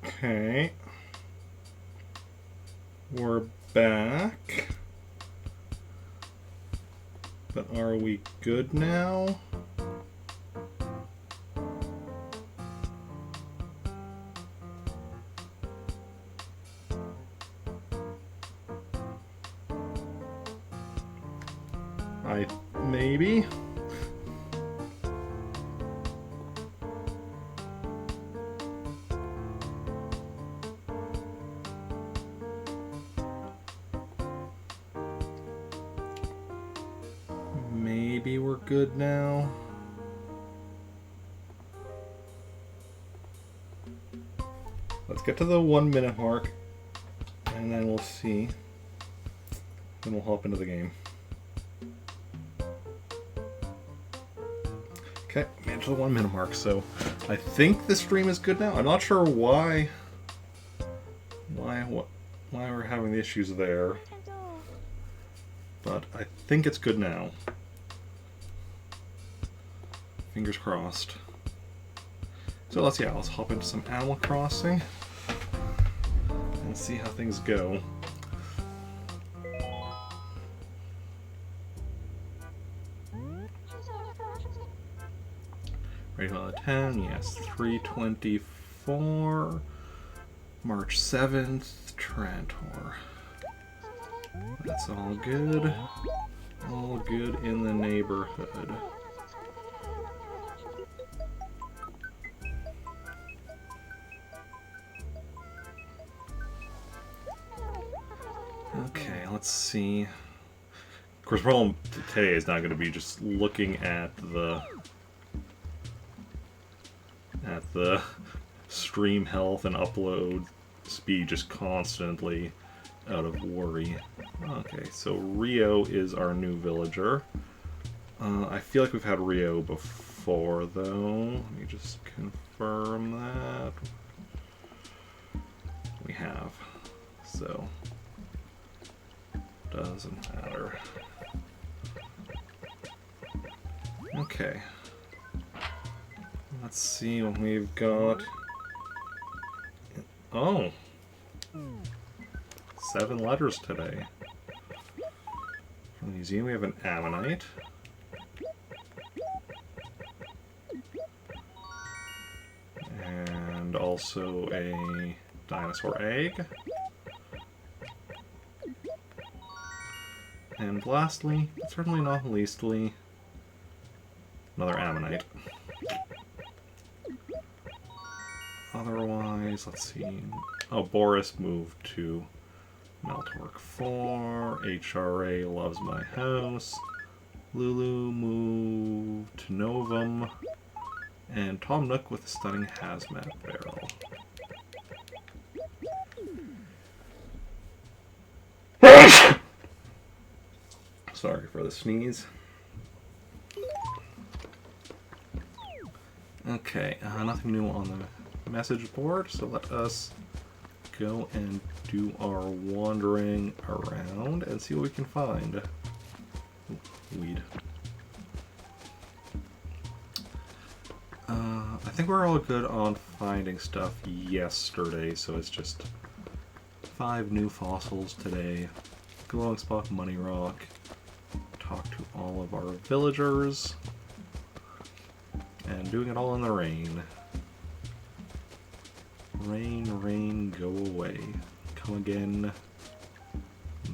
Okay. We're back. But are we good now? Maybe? Maybe we're good now. Let's get to the 1 minute mark and then we'll see. Then we'll hop into the game. Okay, made it to the 1 minute mark, so I think the stream is good now. I'm not sure why we're having the issues there, but I think it's good now. Fingers crossed. So let's hop into some Animal Crossing and see how things go. Ready on the 10, yes, 3/24, March 7th, Trantor. That's all good. All good in the neighborhood. Okay, let's see. Of course, the problem today is not going to be just looking at the stream health and upload speed just constantly out of worry. Okay, so Rio is our new villager. I feel like we've had Rio before, though. Let me just confirm that. We have. So, doesn't matter. Okay. Let's see what we've got. Oh! 7 letters today. From the museum we have an Ammonite. And also a dinosaur egg. And lastly, certainly not leastly, another Ammonite. Otherwise, let's see. Oh, Boris moved to Meltwork 4. HRA loves my house. Lulu moved to Novum. And Tom Nook with a stunning hazmat barrel. Sorry for the sneeze. Okay, nothing new on the message board, so let us go and do our wandering around and see what we can find. Ooh, weed. I think we're all good on finding stuff yesterday, so it's just 5 new fossils today. Glowing Spot, Money Rock. Talk to all of our villagers. And doing it all in the rain. Rain, rain, go away. Come again.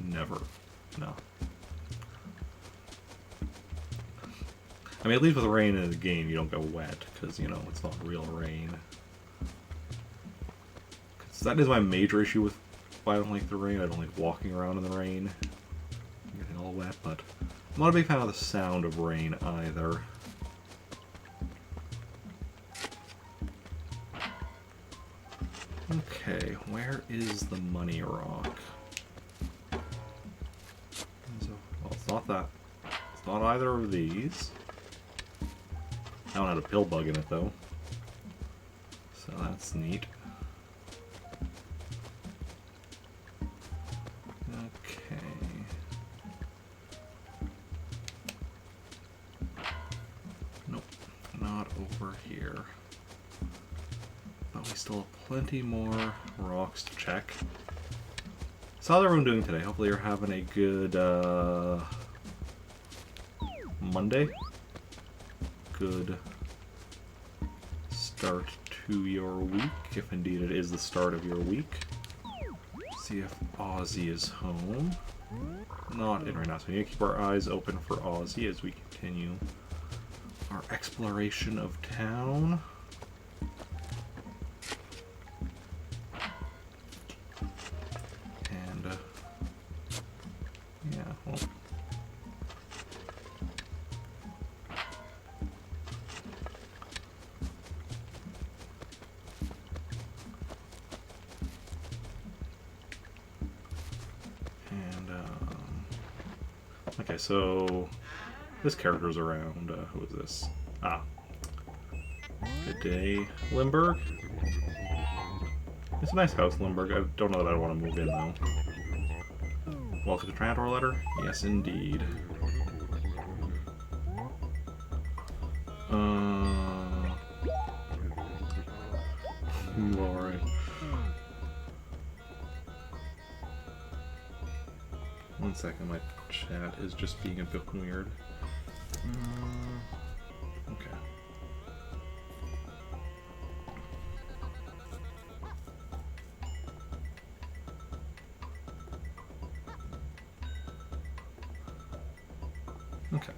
Never. No. I mean, at least with rain in the game, you don't get wet, because, you know, it's not real rain. 'Cause that is my major issue with why I don't like the rain. I don't like walking around in the rain. Getting all wet, but I'm not a big fan of the sound of rain either. Okay, where is the money rock? Well, it's not that. It's not either of these. I don't have a pill bug in it, though. So that's neat. Okay. Nope, not over here. But we still have plenty more rocks to check. So how's everyone doing today? Hopefully you're having a good Monday. Good start to your week, if indeed it is the start of your week. See if Ozzy is home. Not in right now, so we need to keep our eyes open for Ozzy as we continue our exploration of town. And, yeah, well. Okay, so this character's around. Who is this? Ah. Good day, Limburg. It's a nice house, Limburg. I don't know that I want to move in, though. Welcome to Trantor letter? Yes, indeed. Alright. One second, my chat is just being a bit weird. Okay. Okay.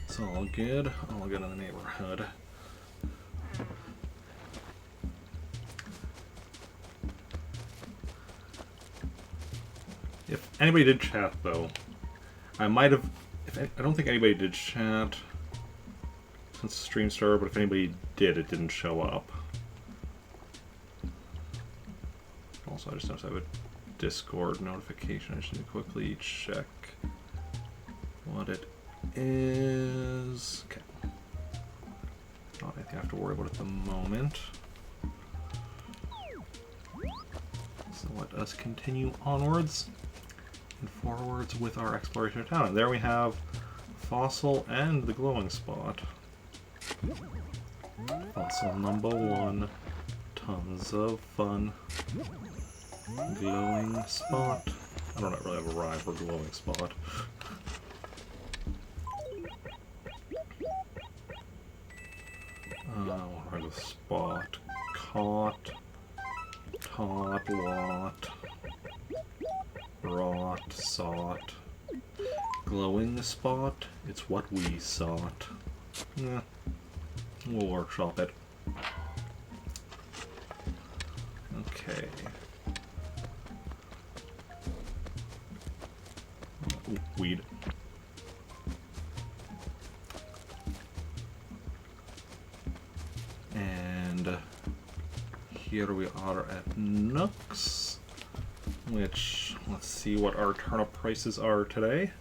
So all good in the neighborhood. If anybody did chat, though, I might have... I don't think anybody did chat since the stream started, but if anybody did, it didn't show up. Also, I just noticed I have a Discord notification. I just need to quickly check what it is. Okay. Not anything I have to worry about at the moment. So let us continue onwards and forwards with our exploration of town. And there we have Fossil and the glowing spot. Fossil number 1. Tons of fun. Glowing spot. I don't really have a rhyme for glowing spot. What are the spot? Caught. Tot. Lot. Rot. Sought. Glowing spot. It's what we sought. Yeah. We'll workshop it. Okay. Ooh, weed. And here we are at Nooks, which, let's see what our turnip prices are today.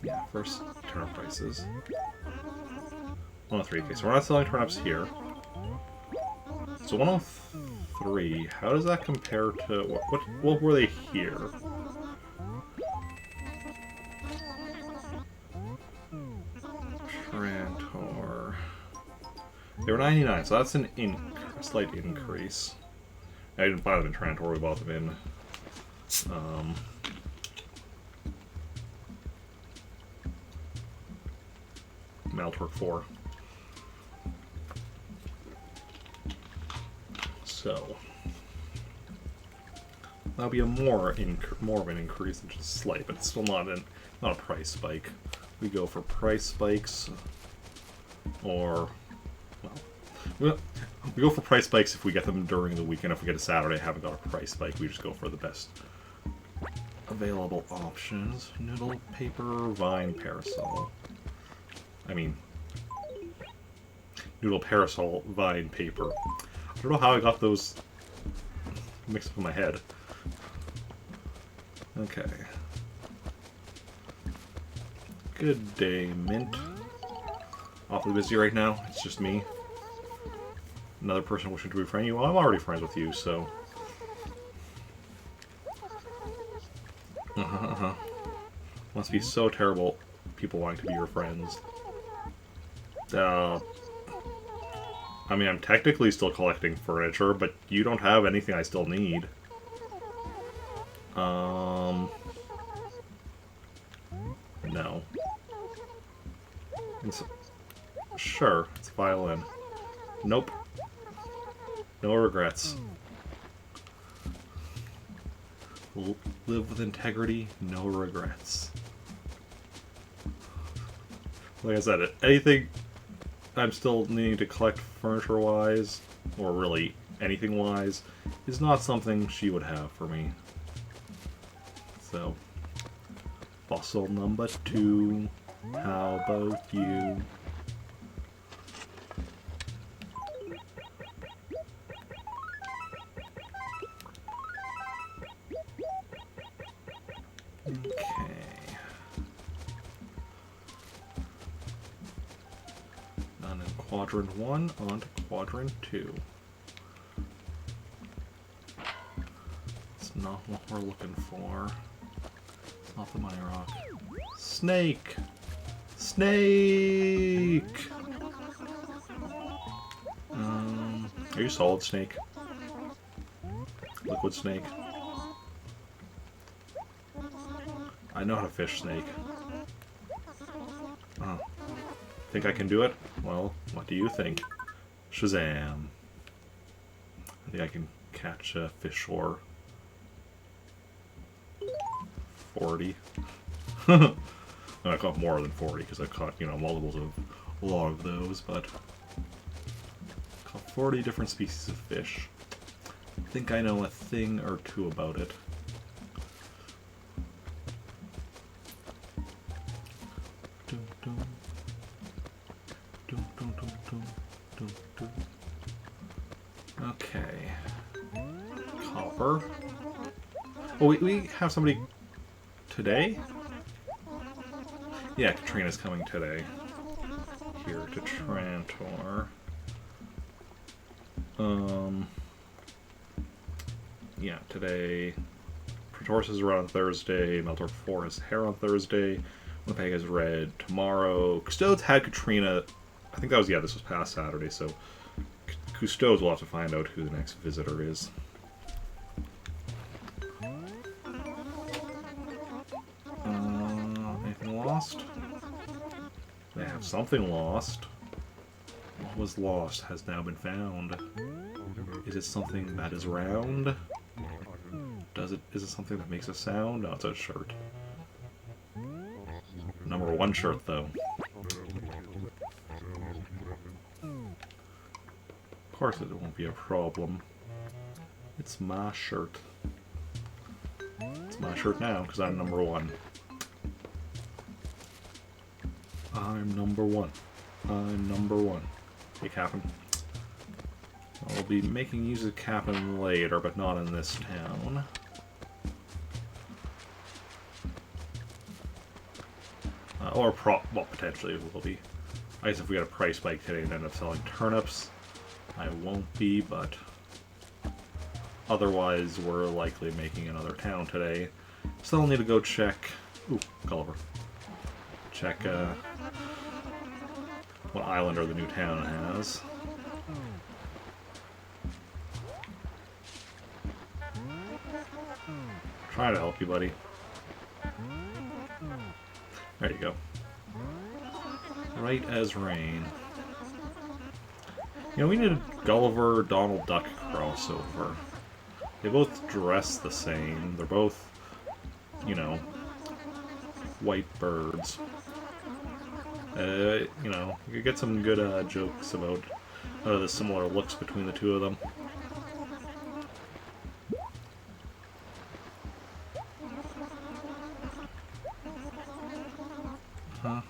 Yeah, first turnip prices. 103. Okay, so we're not selling turnips here. So 103. How does that compare to what were they here? Trantor. They were 99, so that's a slight increase. I didn't buy them in Trantor. We bought them in. Maltorque 4. So that'll be a more of an increase than just slight, but it's still not a price spike. We go for price spikes, or well, we go for price spikes if we get them during the weekend. If we get a Saturday, haven't got a price spike, we just go for the best available options. Noodle paper, vine parasol. I mean, noodle parasol, vine paper. I don't know how I got those mixed up in my head. Okay. Good day, Mint. Awfully busy right now. It's just me. Another person wishing to befriend you. Well, I'm already friends with you, so... Must be so terrible people wanting to be your friends. I mean, I'm technically still collecting furniture, but you don't have anything I still need. No. Sure, it's a violin. Nope. No regrets. Live with integrity, no regrets. Like I said, anything I'm still needing to collect furniture-wise, or really anything-wise, is not something she would have for me. So, fossil number 2, how about you? Okay. None in quadrant 1, on to quadrant 2. It's not what we're looking for. It's not the money rock. Snake! Snake! Are you solid snake? Liquid snake? I know how to fish snake. Oh. Think I can do it? Well, what do you think? Shazam. I think I can catch a fish or 40. No, I caught more than 40 because I've caught, you know, multiples of a lot of those, but I caught 40 different species of fish. I think I know a thing or two about it. Okay. Copper. Oh, we have somebody today? Yeah, Katrina's coming today. Here to Trantor. Yeah, today. Pretoris is red on Thursday. Meltor 4 has hair on Thursday. Winnipeg is red tomorrow. Custodes had Katrina. I think that was, yeah, this was past Saturday, so Custodes will have to find out who the next visitor is. Anything lost? They have something lost. What was lost has now been found. Is it something that is round? Is it something that makes a sound? No, it's a shirt. Number 1 shirt, though. Of course it won't be a problem. It's my shirt. It's my shirt now, because I'm number 1. I'm number 1. I'm number 1. Hey, Captain. I'll be making use of Captain later, but not in this town. Well, potentially it will be. I guess if we got a price spike today and end up selling turnips, I won't be, but otherwise we're likely making another town today. Still need to go check... Ooh, Gulliver. Check, what islander the new town has. Trying to help you, buddy. There you go. Right as rain. You know, we need a Gulliver Donald Duck crossover. They both dress the same. They're both, you know, white birds. You know, you could get some good jokes about the similar looks between the two of them. Huh?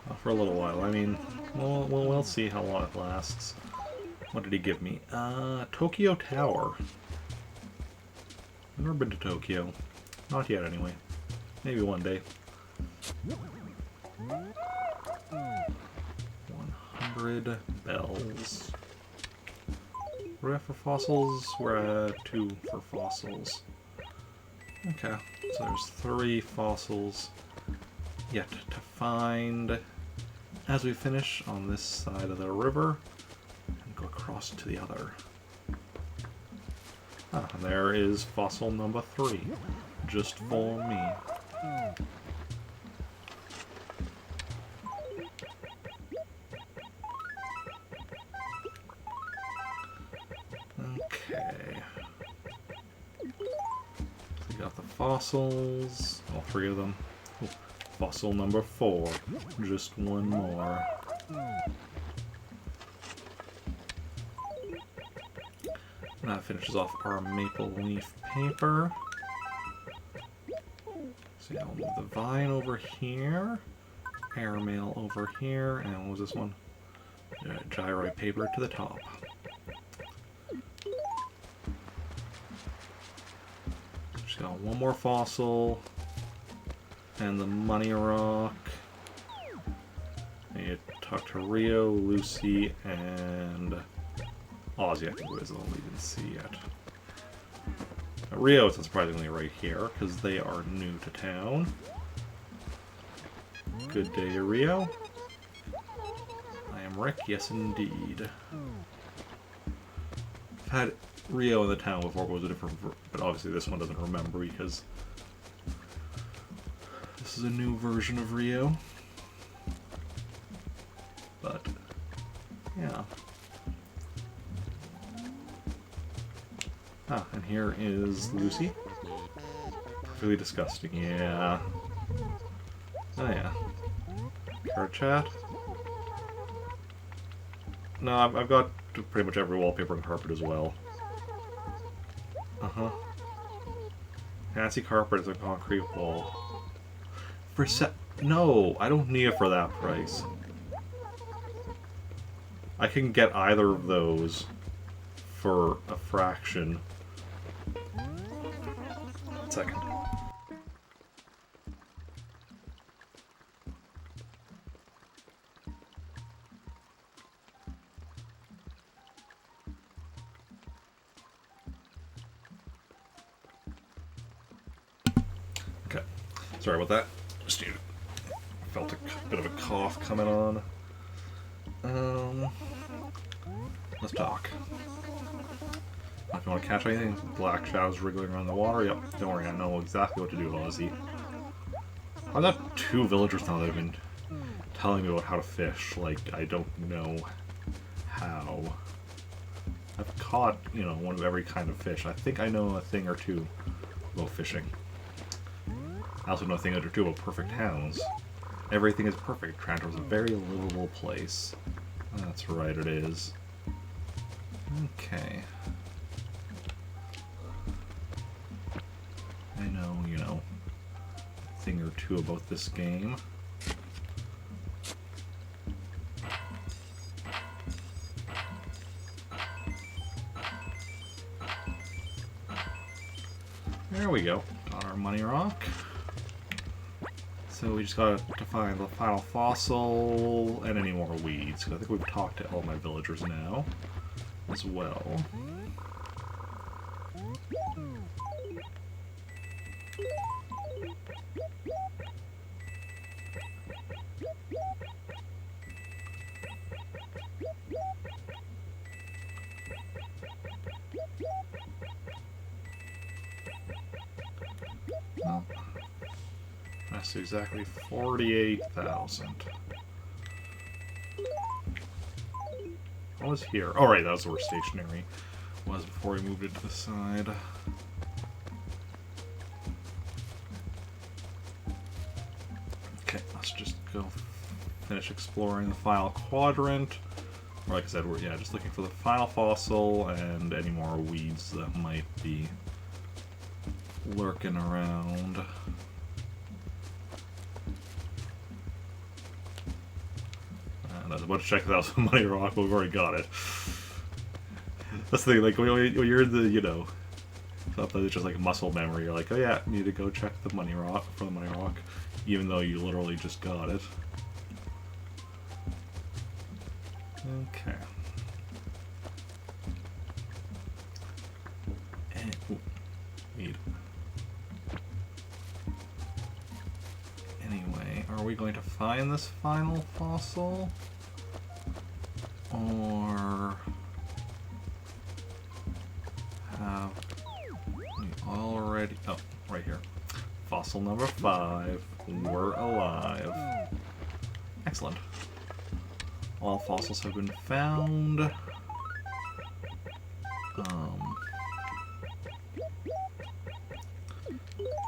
Well, for a little while. I mean, we'll see how long it lasts. What did he give me? Tokyo Tower. I've never been to Tokyo. Not yet, anyway. Maybe one day. 100 bells. We're at for fossils. We're at 2 for fossils. Okay, so there's 3 fossils yet to find as we finish on this side of the river and go across to the other. Ah, and there is fossil number 3, just for me. Okay. We got the fossils, all 3 of them. Ooh, fossil number 4, just 1 more. And that finishes off our maple leaf paper. So yeah, we'll move the vine over here, airmail over here, and what was this one? Gyroid paper to the top. Just got 1 more fossil, and the money rock. I need to talk to Rio, Lucy, and Ozzy, I think it was the one we didn't see yet. Rio is unsurprisingly right here, because they are new to town. Good day, Rio. I am Rick, yes indeed. I've had Rio in the town before, but it was a different... but obviously this one doesn't remember, because this is a new version of Rio. But, yeah. Ah, and here is Lucy. Really disgusting, yeah. Oh yeah. Card chat. No, I've got pretty much every wallpaper and carpet as well. Uh-huh. Fancy carpet is a concrete wall. For no, I don't need it for that price. I can get either of those for a fraction. 1 second. Okay. Sorry about that. Just felt a bit of a cough coming on. Let's talk. If you want to catch anything, black shadows wriggling around the water, yep, don't worry, I know exactly what to do, Ozzy. I've got 2 villagers now that have been telling me about how to fish, like, I don't know how. I've caught, you know, one of every kind of fish. I think I know a thing or 2 about fishing. I also know a thing or 2 about perfect hounds. Everything is perfect. Trantor is a very livable place. That's right, it is. Okay. I know, you know, a thing or 2 about this game. There we go. Got our money rock. So we just got to find the final fossil and any more weeds. Because I think we've talked to all my villagers now as well. Well, that's exactly 48,000. What was here? Oh, right, that was where stationary was before we moved it to the side. Okay, let's just go finish exploring the final quadrant. Or like I said, we're just looking for the final fossil and any more weeds that might be lurking around. And I was about to check that out some money rock, but we've already got it. That's the thing, like, when you're in the, you know, something that's just like muscle memory, you're like, oh yeah, need to go check the money rock for the money rock, even though you literally just got it. Okay. And, ooh, need. are we going to find this final fossil? Or have we already... Oh, right here. Fossil number 5. We're alive. Excellent. All fossils have been found.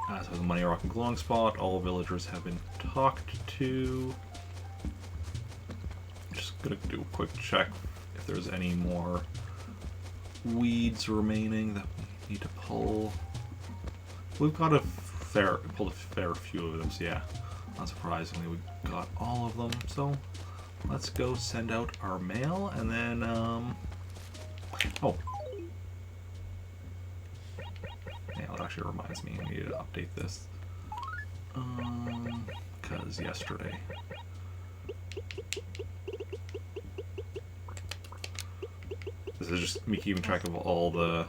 As for the Money Rock and Glowing Spot, all villagers have been talked to. Just gonna do a quick check if there's any more weeds remaining that we need to pull. We've got pulled a fair few of them, so yeah, unsurprisingly we got all of them. So let's go send out our mail, and then oh. Yeah, it actually reminds me I need to update this. Because yesterday. This is just me keeping track of all the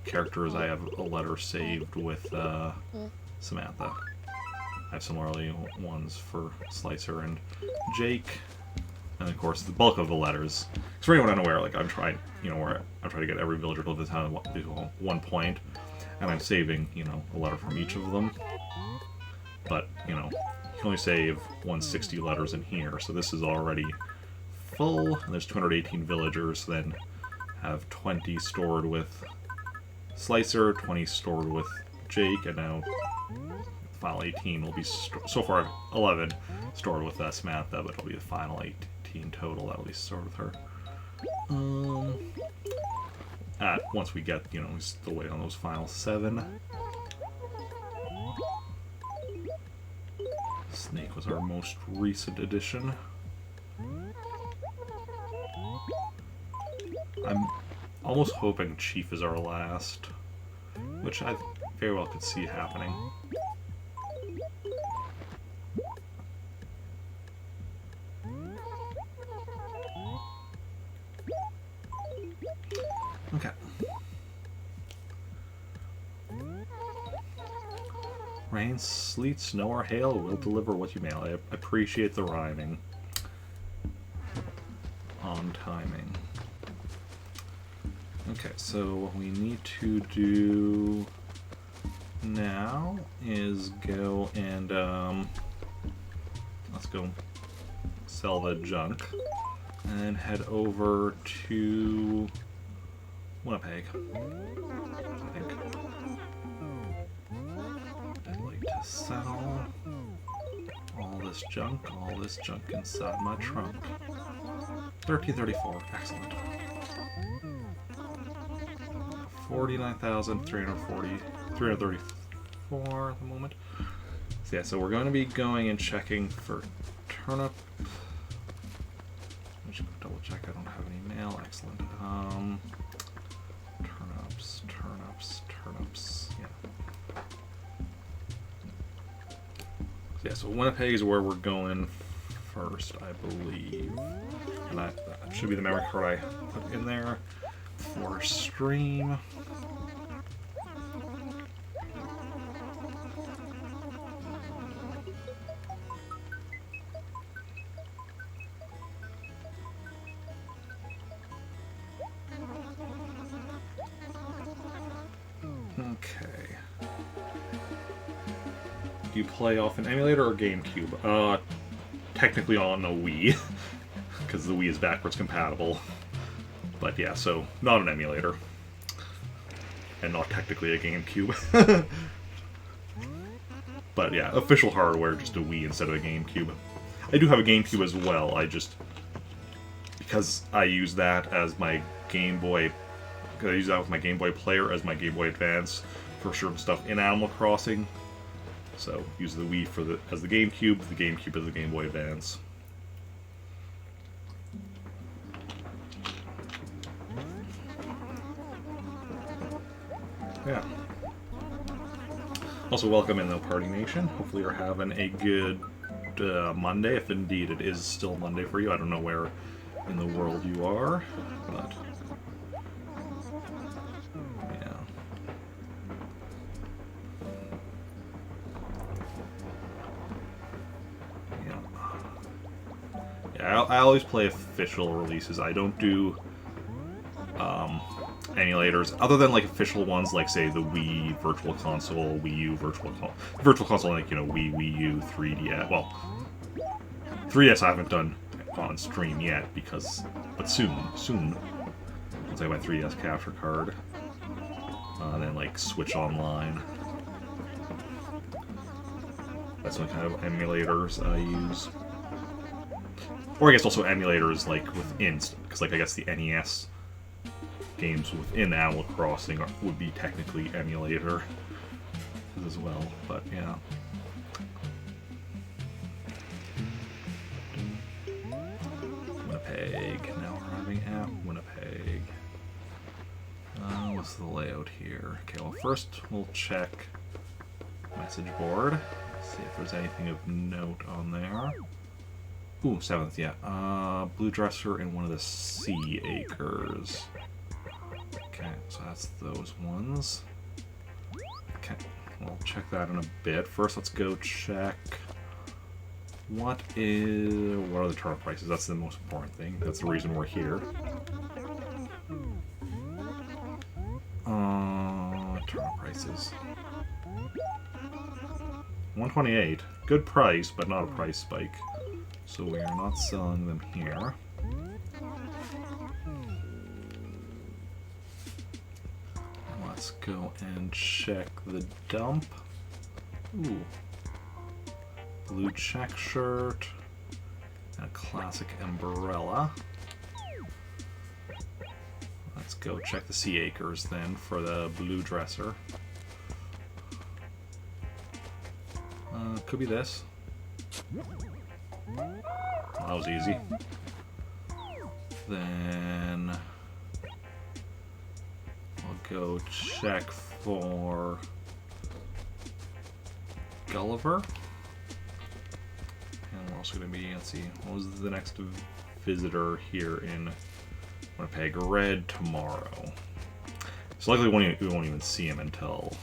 characters. I have a letter saved with Samantha. I have similarly ones for Slicer and Jake. And of course, the bulk of the letters. Because for anyone unaware, like I'm trying, where I'm trying to get every villager to live in town at one point. And I'm saving, a letter from each of them. But, you can only save 160 letters in here, so this is already full. And there's 218 villagers, then have 20 stored with Slicer, 20 stored with Jake, and now the final 18 will be, so far 11 stored with Samantha, but it'll be the final 18 total that'll be stored with her. Once we get, we still wait on those final 7. Snake was our most recent addition. I'm almost hoping Chief is our last, which I very well could see happening. Okay. Rain, sleet, snow, or hail will deliver what you mail. I appreciate the rhyming. On timing. Okay, so what we need to do now is go and let's go sell the junk and head over to Winnipeg, I think. I'd like to sell all this junk inside my trunk. 1334, excellent. 334 at the moment. So yeah, so we're going to be going and checking for turnip. Let's just double check I don't have any mail. Excellent. Turnips. Yeah. So yeah, so Winnipeg is where we're going first, I believe. And that should be the memory card I put in there for stream. Okay. Do you play off an emulator or GameCube? Technically on a Wii, because the Wii is backwards compatible. But yeah, so not an emulator. And not technically a GameCube. But yeah, official hardware, just a Wii instead of a GameCube. I do have a GameCube as well, because I use that as my Game Boy, because I use that with my Game Boy player as my Game Boy Advance for certain stuff in Animal Crossing. So use the Wii as the GameCube as the Game Boy Advance. Yeah. Also, welcome in the Party Nation. Hopefully you're having a good Monday, if indeed it is still Monday for you. I don't know where in the world you are, but yeah. I always play official releases. I don't do emulators, other than like official ones, like say the Wii Virtual Console, Wii U Virtual Console, like Wii U, 3DS. Well, 3DS I haven't done on stream yet but soon. Once I get my 3DS capture card, then like Switch Online. That's what kind of emulators I use. Or I guess also emulators like within, because like I guess the NES games within Animal Crossing would be technically emulator as well, but yeah. Winnipeg. Now we're arriving at Winnipeg. What's the layout here? Okay, well first we'll check message board. See if there's anything of note on there. Ooh, 7th, yeah. Blue Dresser and one of the Sea Acres. Okay, so that's those ones. Okay, we'll check that in a bit. First, let's go check what are the turnip prices. That's the most important thing. That's the reason we're here. Turnip prices. 128. Good price, but not a price spike. So we are not selling them here. Let's go and check the dump. Ooh. Blue check shirt. And a classic umbrella. Let's go check the Sea Acres then for the blue dresser. Could be this. Well, that was easy. Then we'll go check for Gulliver. And we're also going to be, let's see, what was the next visitor here in Winnipeg? Red tomorrow. So likely we won't even see him until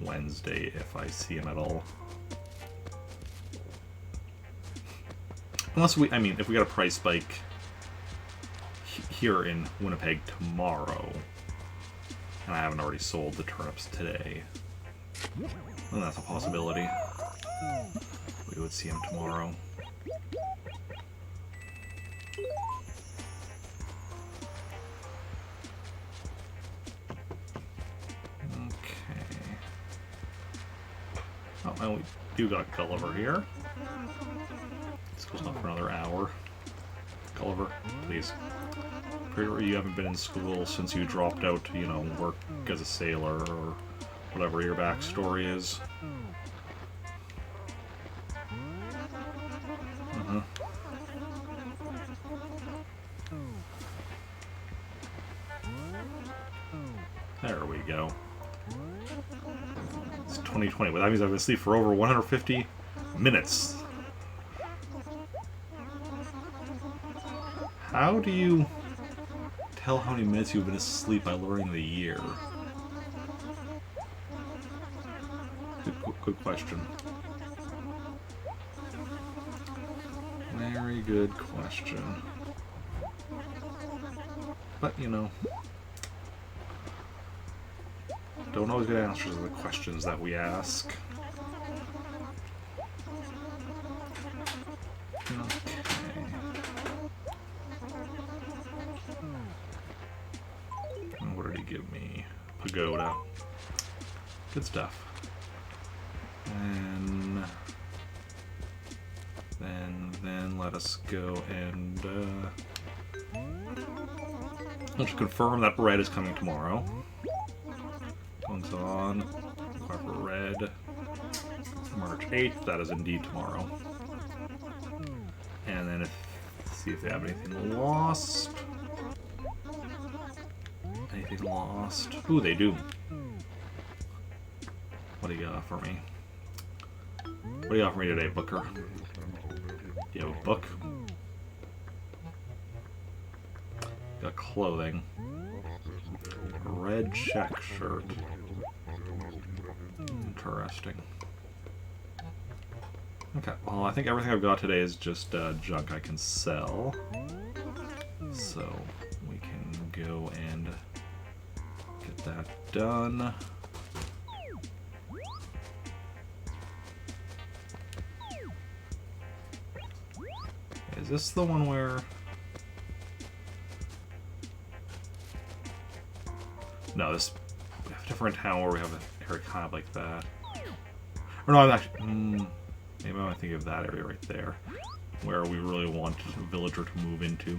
Wednesday, if I see him at all. Unless if we got a price spike here in Winnipeg tomorrow, and I haven't already sold the turnips today, then that's a possibility. We would see him tomorrow. Okay. Oh, and we do got Gulliver here. Goes on for another hour. Gulliver, please. Pretty sure you haven't been in school since you dropped out to, work as a sailor or whatever your backstory is. There we go. It's 2020. Well, that means I've been asleep for over 150 minutes. How do you tell how many minutes you've been asleep by learning the year? Good question. Very good question. But, don't always get answers to the questions that we ask. Give me Pagoda. Good stuff. And then let us go and let's confirm that red is coming tomorrow. One's on. Inquire for red. March 8th. That is indeed tomorrow. And then see if they have anything lost. Anything lost? Ooh, they do. What do you got for me? What do you got for me today, Booker? Do you have a book? Got clothing. A red check shirt. Interesting. Okay, well, I think everything I've got today is just junk I can sell. So we can go and get that done. Is this the one where... No, this... We have a different town where we have an area kind of like that. Or no, I'm actually... maybe I'm thinking of that area right there. Where we really want a villager to move into.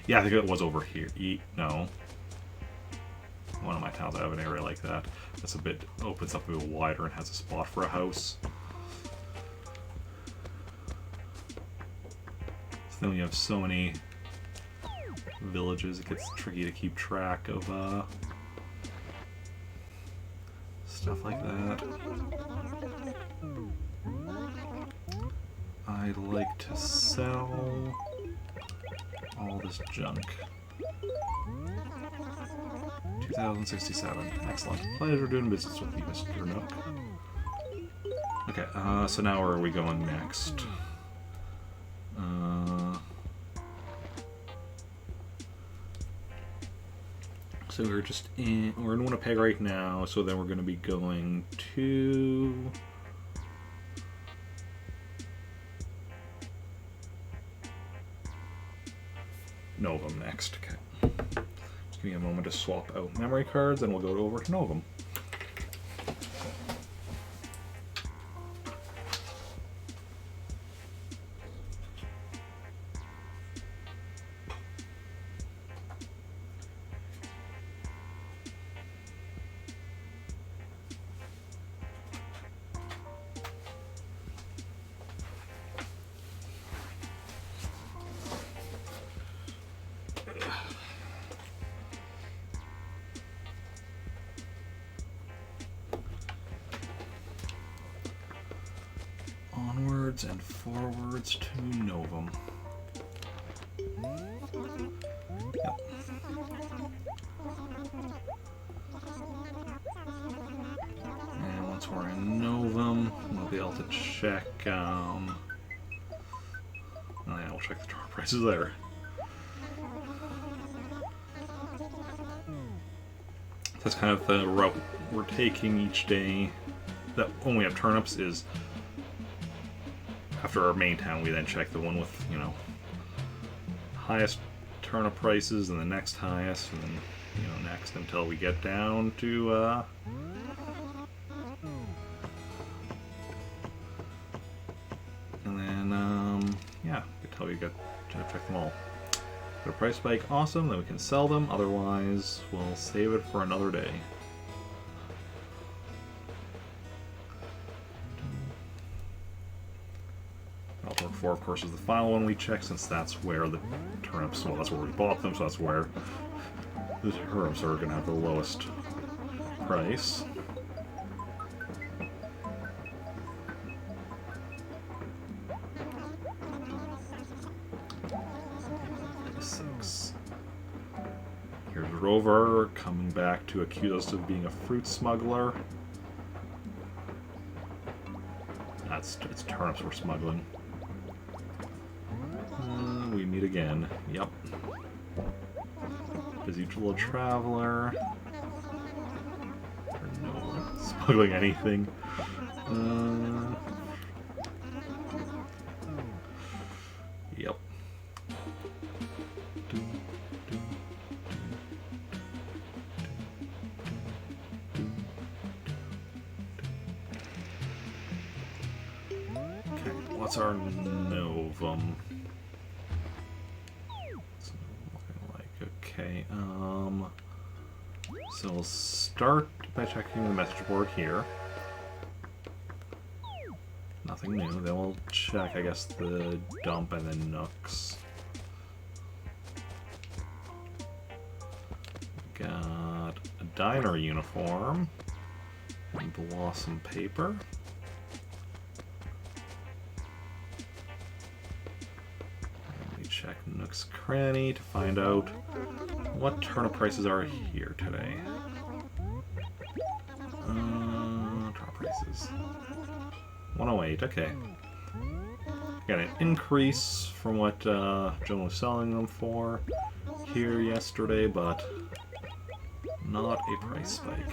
Yeah, I think it was over here. No. One of my towns I have an area like that. That's a bit... opens up a bit wider and has a spot for a house. So then we have so many villages, it gets tricky to keep track of stuff like that. I'd like to sell all this junk. 2067. Excellent. Pleasure doing business with you, Mr. Nook. Okay, so now where are we going next? So we're in Winnipeg right now, so then we're going to be going to... Novum next. Okay. Just give me a moment to swap out memory cards and we'll go over to Novum. Onwards and forwards to Novum. Yep. And once we're in Novum, we'll be able to check, oh yeah, we'll check the draw prices there. That's kind of the route we're taking each day. That when we have turnips is after our main town, we then check the one with, you know, highest turnip prices and the next highest, and then, you know, next until we get down to, and then, yeah, until we get to check them all. Get a price spike, awesome, then we can sell them, otherwise we'll save it for another day. Altmark 4, of course, is the final one we check, since that's where the turnips, well, that's where we bought them, so that's where the turnips are going to have the lowest price. Here's Rover coming back to accuse us of being a fruit smuggler. It's turnips we're smuggling. We meet again. Yep. Busy little traveler. No smuggling anything. Yep. Okay, what's our Novum? Okay, so we'll start by checking the message board here. Nothing new. Then we'll check, I guess, the dump and the nooks. Got a diner uniform and blossom paper. Check Nook's Cranny to find out what turnip prices are here today. prices. 108, okay. Got an increase from what Joan was selling them for here yesterday, but not a price spike.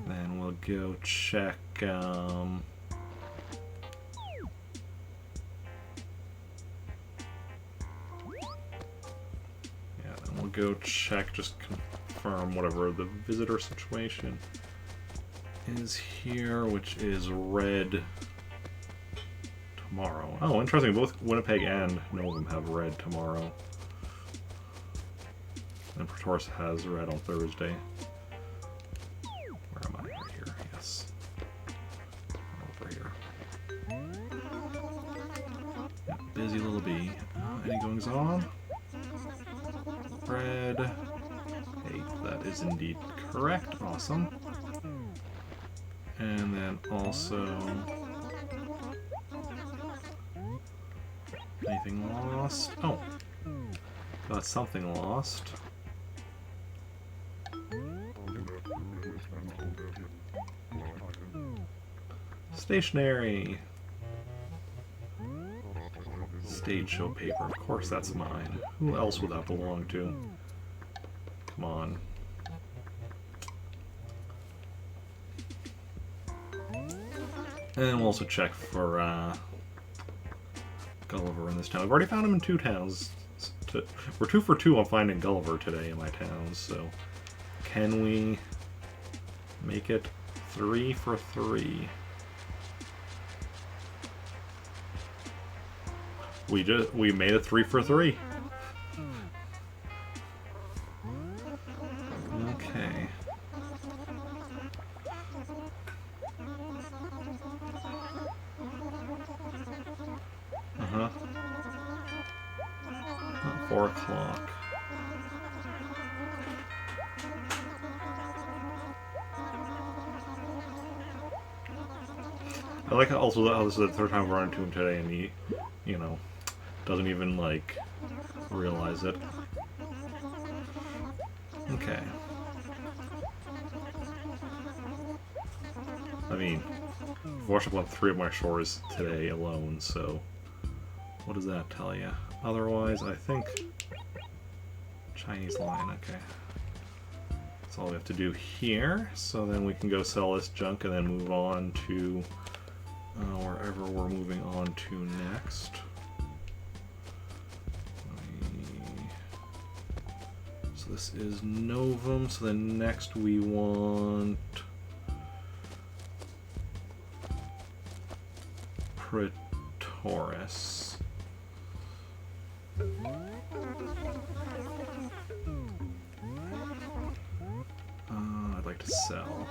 Then we'll go check. We'll go check, just confirm whatever the visitor situation is here, which is red tomorrow. Oh, interesting. Both Winnipeg and Novum have red tomorrow. And Pretoris has red on Thursday. Where am I? Right here. Yes. Over here. Yeah, busy little bee. Any goings on? Red 8, that is indeed correct. Awesome. And then also anything lost? Oh, got something lost. Stationery. Stage show paper. Of course that's mine. Who else would that belong to? Come on. And we'll also check for Gulliver in this town. I've already found him in 2 towns. We're 2 for 2 on finding Gulliver today in my towns, so can we make it 3 for 3? We made it 3 for 3. Okay. Uh-huh. 4 o'clock. I like also how this is the 3rd time we're running into him today, and he, you know, doesn't even, like, realize it. Okay. I mean, I've washed up on 3 of my shores today alone, so what does that tell you? Otherwise, I think Chinese line, okay. That's all we have to do here, so then we can go sell this junk and then move on to wherever we're moving on to next. So this is Novum, so then next we want Pretoris. I'd like to sell.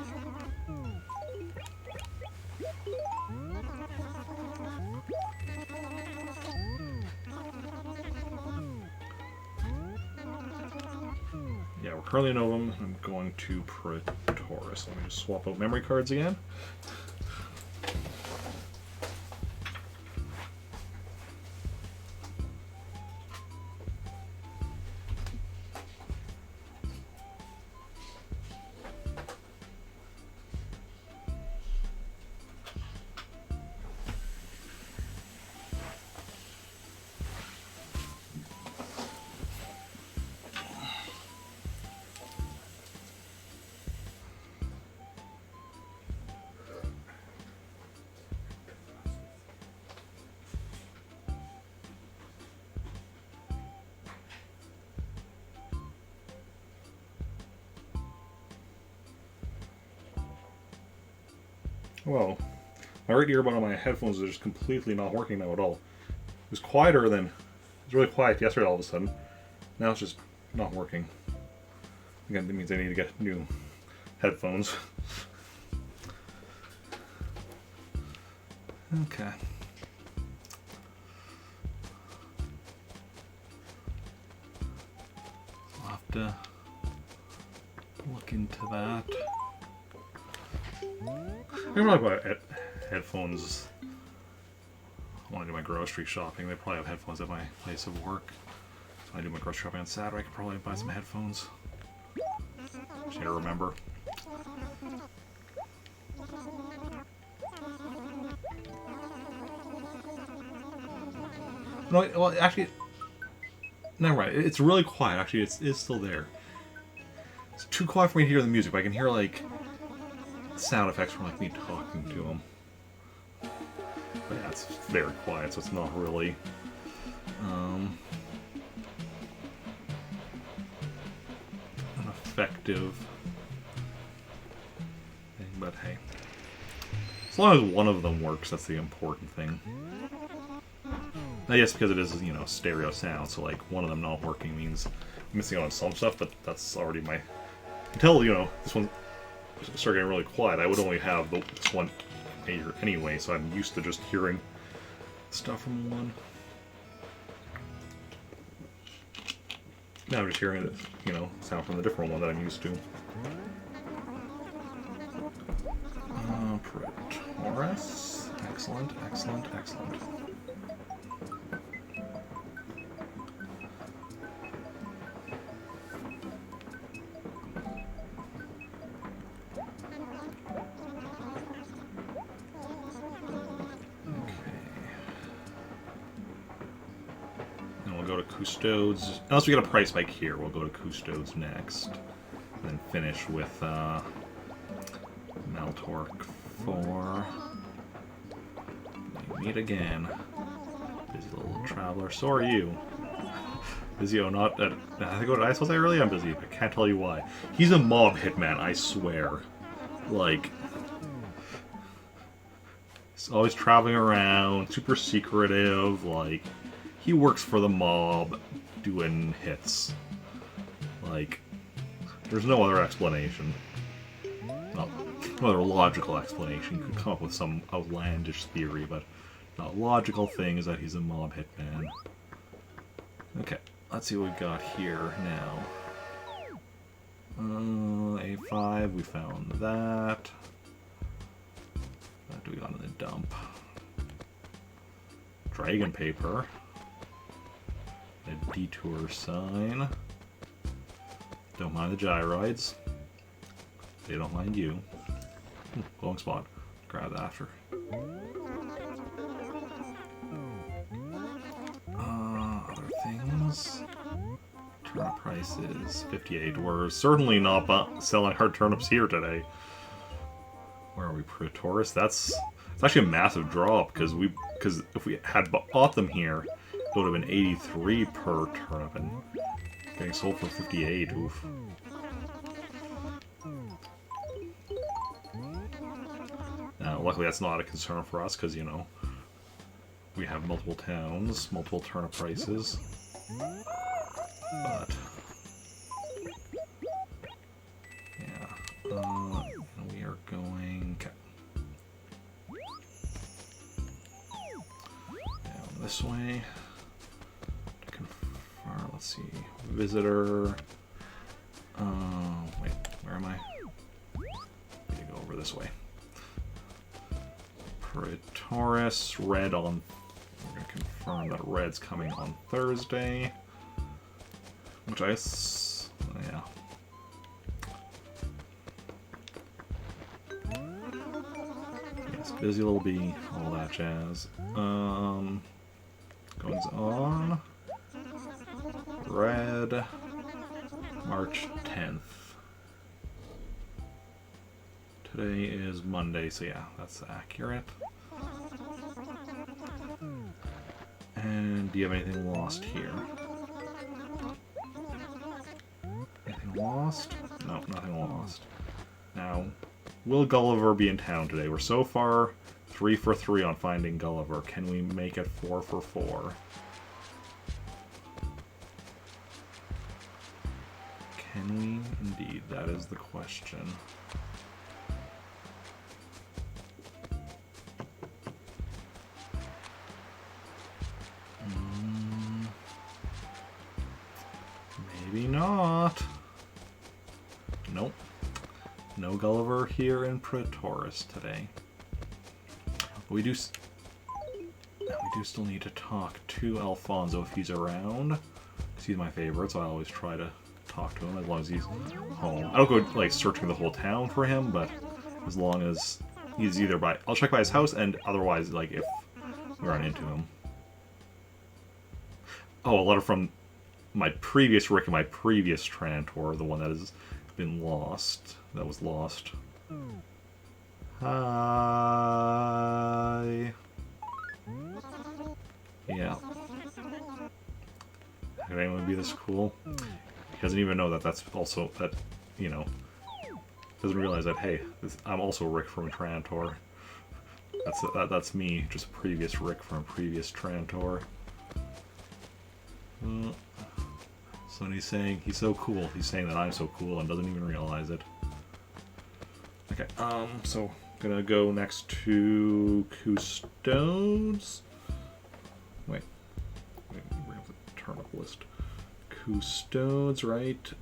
Yeah, we're currently in Novum. I'm going to Pretoris. Let me just swap out memory cards again. Well, my right earbud on my headphones is just completely not working now at all. It was quieter than... It was really quiet yesterday all of a sudden. Now it's just not working. Again, that means I need to get new headphones. Okay. I'll have to look into that. I don't know about headphones. I want to do my grocery shopping. They probably have headphones at my place of work. If I do my grocery shopping on Saturday, I could probably buy some headphones. Just need to remember. No, well, actually, never mind. It's really quiet. Actually, it's still there. It's too quiet for me to hear the music, but I can hear, like, sound effects from, like, me talking to him. But yeah, it's very quiet, so it's not really, an effective thing, but hey. As long as one of them works, that's the important thing. I guess because it is, you know, stereo sound, so, like, one of them not working means I'm missing out on some stuff, but that's already my... Until, you know, this one started getting really quiet, I would only have this one anyway, so I'm used to just hearing stuff from one. Now I'm just hearing it, you know, sound from the different one that I'm used to. Pretoris. Excellent, excellent, excellent. Custodes. Unless we get a price spike here, we'll go to Custodes next. And then finish with Maltorq 4. We meet again. Busy little traveler. So are you. Busy, not at... I think what did I supposed to say earlier? I'm busy. I can't tell you why. He's a mob hitman, I swear. Like... He's always traveling around, super secretive, like... He works for the mob, doing hits. Like, there's no other explanation. Well, no other logical explanation. You could come up with some outlandish theory, but the logical thing is that he's a mob hitman. Okay, let's see what we've got here now. A5, we found that. What do we got in the dump? Dragon paper. A detour sign. Don't mind the gyroids. They don't mind you. Glowing spot. Grab that after. Other things. Turnip prices 58. We're certainly not selling hard turnips here today. Where are we? Pretoris? That's actually a massive drop because if we had bought them here, it would have been 83 per turnip, and getting sold for 58. Oof. Now, luckily that's not a concern for us, because, you know, we have multiple towns, multiple turnip prices. But, yeah. We are going down this way. Let's see, visitor. Wait, where am I? I need to go over this way. Pretoris, red on. We're gonna confirm that red's coming on Thursday. Which yeah. Yes, busy little bee, all that jazz. Goings on. Red, March 10th. Today is Monday, so yeah, that's accurate. And do you have anything lost here? Anything lost? No, nothing lost. Now, will Gulliver be in town today? We're so far 3 for 3 on finding Gulliver. Can we make it 4 for 4? Can we? Indeed, that is the question. Maybe not. Nope. No Gulliver here in Pretoris today. We do still need to talk to Alfonso if he's around. He's my favorite, so I always try to talk to him as long as he's home. I don't go like searching the whole town for him, but as long as he's either by, I'll check by his house, and otherwise, like if we run into him. Oh, a letter from my previous Rick and my previous Trantor, the one that has been lost. That was lost. Hi. Yeah. Could anyone be this cool? He doesn't even know that that's also, that, you know, doesn't realize that, hey, I'm also Rick from Trantor. That's me, just a previous Rick from a previous Trantor. So he's saying he's so cool. He's saying that I'm so cool and doesn't even realize it. Okay, so gonna go next to Custodes. Wait, let me bring up the turnip list. Custodes, right?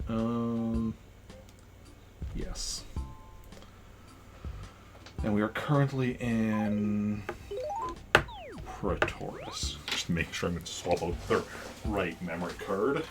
Yes. And we are currently in Praetoris. Just to make sure I'm going to swap out the right memory card.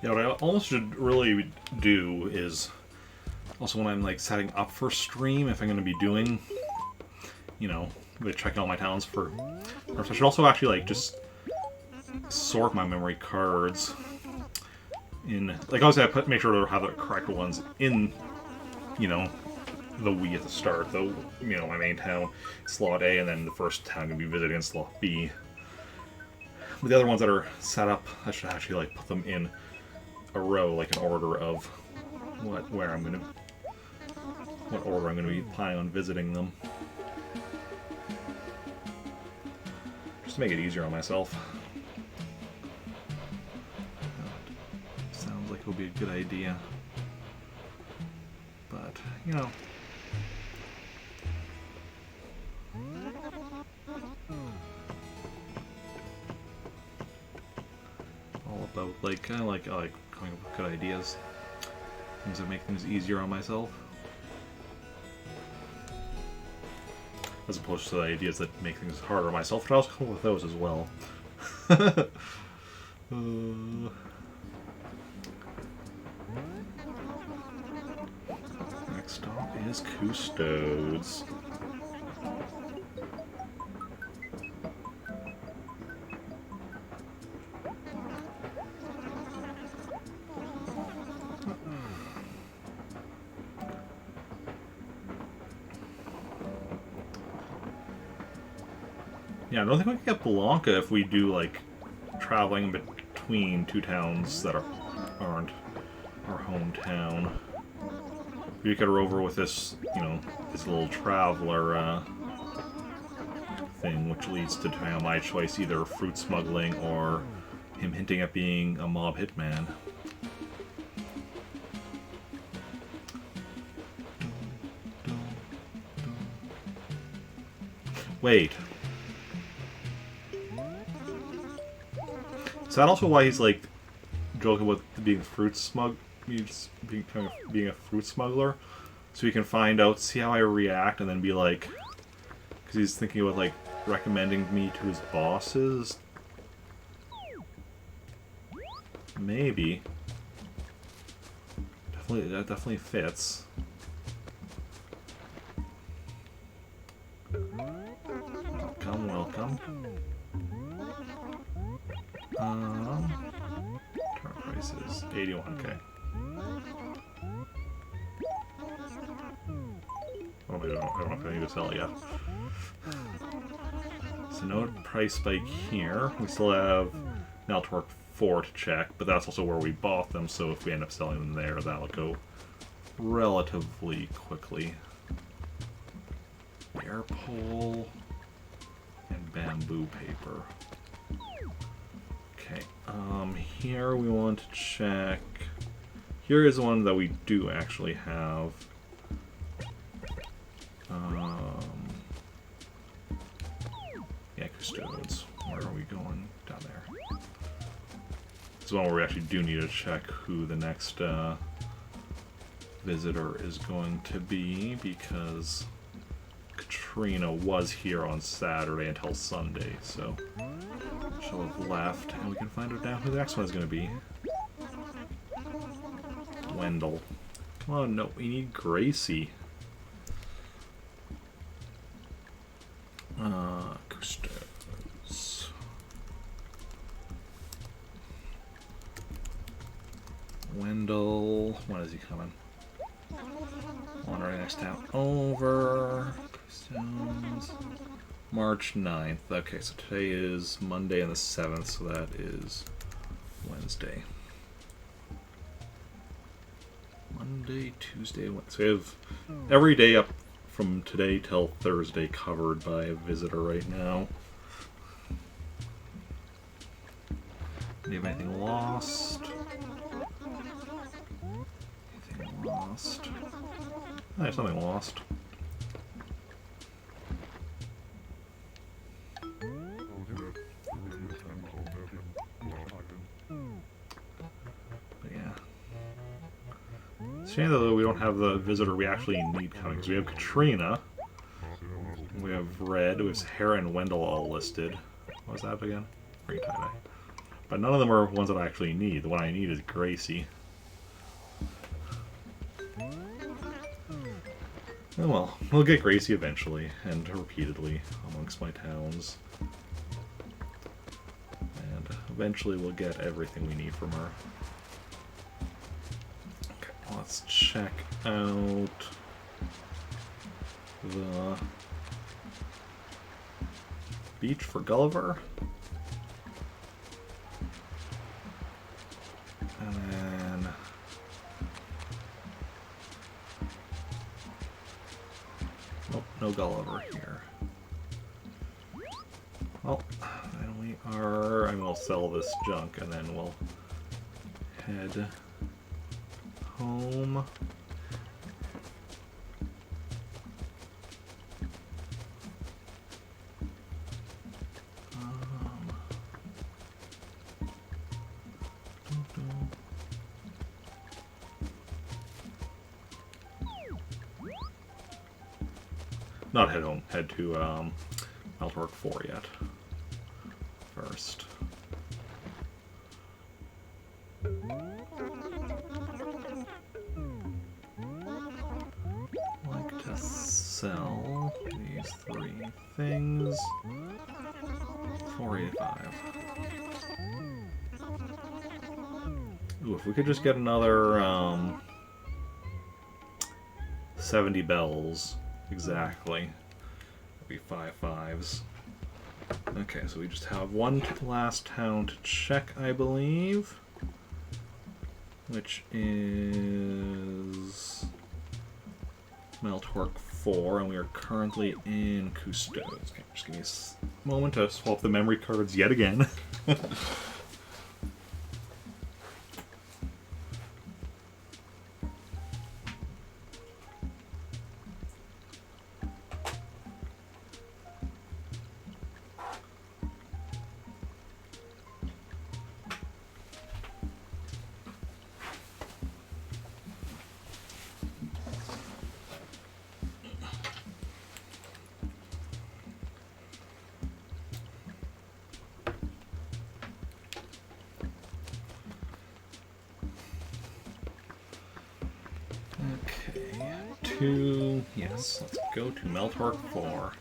Yeah, what I almost should really do is also when I'm like setting up for stream, if I'm going to be doing, you know, like checking all my towns for, I should also actually like just sort my memory cards in, like obviously make sure to have the correct ones in, you know, the Wii at the start, though, you know, my main town, slot A, and then the first town going to be visiting slot B. But the other ones that are set up, I should actually like put them in a row, like an order of what order I'm going to be planning on visiting them. Just to make it easier on myself. Sounds like it would be a good idea. But, you know. All about, like, kind of like coming up with good ideas. Things that make things easier on myself. As opposed to the ideas that make things harder on myself, but I also come up with those as well. Next stop is Custodes. Yeah, I don't think we can get Blanca if we do, like, traveling between two towns that aren't our hometown. We could rover with this, you know, this little traveler thing, which leads to my choice, either fruit smuggling or him hinting at being a mob hitman. Wait. Is that also why he's like joking with being being a fruit smuggler? So he can find out, see how I react, and then be like, because he's thinking about like recommending me to his bosses. Maybe. That definitely fits. Welcome, welcome. Current price is 81k. Oh, I don't know if I need to sell it yet. So no price spike here. We still have Naltorq 4 to check, but that's also where we bought them, so if we end up selling them there, that'll go relatively quickly. Air pole and bamboo paper. Okay, here we want to check. Here is one that we do actually have. Yeah, Custodes. Where are we going? Down there. This is one where we actually do need to check who the next visitor is going to be, because Katrina was here on Saturday until Sunday, so she'll have left, and we can find out now who the next one is going to be. Wendell. Come on, no, we need Gracie. Custodes. Wendell. When is he coming? Wandering next town over. Custodes. March 9th. Okay, so today is Monday and the 7th, so that is Wednesday. Monday, Tuesday, Wednesday. So we have every day up from today till Thursday covered by a visitor right now. Do you have anything lost? Anything lost? Oh, there's nothing lost. But yeah. It's a shame though that we don't have the visitor we actually need coming, because we have Katrina, we have Red, we have Hera and Wendell all listed. What was that again? Ring tie-dye. But none of them are ones that I actually need. The one I need is Gracie. Oh well, we'll get Gracie eventually, and repeatedly amongst my towns. And eventually we'll get everything we need from her. Okay, let's check out the beach for Gulliver. And then nope, no Gulliver here. Well, then we are. And we'll sell this junk, and then we'll head home. Not head home, head to Meltork 4 yet. First. Like to sell these 3 things. 485. Ooh, if we could just get another 70 bells. Exactly. That'd be 5 5s. Okay, so we just have one last town to check, I believe. Which is Meltork 4, and we are currently in Custodes. Okay, just give me a moment to swap the memory cards yet again. Yes, let's go to Meltork 4.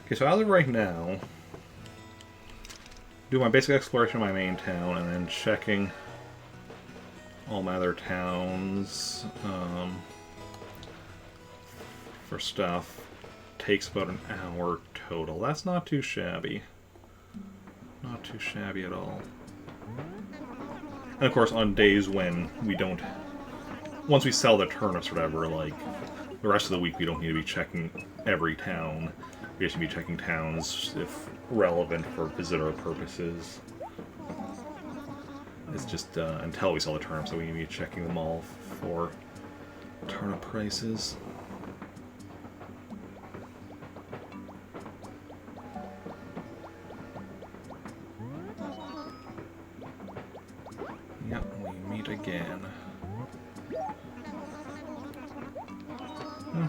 Okay, so as of right now, do my basic exploration of my main town, and then checking all my other towns for stuff takes about an hour total. That's not too shabby. Not too shabby at all. And of course, on days when we don't... Once we sell the turnips or whatever, like, the rest of the week we don't need to be checking every town. We just need to be checking towns if relevant for visitor purposes. It's just until we sell the turnips that we need to be checking them all for turnip prices. Yep, we meet again.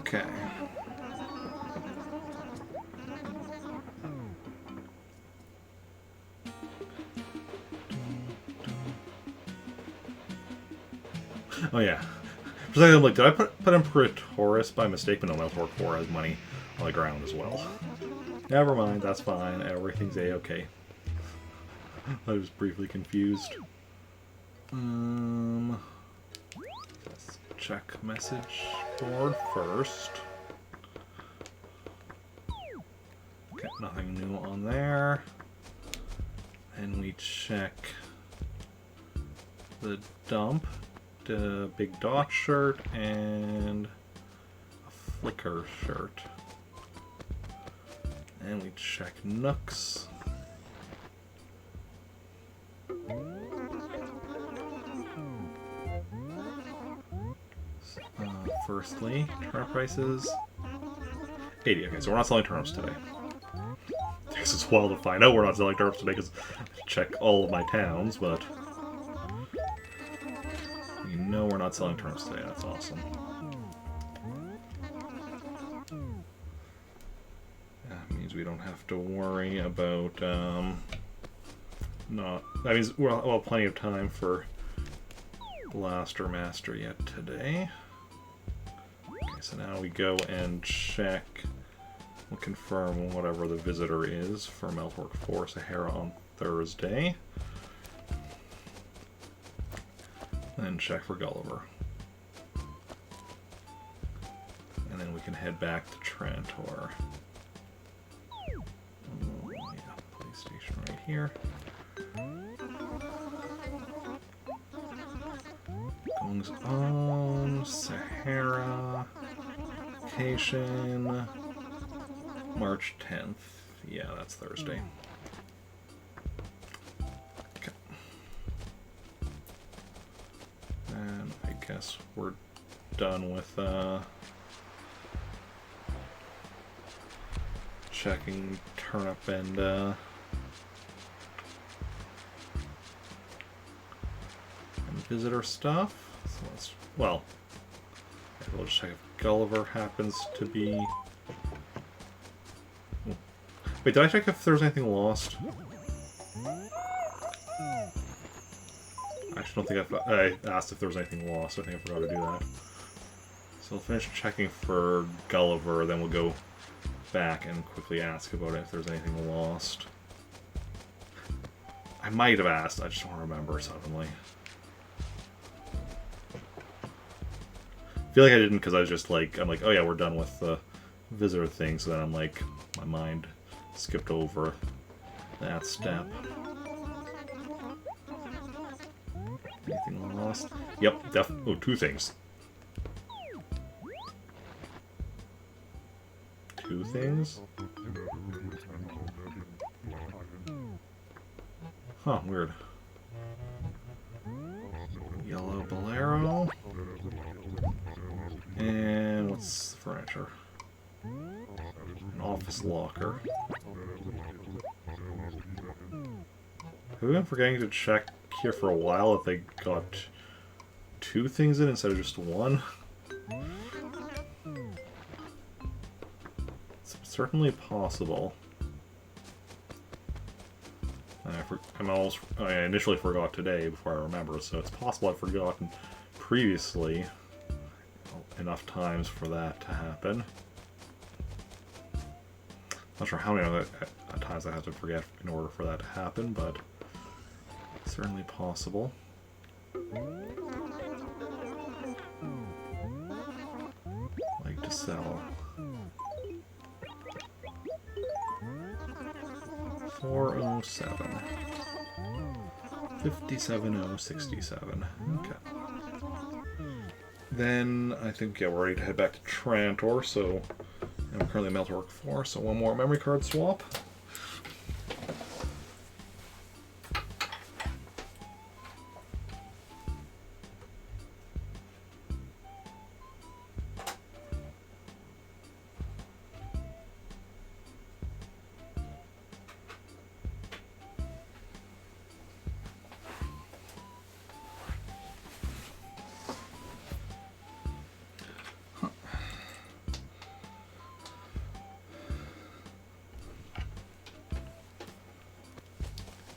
Okay. Oh yeah. For a second, I'm like, did I put in Praetoris by mistake? But no, Meltork 4 has money on the ground as well. Never mind, that's fine. Everything's a-okay. I was briefly confused. Let's check message board first. Okay, nothing new on there. And we check the dump. The Big Dot shirt and a Flicker shirt. And we check Nooks. Firstly, turnip prices. 80. Okay, so we're not selling turnips today. It takes us a while to find out we're not selling turnips today because I check all of my towns, but you know we're not selling turnips today. That's awesome. That means we don't have to worry about not. That means we'll have plenty of time for Blaster Master yet today. Okay, so now we go and check. We'll confirm whatever the visitor is for Meltork 4 Sahara on Thursday. And check for Gulliver. And then we can head back to Trantor. Oh, yeah, police station right here. Goings on, Sahara, vacation, March 10th. Yeah, that's Thursday. Okay. And I guess we're done with checking turnip and visitor stuff. So let's, well, we'll just check if Gulliver happens to be... Wait, did I check if there was anything lost? I actually don't think I asked if there was anything lost. I think I forgot to do that. So we'll finish checking for Gulliver, then we'll go back and quickly ask about it if there's anything lost. I might have asked, I just don't remember suddenly. I feel like I didn't because I was just like, I'm like, oh yeah, we're done with the visitor thing, so then I'm like, my mind skipped over that step. Anything lost? Yep, oh, two things. Two things? Huh, weird. Yellow Bolero. And what's the furniture? An office locker. Have we been forgetting to check here for a while if they got two things in instead of just one? It's certainly possible. I initially forgot today before I remember, so it's possible I've forgotten previously enough times for that to happen. Not sure how many other times I have to forget in order for that to happen, but it's certainly possible. Like to sell 407. 57067. Okay. Then I think, yeah, we're ready to head back to Trantor, so I'm currently Meltork 4, so one more memory card swap.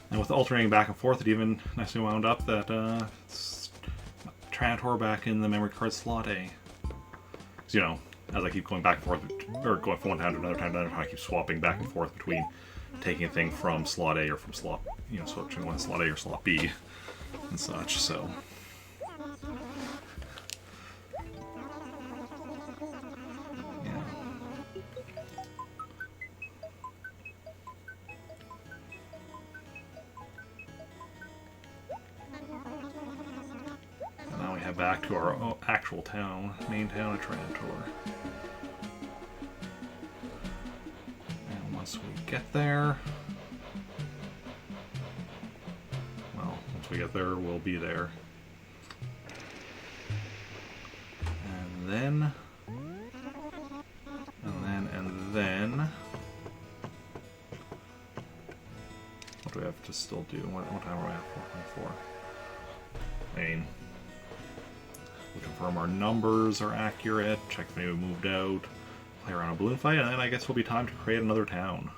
And with alternating back and forth, it even nicely wound up that Trantor back in the memory card slot A. So, you know, as I keep going back and forth, or going from one town to another town to another town, I keep swapping back and forth between taking a thing from slot A or from slot, you know, switching one slot A or slot B and such, so. Back to our actual town, main town of Trantor. And once we get there, well, once we get there, we'll be there. And then, what do we have to still do? What time are we at? 4:24. I mean, we confirm our numbers are accurate, check if maybe we moved out, play around a balloon fight, and then I guess it'll be time to create another town.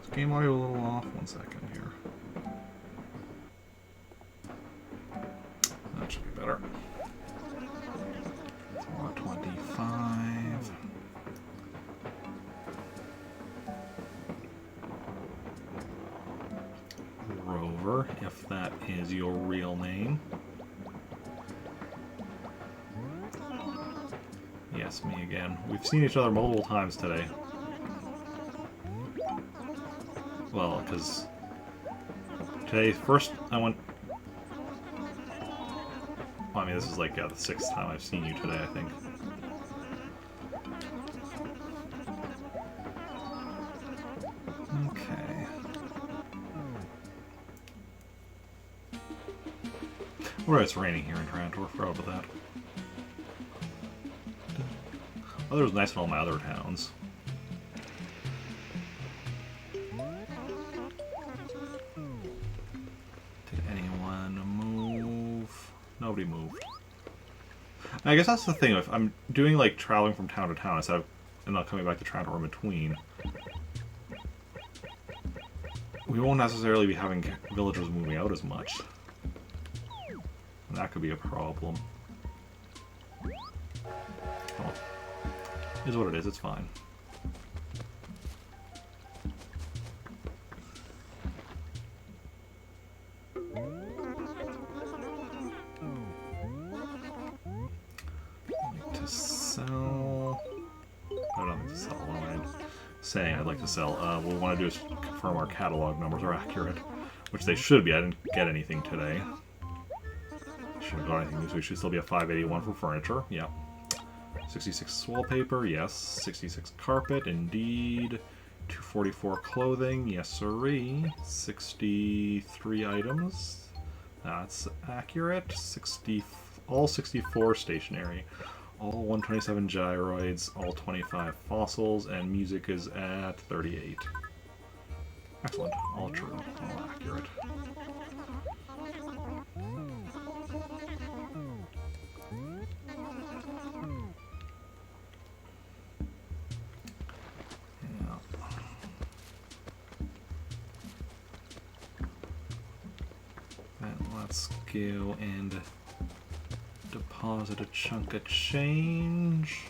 Is game audio a little off? 1 second here. That should be better. 425. Rover, if that is your real name. Yes, me again. We've seen each other multiple times today. Well, because today, first I went... Well, I mean, this is like the 6th time I've seen you today, I think. Okay. Or it's raining here in Trantor, forgot about that. Weather's nice in all my other towns. Did anyone move? Nobody moved. I guess that's the thing, if I'm doing like traveling from town to town instead of and not coming back to Trantor in between, we won't necessarily be having villagers moving out as much. And that could be a problem. Oh. It is what it is, it's fine. To sell... I don't think to sell. What am I saying I'd like to sell? What we want to do is confirm our catalog numbers are accurate, which they should be. I didn't get anything today. Should have got anything, so we should still be a 581 for furniture. Yep. 66 wallpaper, yes. 66 carpet, indeed. 244 clothing, yes sirree. 63 items, that's accurate. All 64 stationery. All 127 gyroids, all 25 fossils, and music is at 38. Excellent. All true. All accurate. Let's go and deposit a chunk of change.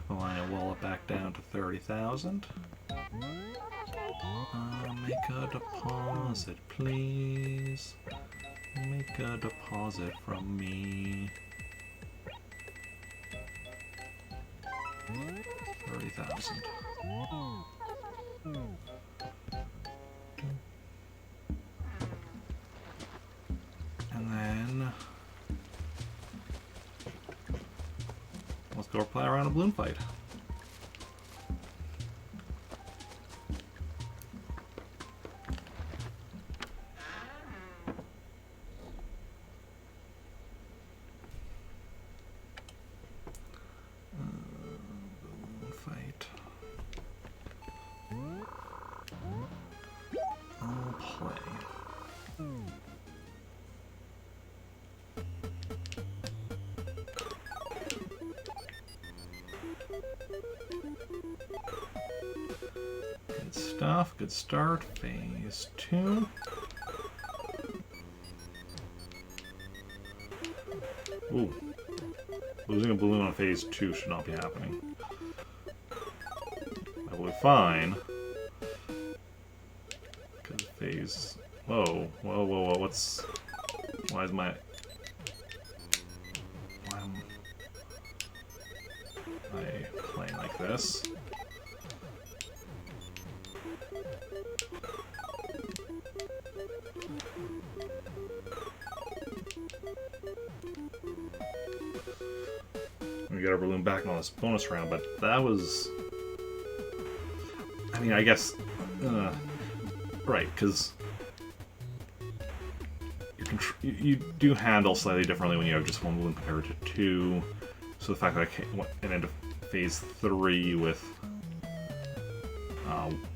Line a wallet back down to 30,000. Make a deposit, please. Make a deposit from me. 30,000. And then let's go play around a balloon fight. Balloon fight. I'll play. Good stuff, good start. Phase 2. Ooh. Losing a balloon on phase 2 should not be happening. That will be fine. Because phase... Whoa, whoa, whoa, whoa, what's... Why is my... Why am I playing like this? We got our balloon back on this bonus round, but that was... I mean, I guess... right, because... You do handle slightly differently when you have just one balloon compared to two. So the fact that I went into phase 3 with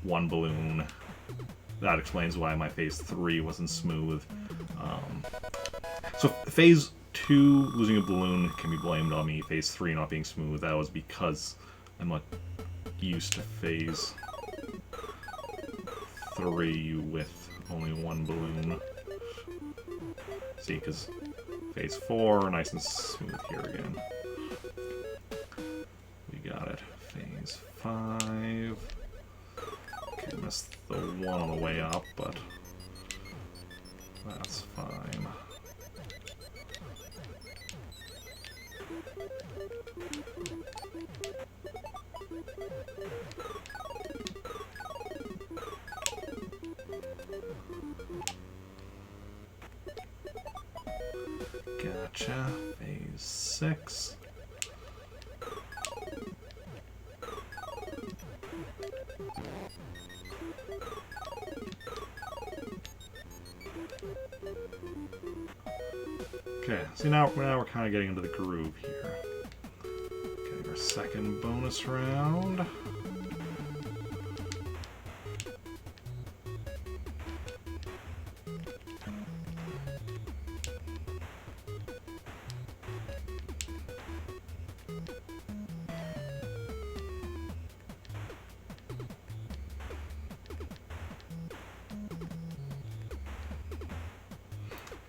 one balloon, that explains why my phase 3 wasn't smooth. So phase 2, losing a balloon, can be blamed on me. Phase 3 not being smooth, that was because I'm not used to phase 3 with only one balloon. See, because phase 4, nice and smooth here again. We got it. Phase 5. Okay, missed the one on the way up, but that's fine. Gotcha. Phase 6. Okay, see now we're kind of getting into the groove here. Okay, our second bonus round.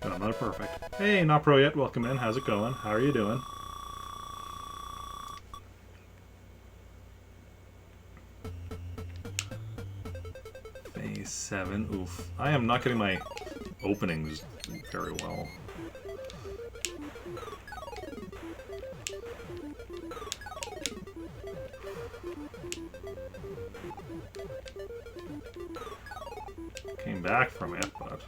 But I'm not perfect. Hey, not pro yet. Welcome in. How's it going? How are you doing? Phase 7. Oof. I am not getting my openings very well. Came back from it, but...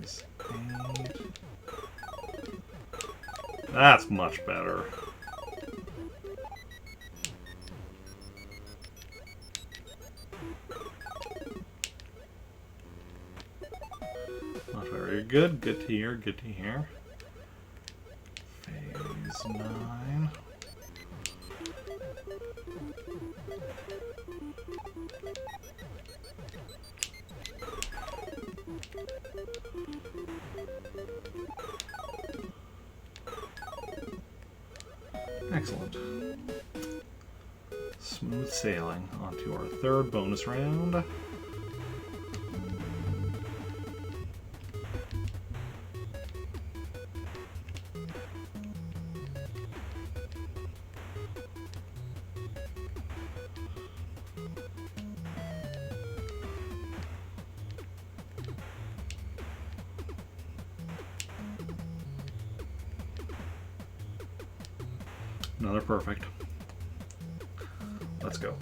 Phase 8. That's much better. Not very good. Good to hear. Good to hear. Phase 9. Excellent. Smooth sailing onto our third bonus round. Another perfect. Let's go.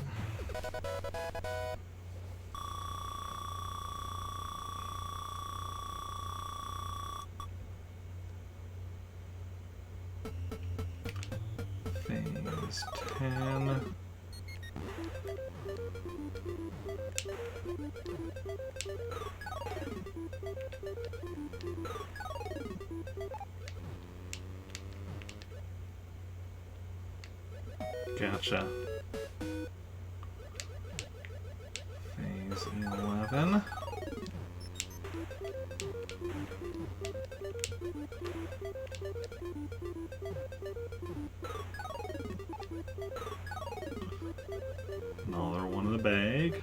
Phase 10. Gotcha. Phase 11. Another one in the bag.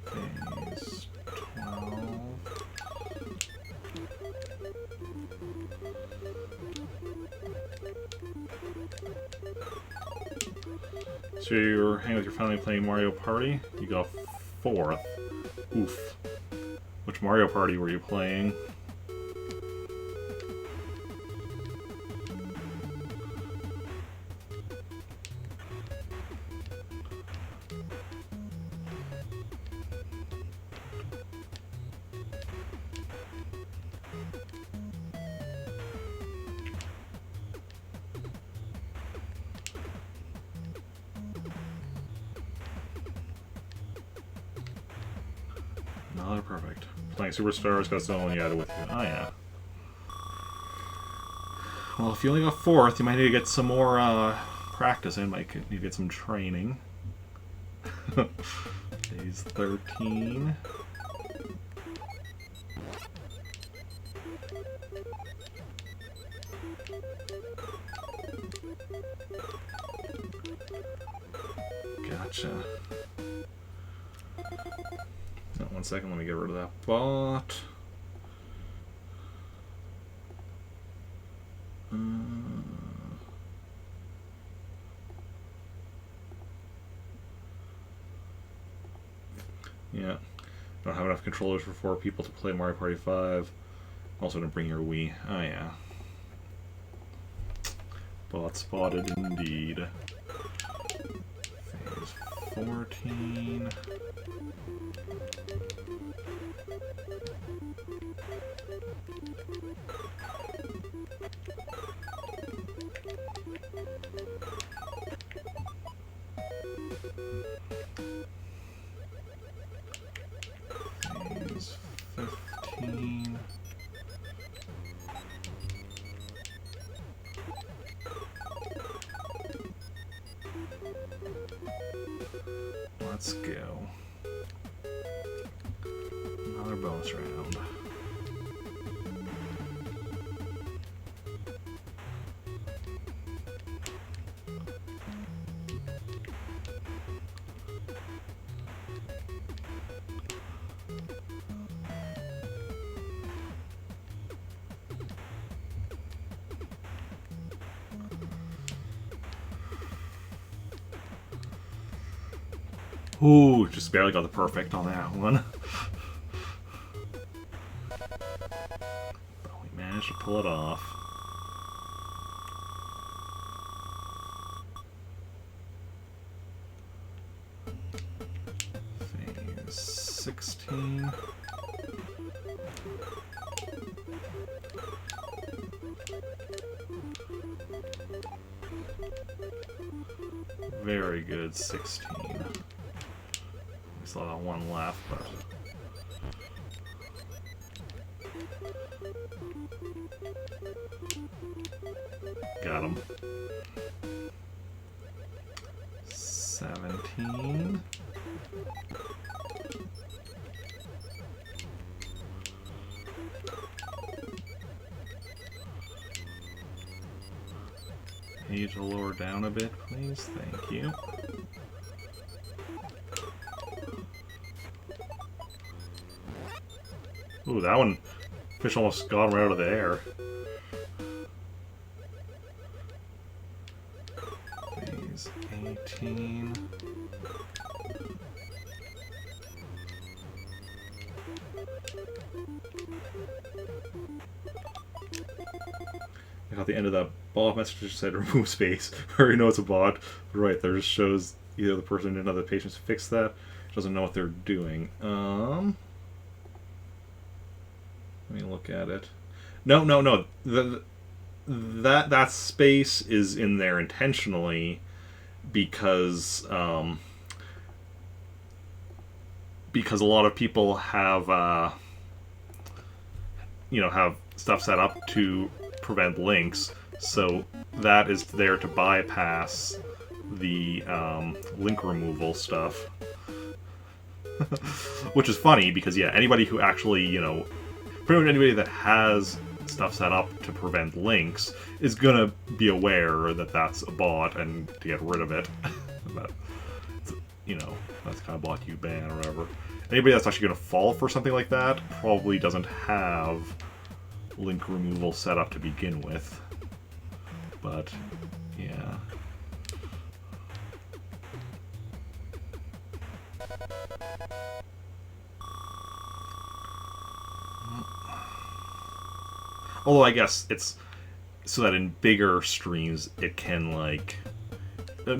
Phase 12. So you're hanging with your family playing Mario Party? You got 4th. Oof. Which Mario Party were you playing? Another perfect. Playing Superstars, got someone you added with you. Oh, yeah. Well, if you only got 4th, you might need to get some more practice in. Might need to get some training. Phase 13. Gotcha. No, 1 second, let me get rid of that bot. Yeah. Don't have enough controllers for 4 people to play Mario Party 5. Also didn't bring your Wii. Oh yeah. Bot spotted indeed. Phase 14. Phase 15. Let's go. Another bonus round. Ooh, just barely got the perfect on that one. But we managed to pull it off. Phase 16. Very good, 16. Still got 1 left, but got him. 17. page to lower down a bit, please? Thank you. Ooh, that one, fish almost got him right out of the air. Phase 18. I got the end of that bot message just said remove space. I already know it's a bot. But right there just shows either the person didn't know the patients fixed that, doesn't know what they're doing. Let me look at it. No. That space is in there intentionally because a lot of people have have stuff set up to prevent links, so that is there to bypass the link removal stuff. Which is funny because yeah, anybody who actually pretty much anybody that has stuff set up to prevent links is gonna be aware that that's a bot and to get rid of it. But that's kind of bot you ban or whatever. Anybody that's actually gonna fall for something like that probably doesn't have link removal set up to begin with. But yeah. Although I guess it's so that in bigger streams it can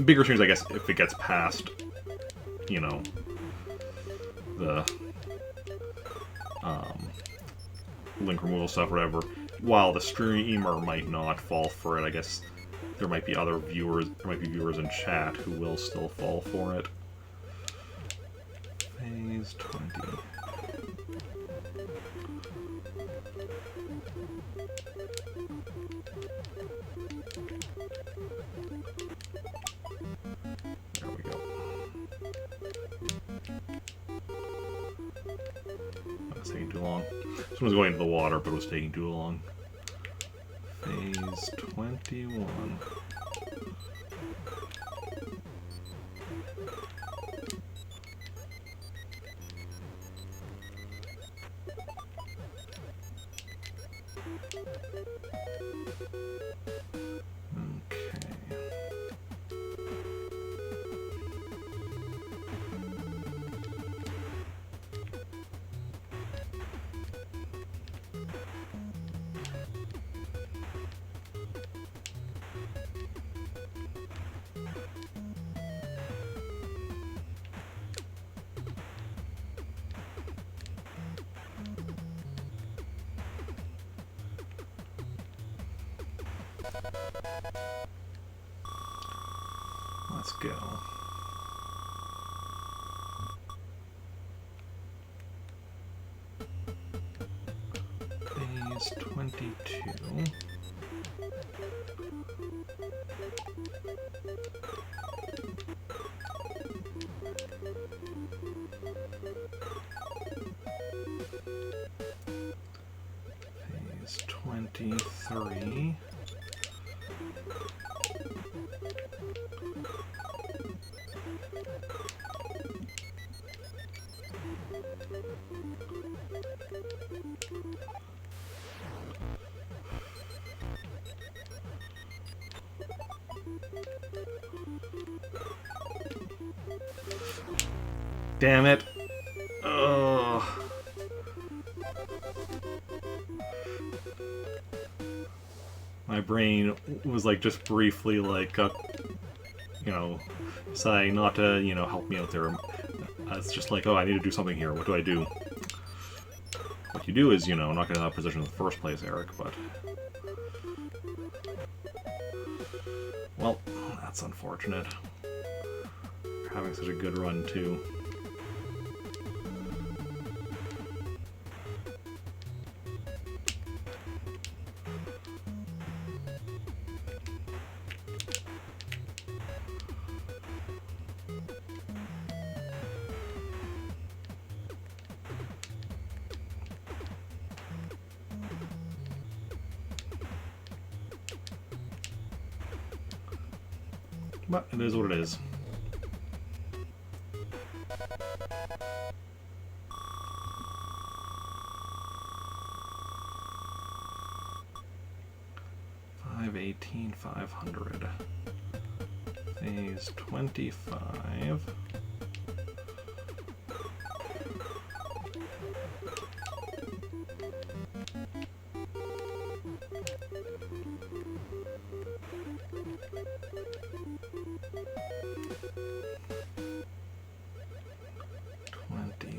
bigger streams, I guess, if it gets past the link removal stuff, whatever, while the streamer might not fall for it, I guess there might be other viewers, in chat who will still fall for it. Phase 20. There we go. That's taking too long. This one was going into the water, but it was taking too long. Phase 21. Let's go. Phase 22. Phase 23. Damn it. Ugh. My brain was just briefly saying not to, help me out there. It's just oh, I need to do something here. What do I do? What you do is, not get in that position in the first place, Eric, but... Well, that's unfortunate. You're having such a good run, too. But it is what it is. $518,500. Phase 25.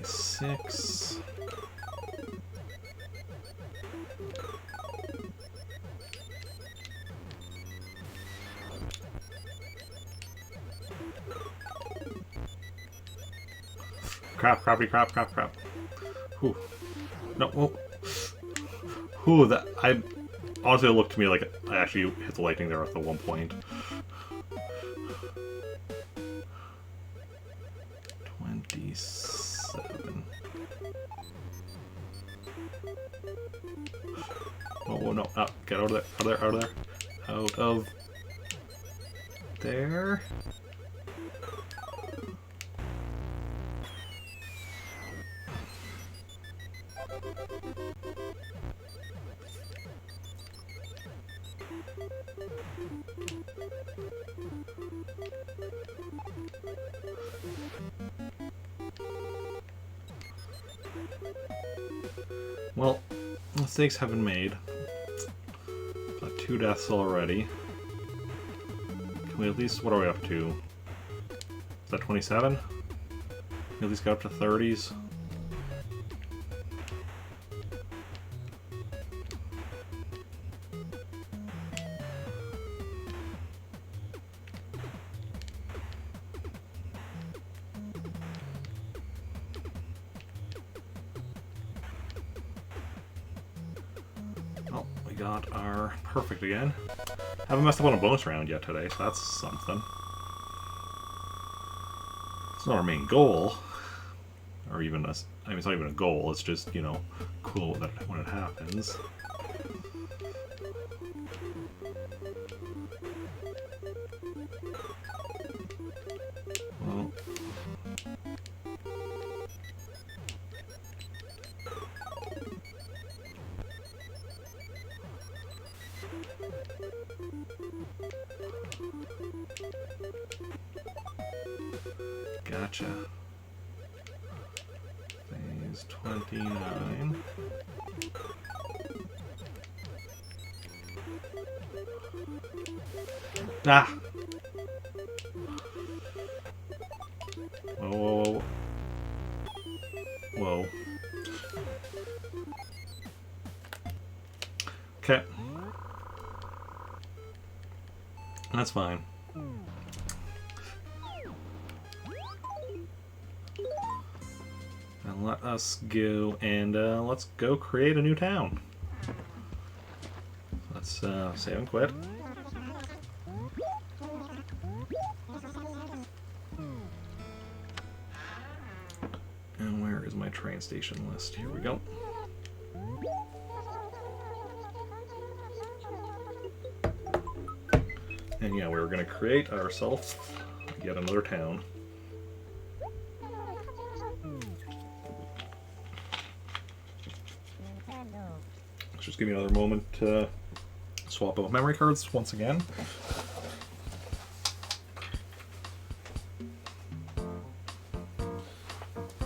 Six. Crap, crappy, crap, crap, crap. Whew. No, whoa. Whew, that, I... Honestly, it looked to me like I actually hit the lightning there at the one point. 27. Oh, no, no, get out of there, out of there, out of there. Out of there. Well, mistakes have been made. Got 2 deaths already. Can we at least... What are we up to? Is that 27? Can we at least get up to 30s? Oh, we got our perfect again. Haven't messed up on a bonus round yet today, so that's something. It's not our main goal, or even a, I mean, it's not even a goal. It's just, you know, cool that when it happens. Well, gotcha. Phase 29. Ah! Whoa, whoa, whoa. Whoa. Okay. That's fine. And let us go and let's go create a new town. Let's save and quit. And where is my train station list? Here we go. And yeah, we were going to create ourselves yet another town. Let's just give me another moment to swap out memory cards once again.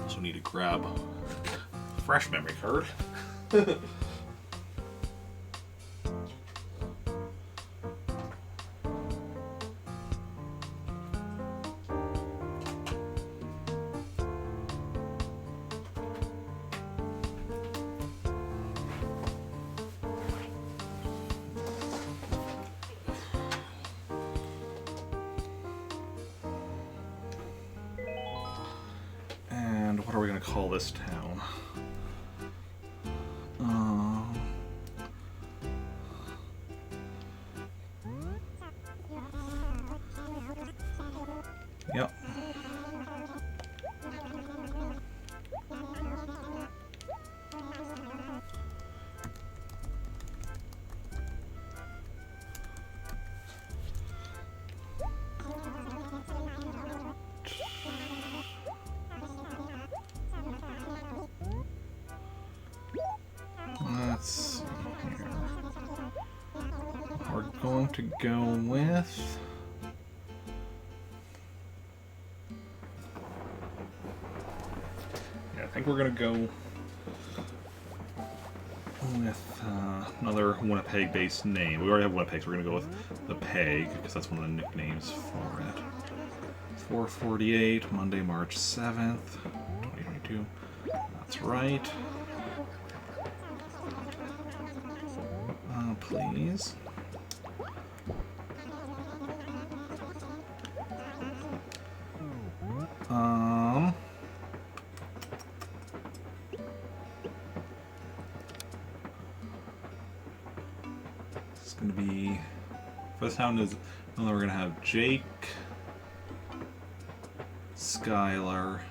Also need to grab a fresh memory card. What are we going to call this town? Yep. going to go with... Yeah, I think we're going to go with another Winnipeg-based name. We already have Winnipeg, so we're going to go with the Peg, because that's one of the nicknames for it. 448, Monday, March 7th, 2022. That's right. Please. It's going to be... For this town is... Then we're going to have Jake, Skylar,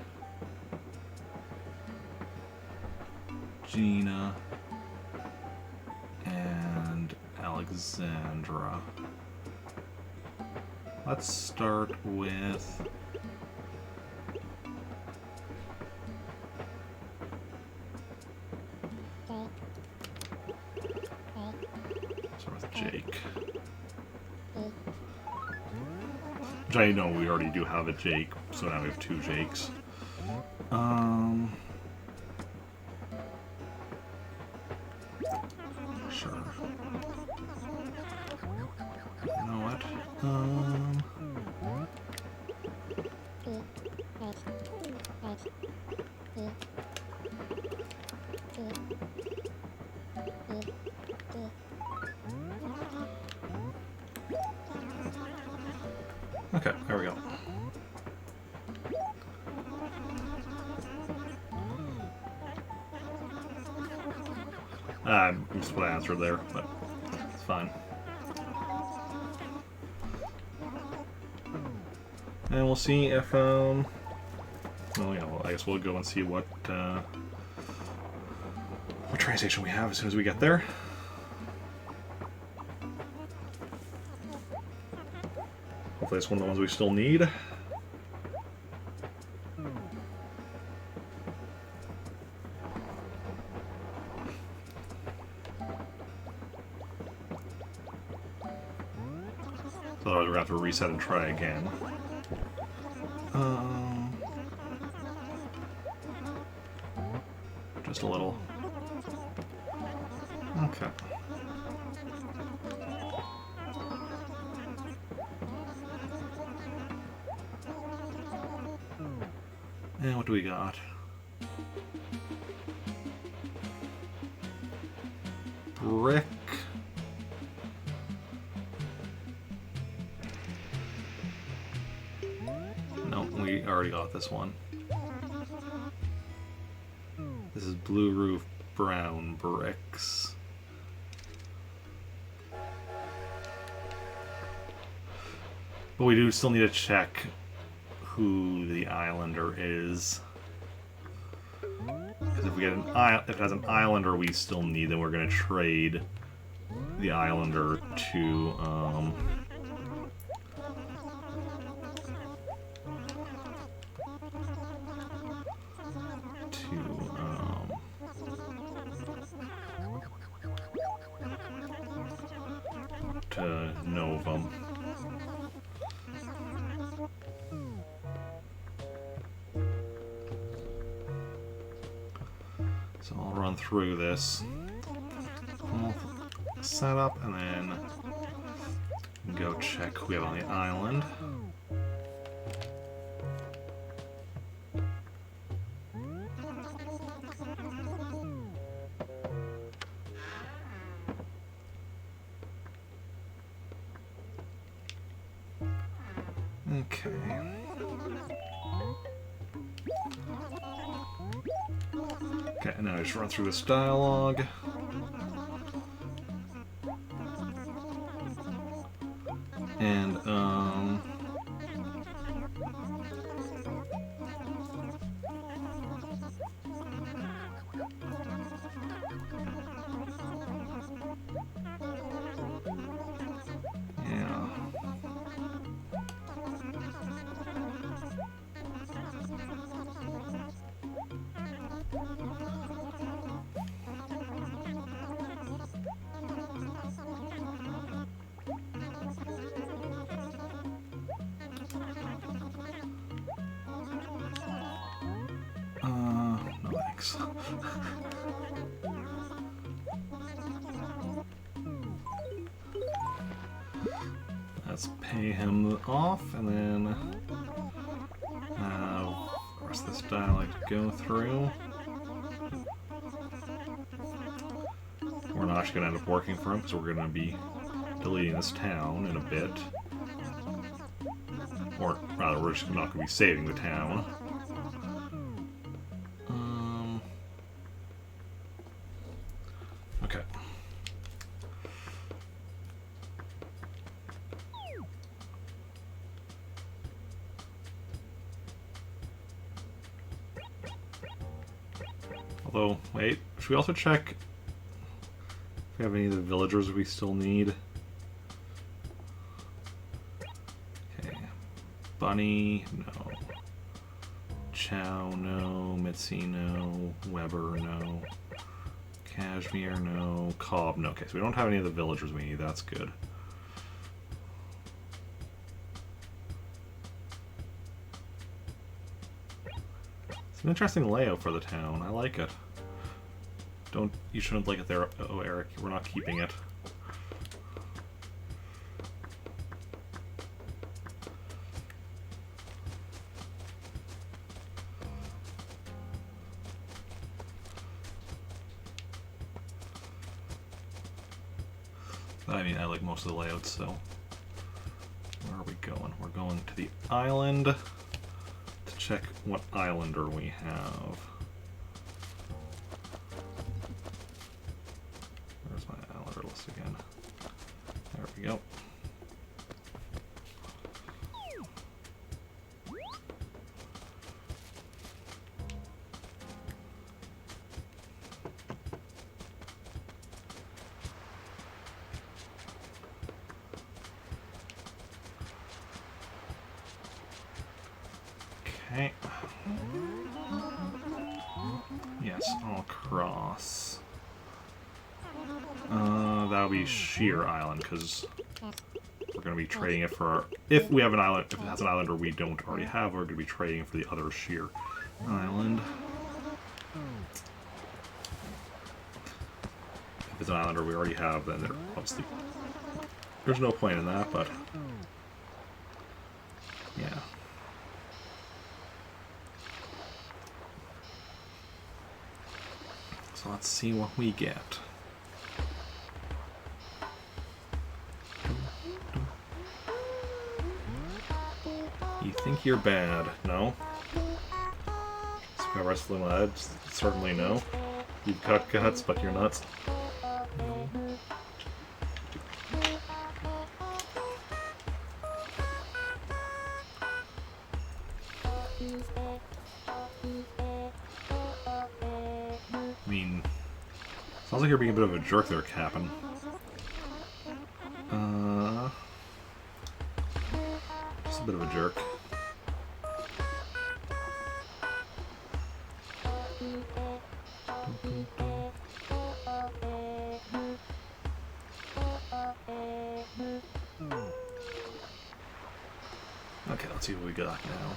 Gina, and Alexandra. Let's start with... Jake. Which I know we already do have a Jake, so now we have two Jakes. Sure. You know what? Okay, there we go. Just what I answered there, but it's fine. And we'll see if, well, yeah, well, I guess we'll go and see what train station we have as soon as we get there. Hopefully it's one of the ones we still need. So otherwise we're gonna have to reset and try again. Just a little. Okay. And what do we got? Brick. No, we already got this one. This is blue roof, brown bricks. But we do still need to check who the Islander is. Because if we get if it has an Islander we still need, then we're going to trade the Islander to Novum. So I'll run through this setup and then go check who we have on the island. Okay. Okay, now I just run through this dialogue. And, yeah. weeks. Let's pay him off, and then the rest of this dialogue to go through. We're not actually going to end up working for him, because we're going to be deleting this town in a bit. Or rather, we're just not going to be saving the town. Okay. Although, wait, should we also check if we have any of the villagers we still need? Okay. Bunny, no. Chow, no. Mitzi, no. Weber, no. Cashmere, no. Cobb, no. Okay, so we don't have any of the villagers we need. That's good. It's an interesting layout for the town. I like it. You shouldn't like it there. Oh, Eric, we're not keeping it. I mean, I like most of the layouts, so... Where are we going? We're going to the island to check what islander we have. Where's my islander list again? There we go. Okay. Yes, I'll cross. That'll be Sheer Island, because we're going to be trading it for our... If we have an island, if it has an islander we don't already have, we're going to be trading it for the other Sheer Island. If it's an islander we already have, then obviously there's no point in that, but... Yeah. So let's see what we get. You think you're bad? No? Super wrestling lads? Certainly no. You've got guts, but you're nuts. I mean, sounds like you're being a bit of a jerk there, Captain. Just a bit of a jerk. Okay, let's see what we got now.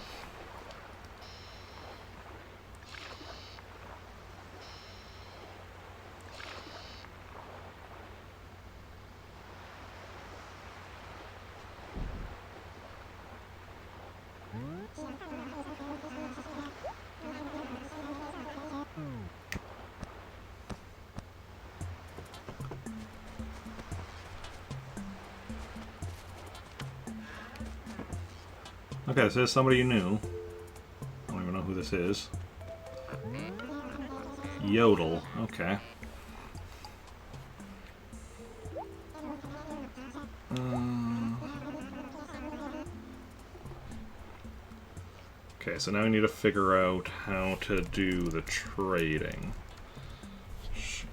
Okay, this is somebody you knew. I don't even know who this is. Yodel, okay. Okay, so now we need to figure out how to do the trading. Share.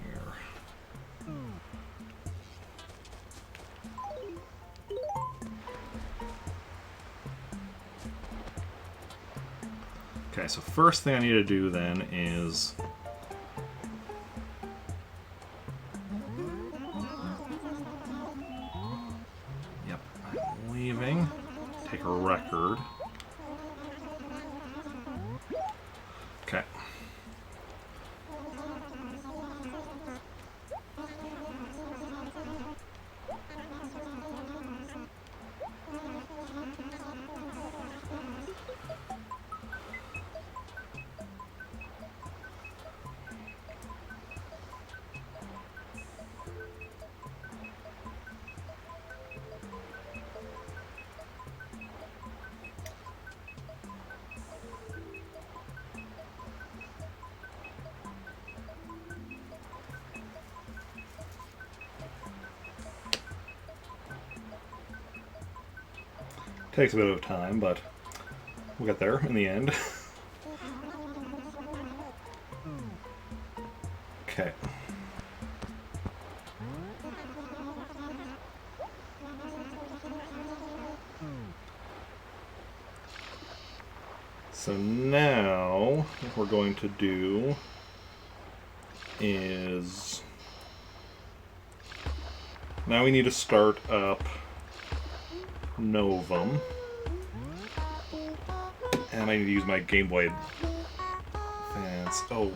Okay, so first thing I need to do then is... Yep, I'm leaving. Take a record. Okay. Takes a bit of time, but we'll get there in the end. Okay. So now, what we're going to do is... Now we need to start up Novum. And I need to use my Game Boy Advance. Oh.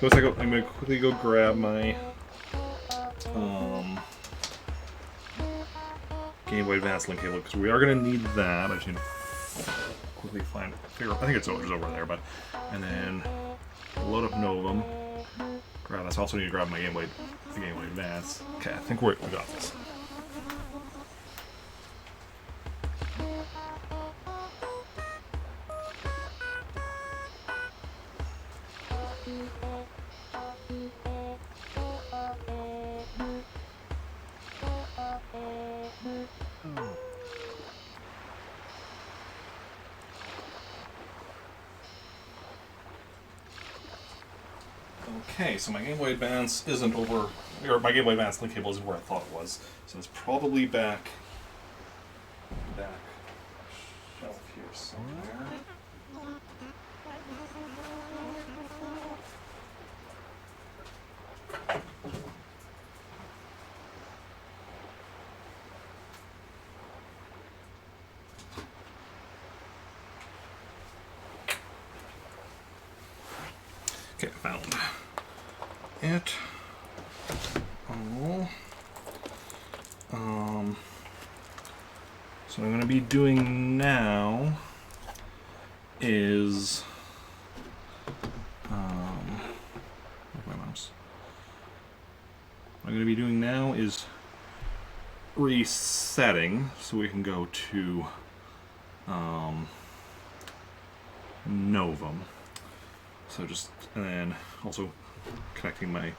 I'm going to quickly go grab my Game Boy Advance link cable, because we are going to need that. I just need to quickly figure. I think it's over there, but... And then load up Novum. Grab this. I also need to grab my Game Boy Advance. Okay, I think we got this. Okay, so my Game Boy Advance isn't over, or my Game Boy Advance link cable isn't where I thought it was, so it's probably back shelf here somewhere. Okay, found it. Oh. So what I'm going to be doing now is where's my mouse? What I'm going to be doing now is resetting so we can go to Novum. So and then also connecting my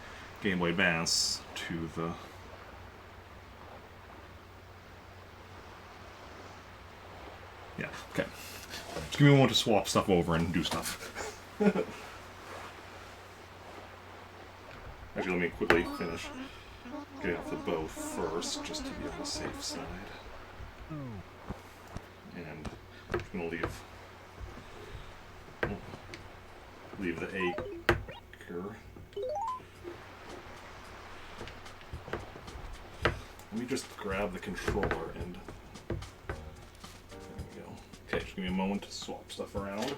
Game Boy Advance to the... Yeah, okay. Just give me a moment to swap stuff over and do stuff. Actually, let me quickly finish getting off the bow first, just to be on the safe side. And I'm just going to leave the acre. Let me just grab the controller and there we go. Okay, just give me a moment to swap stuff around.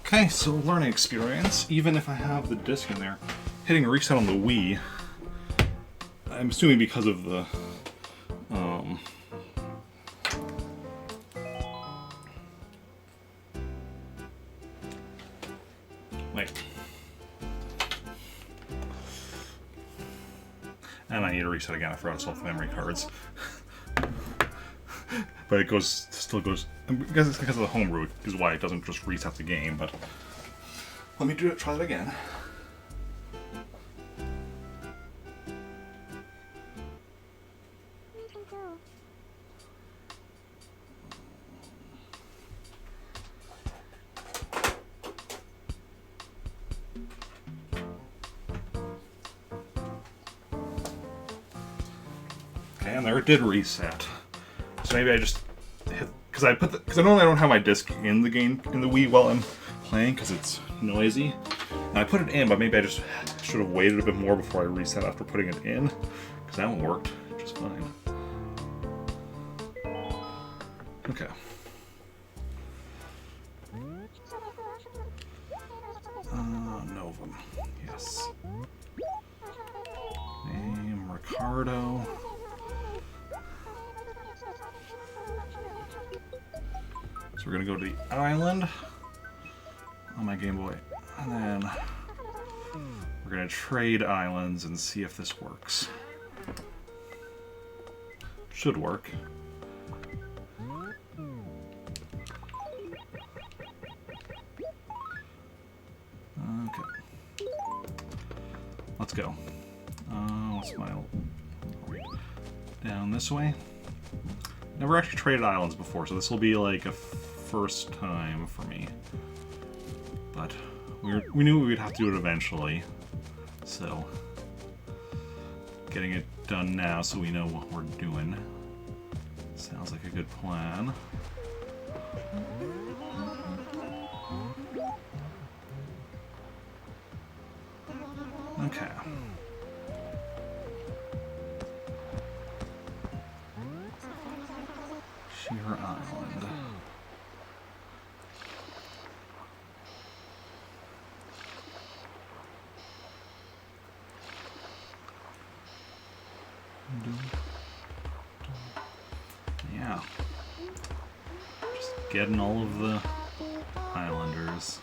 Okay, so learning experience. Even if I have the disc in there, hitting reset on the Wii, I'm assuming because of the wait. And I need to reset again. I forgot to swap the memory cards. But it still goes. I guess it's because of the home route is why it doesn't just reset the game. But let me try that again. Okay, and there it did reset. So maybe I just hit, because I normally don't have my disc in the game in the Wii while I'm playing because it's noisy. And I put it in, but maybe I just should have waited a bit more before I reset after putting it in, because that one worked just fine. Okay. Novum, yes. Name Ricardo. So we're gonna go to the island on my Game Boy, and then we're gonna trade islands and see if this works. Should work. Okay. Let's go. What's my down this way? Never actually traded islands before, so this will be like a first time for me. But we knew we'd have to do it eventually, so getting it done now so we know what we're doing sounds like a good plan. Okay. Sheer Island. Yeah. Just getting all of the islanders.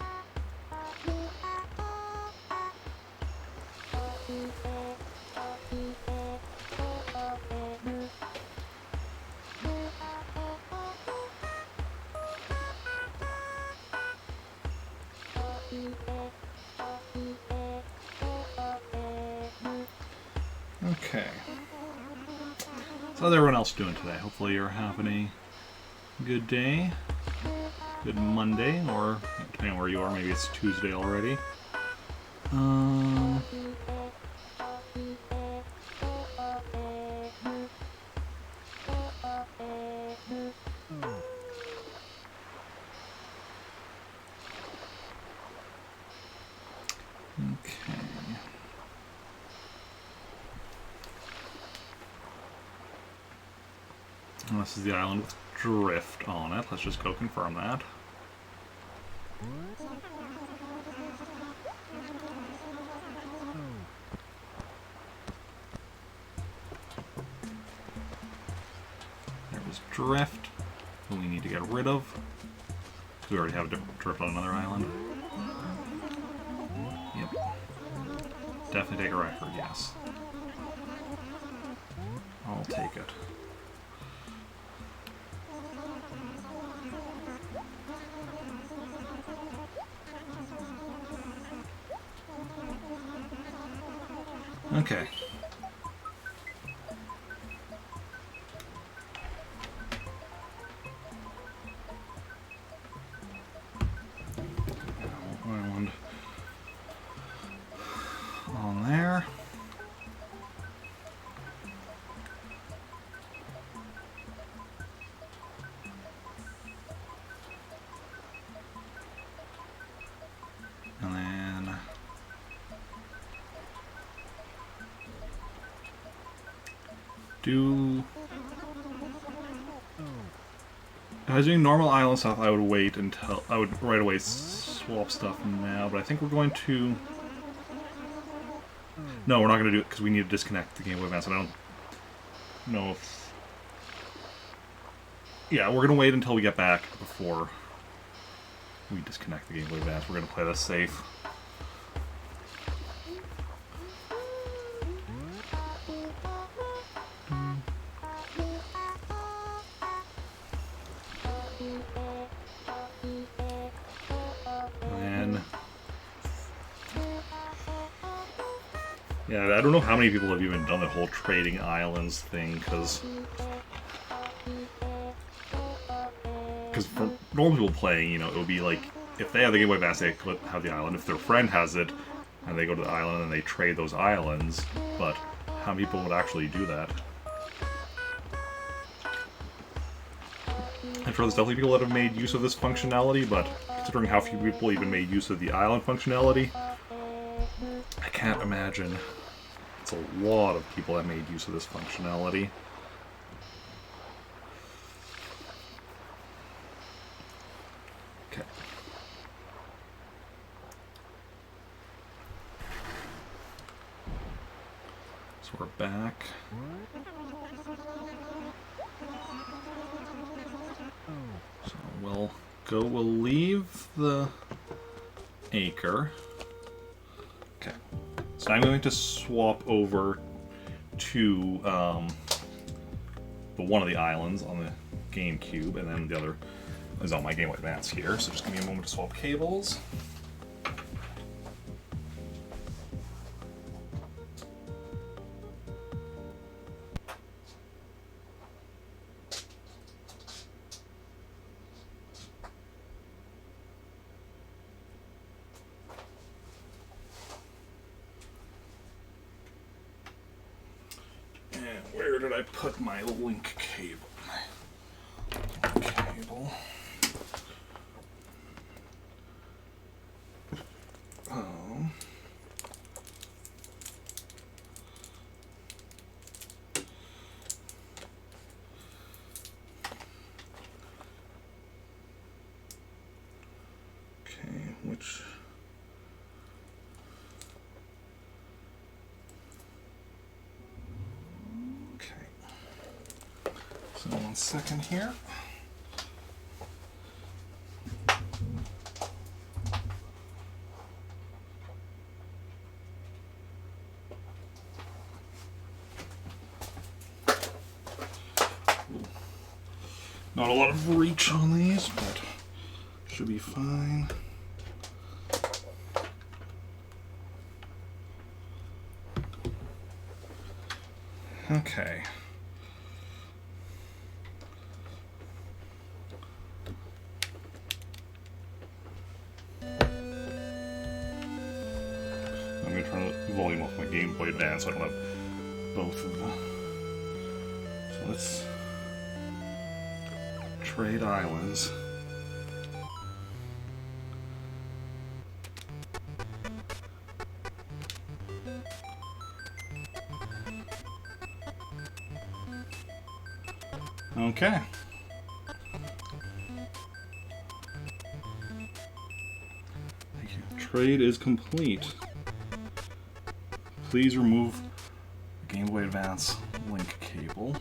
Okay. So how's everyone else doing today? Hopefully you're having a good day, good Monday, or depending on where you are, maybe it's Tuesday already. Okay. And this is the island with drift on it. Let's just go confirm that. There's drift, who we need to get rid of. We already have drift on another island. Yep. Definitely take a record, yes. I'll take it. Okay. Island on there. And then if I was doing normal island stuff, I would wait until I would right away swap stuff now, but I think we're going to. No, we're not going to do it because we need to disconnect the Game Boy Advance. And I don't know if. Yeah, we're going to wait until we get back before we disconnect the Game Boy Advance. We're going to play this safe. Yeah, I don't know how many people have even done the whole trading islands thing, because for normal people playing, you know, it would be like, if they have the Game Boy Advance, they could have the island. If their friend has it, and they go to the island and they trade those islands, but how many people would actually do that? I'm sure there's definitely people that have made use of this functionality, but considering how few people even made use of the island functionality, I can't imagine it's a lot of people that made use of this functionality. Okay. So we're back. So we'll leave the acre. Okay. So I'm going to swap over to one of the islands on the GameCube, and then the other is on my Game Boy Advance here. So just give me a moment to swap cables. Where did I put my link cable? Oh. Okay, which... So 1 second here. Not a lot of reach on these, but should be fine. Okay. I'm going to turn the volume off my Game Boy Advance so I don't have both of them. So let's trade islands. Okay. Thank you. Trade is complete. Please remove the Game Boy Advance link cable.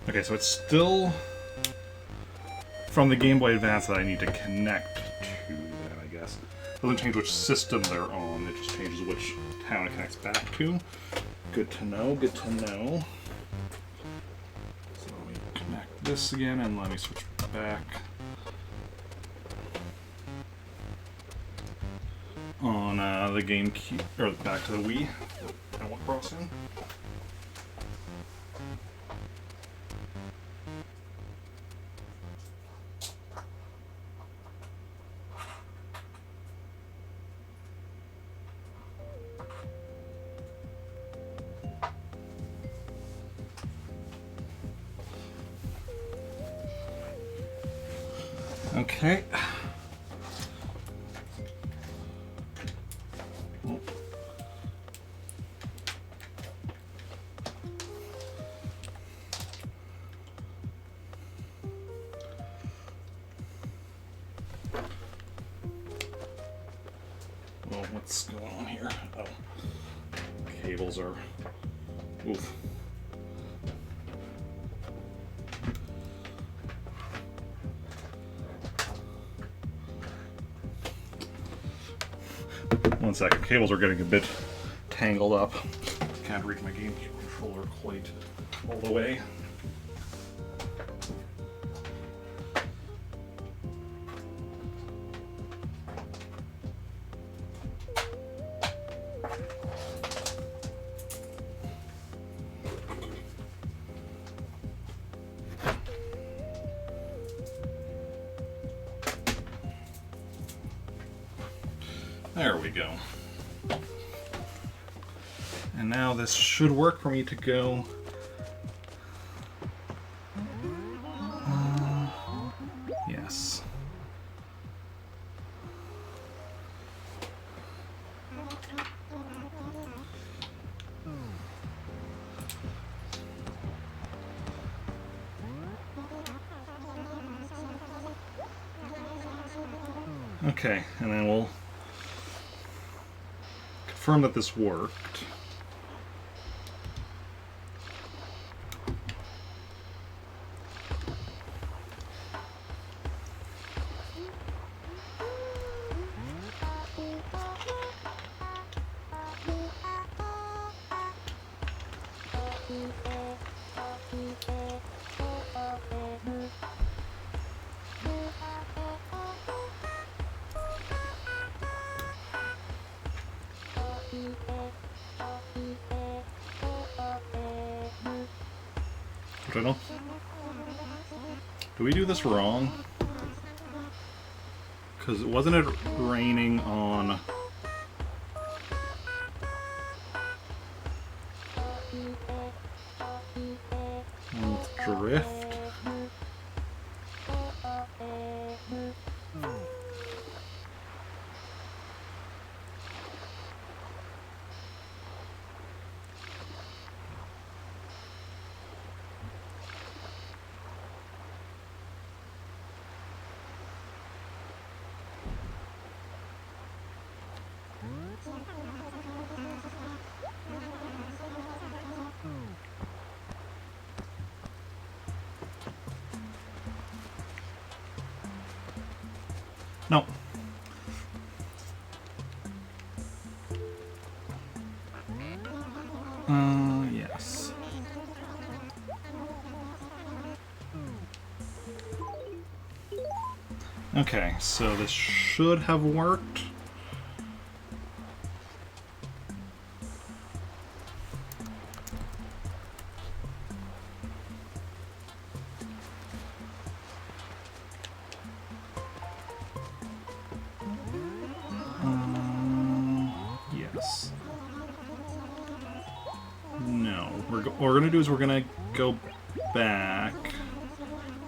Okay, so it's still from the Game Boy Advance that I need to connect to that, I guess. It doesn't change which system they're on, it just changes which town it connects back to. Good to know, good to know. So let me connect this again and let me switch back on the GameCube, or back to the Wii. Animal Crossing. Okay. Well, what's going on here? Oh, cables are... Oof. One second, cables are getting a bit tangled up. Can't reach my GameCube controller quite all the way. There we go. And now this should work for me to go. Yes. Okay, and then we'll confirm that this worked. Do we do this wrong? Because wasn't it raining on drift? No. Yes. Okay, so this should have worked. Yes. No. What we're going to do is we're going to go back.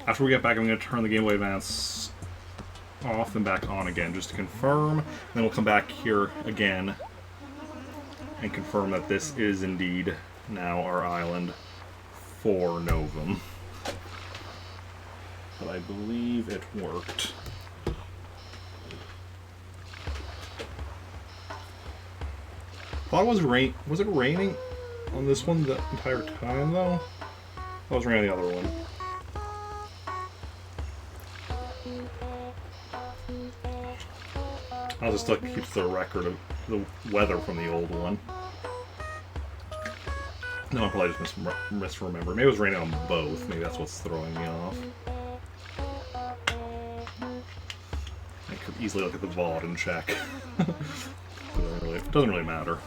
After we get back, I'm going to turn the Game Boy Advance off and back on again, just to confirm. Then we'll come back here again and confirm that this is indeed now our island for Novum. But I believe it worked. Thought it was rain. Was it raining on this one the entire time though? I was raining on the other one. I'll just keeps the record of the weather from the old one. No, I probably just misremember. Maybe it was raining on both. Maybe that's what's throwing me off. I could easily look at the VOD and check. Doesn't really matter.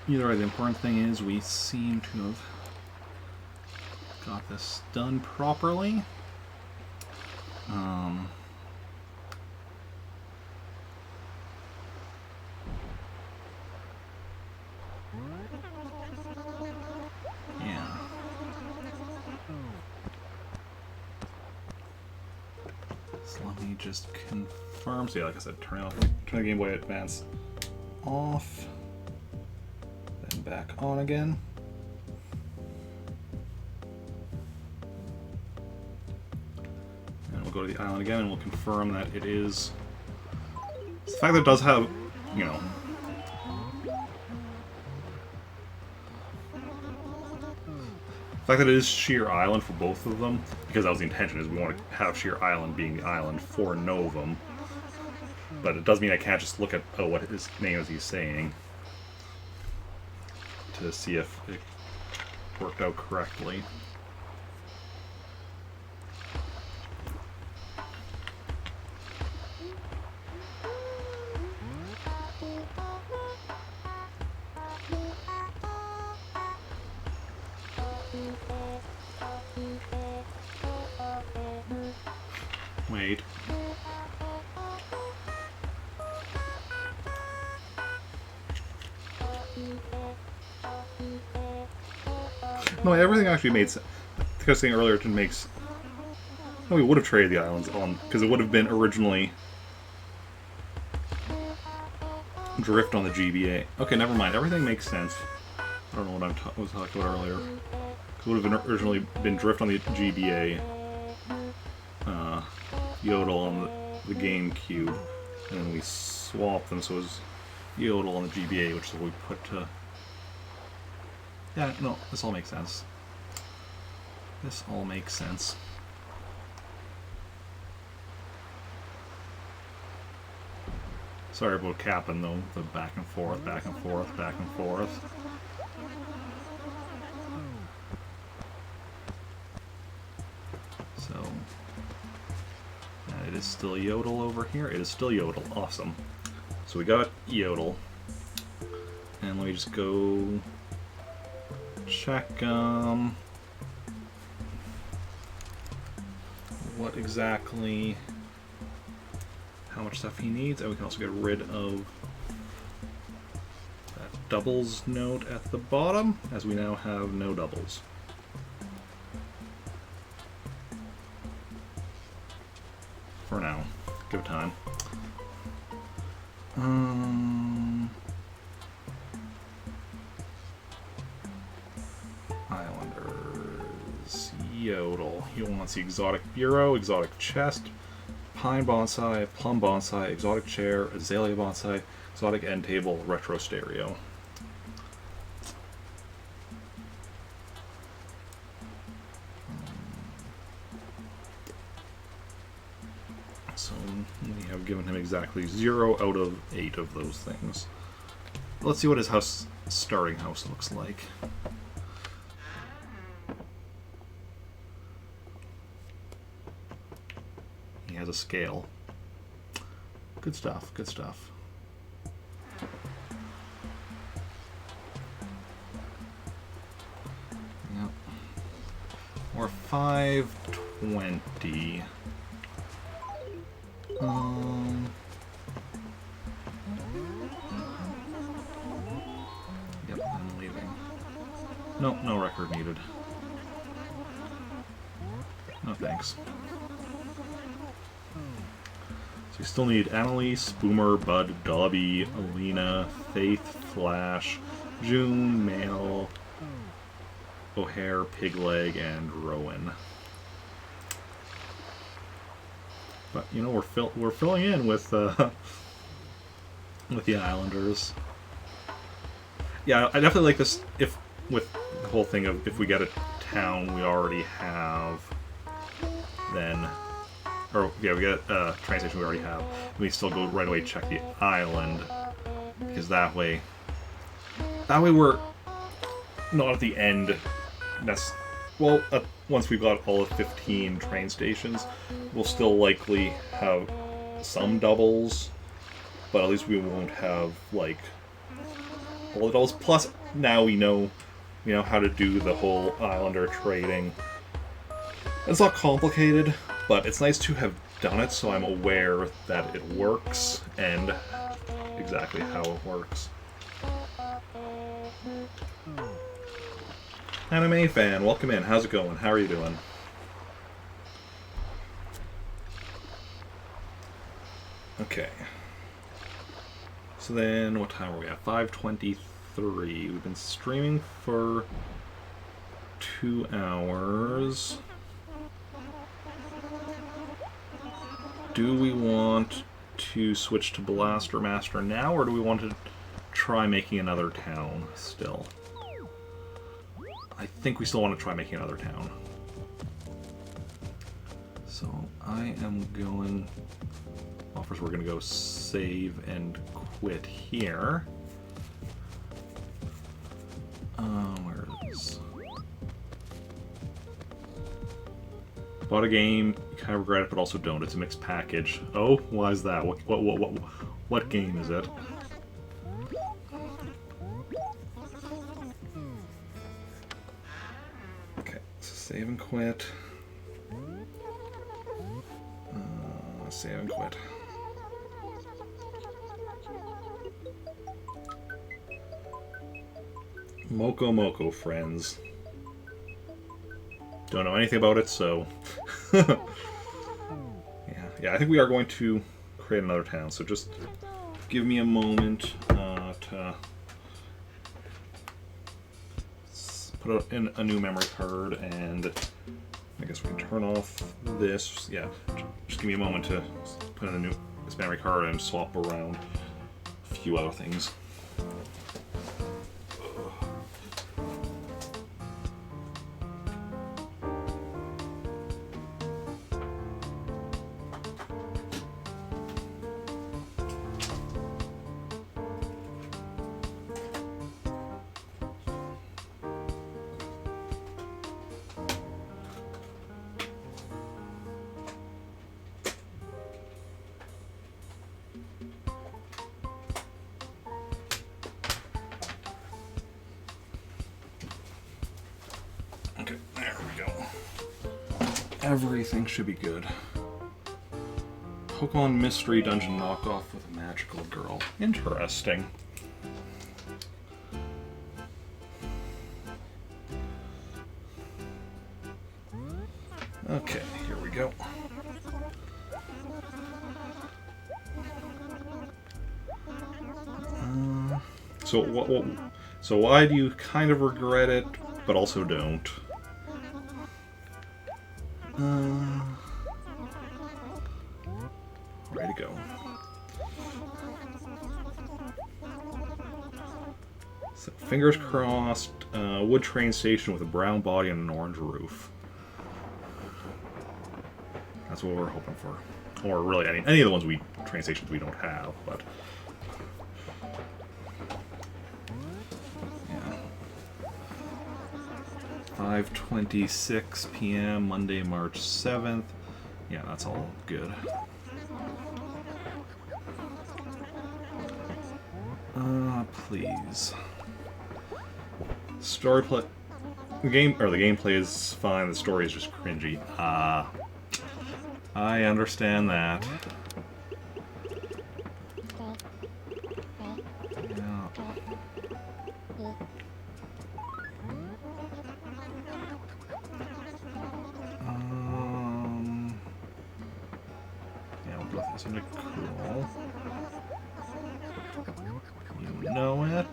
Either way, the important thing is we seem to have got this done properly. Yeah. So let me just confirm. So yeah, like I said, turn the Game Boy Advance off. Back on again. And we'll go to the island again and we'll confirm that it is... The fact that it does have, you know... fact that it is Sheer Island for both of them, because that was the intention, is we want to have Sheer Island being the island for Novum. But it does mean I can't just look at what his name is he's saying to see if it worked out correctly. Wait. No, everything actually made sense. Like I was saying earlier, it makes... No, we would have traded the islands on, because it would have been originally Drift on the GBA. Okay, never mind. Everything makes sense. I don't know what I was talking about earlier. It would have originally been Drift on the GBA, Yodel on the GameCube, and then we swapped them so it was Yodel on the GBA, which is what we put to... Yeah, no, this all makes sense. This all makes sense. Sorry about capping though, the back and forth, back and forth, back and forth. So, it is still Yodel over here. It is still Yodel. Awesome. So we got Yodel. And let me just go check what exactly, how much stuff he needs, and we can also get rid of that doubles note at the bottom, as we now have no doubles. For now. Give it time. Islanders. Yodel. He wants the exotic bureau, exotic chest, pine bonsai, plum bonsai, exotic chair, azalea bonsai, exotic end table, retro stereo. So we have given him exactly 0 out of 8 of those things. Let's see what his house starting house looks like. He has a scale. Good stuff, good stuff. Yep. We're 520. Yep, I'm leaving. Nope, no record needed. No thanks. So we still need Annalise, Boomer, Bud, Dobby, Alina, Faith, Flash, June, Mail, O'Hare, Pigleg, and Rowan. But you know, we're filling in with the Islanders. Yeah, I definitely like this. If with the whole thing of if we get a town we already have, then, or yeah, we get a train station we already have, we still go right away check the island, because that way we're not at the end. That's well. Once we've got all of 15 train stations, we'll still likely have some doubles, but at least we won't have, like, all the doubles. Plus, now we know how to do the whole Islander trading. It's not complicated, but it's nice to have done it so I'm aware that it works and exactly how it works. Anime fan, welcome in. How's it going? How are you doing? Okay. So then, what time are we at? 5:23. We've been streaming for 2 hours. Do we want to switch to Blaster Master now, or do we want to try making another town still? I think we still want to try making another town. So I am going... Well, first we're going to go save and quit here. Where is... Bought a game, kind of regret it, but also don't. It's a mixed package. Oh, why is that? What game is it? Okay, so save and quit. Save and quit. Moko Moko Friends. Don't know anything about it, so... yeah, I think we are going to create another town, so just give me a moment to put in a new memory card, and I guess we can turn off this. Yeah, just give me a moment to put in this memory card and swap around a few other things. Okay, there we go. Everything should be good. Pokemon Mystery Dungeon knockoff with a magical girl. Interesting. Okay, here we go. So why do you kind of regret it, but also don't? Ready to go. So, fingers crossed, wood train station with a brown body and an orange roof. That's what we're hoping for. Or really any of the ones train stations we don't have, but... Yeah. 5:26 p.m. Monday, March 7th. Yeah, that's all good. Please. The gameplay is fine, the story is just cringy. I understand that. Yeah. Yeah, we'll put this into cool. You know it.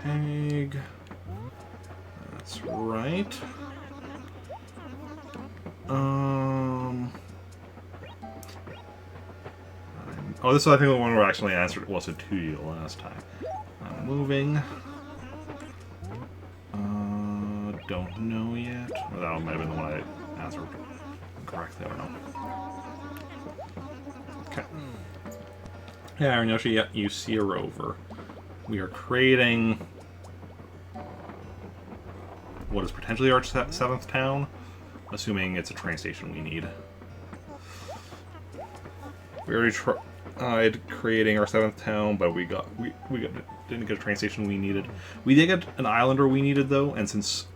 Peg. That's right. Oh, this is, I think, the one where I actually answered was it to you last time. I'm moving. Don't know yet. Or that might have been the one I answered correctly. I don't know. Okay. Yeah, Arinoshi, yeah, you see a rover. We are creating what is potentially our 7th town, assuming it's a train station we need. We already tried creating our 7th town, but we didn't get a train station we needed. We did get an islander we needed though, and since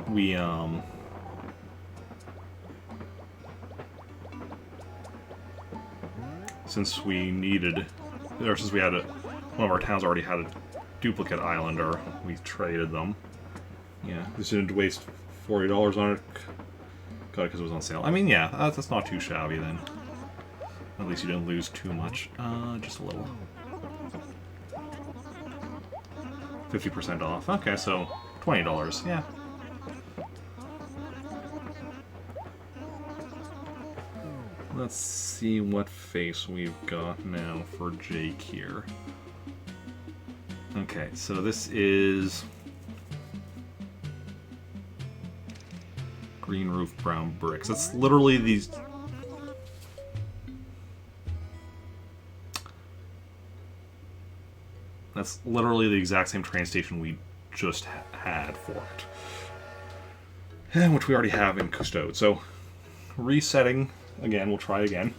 we since we had one of our towns already had a duplicate islander, we traded them. Yeah, just didn't waste $40 on it. Got it because it was on sale. I mean, yeah, that's not too shabby then. At least you didn't lose too much. Just a little. 50% off. Okay, so $20. Yeah. Let's see what face we've got now for Jake here. Okay, so this is green roof, brown bricks. That's literally these. That's literally the exact same train station we just had for it. And which we already have in Custode. So, resetting again, we'll try again.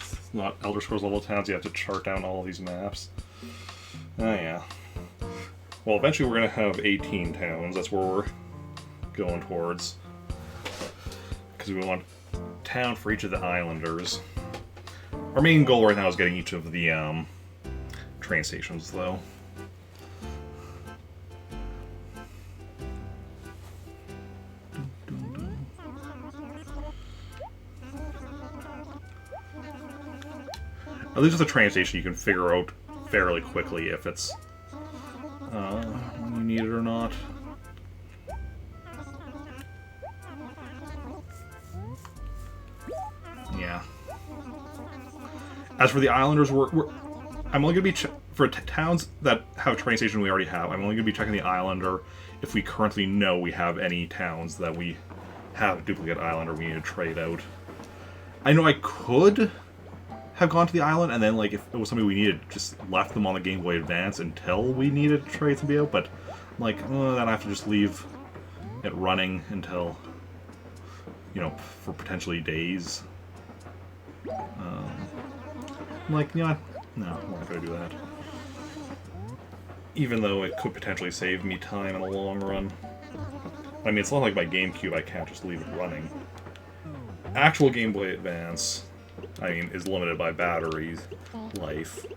It's not Elder Scrolls level towns, you have to chart down all of these maps. Oh yeah. Well, eventually we're going to have 18 towns, that's where we're going towards. Because we want a town for each of the islanders. Our main goal right now is getting each of the train stations, though. At least with the train station, you can figure out fairly quickly if it's when you need it or not. Yeah. As for the islanders, I'm only going to be for towns that have a train station we already have. I'm only going to be checking the islander if we currently know we have any towns that we have a duplicate islander we need to trade out. I know I could have gone to the island and then, like, if it was something we needed, just left them on the Game Boy Advance until we needed to trade something out. But like, then I have to just leave it running until, you know, for potentially days. Like, yeah, no, I'm not going to do that. Even though it could potentially save me time in the long run. I mean, it's not like my GameCube, I can't just leave it running. Actual Game Boy Advance, I mean, is limited by battery life.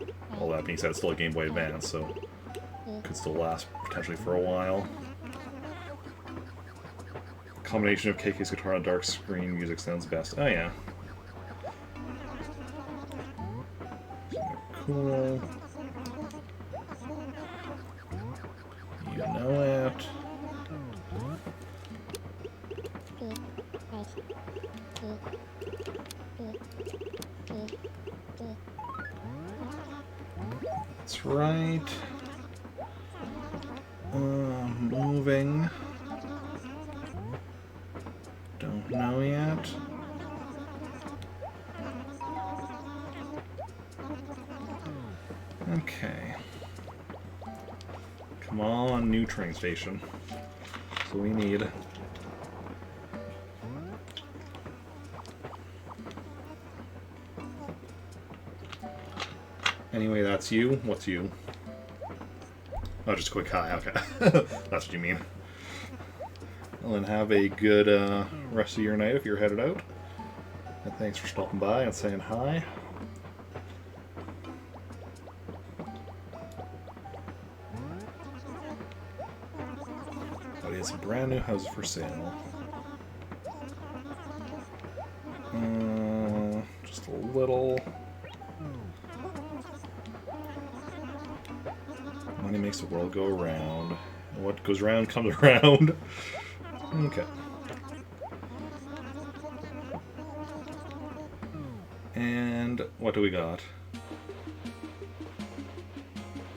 All that being said, it's still a Game Boy Advance, so it could still last potentially for a while. Combination of KK's guitar and dark screen music sounds best. Oh yeah. Cool. You know it. That's right. Moving. Don't know yet. Okay. Come on, new train station. So we need. Anyway, that's you. What's you? Oh, just a quick hi. Okay. That's what you mean. Well, then have a good rest of your night if you're headed out. And thanks for stopping by and saying hi. But it's a brand new house for sale. Just a little. Money makes the world go around. And what goes around comes around. Okay. And what do we got?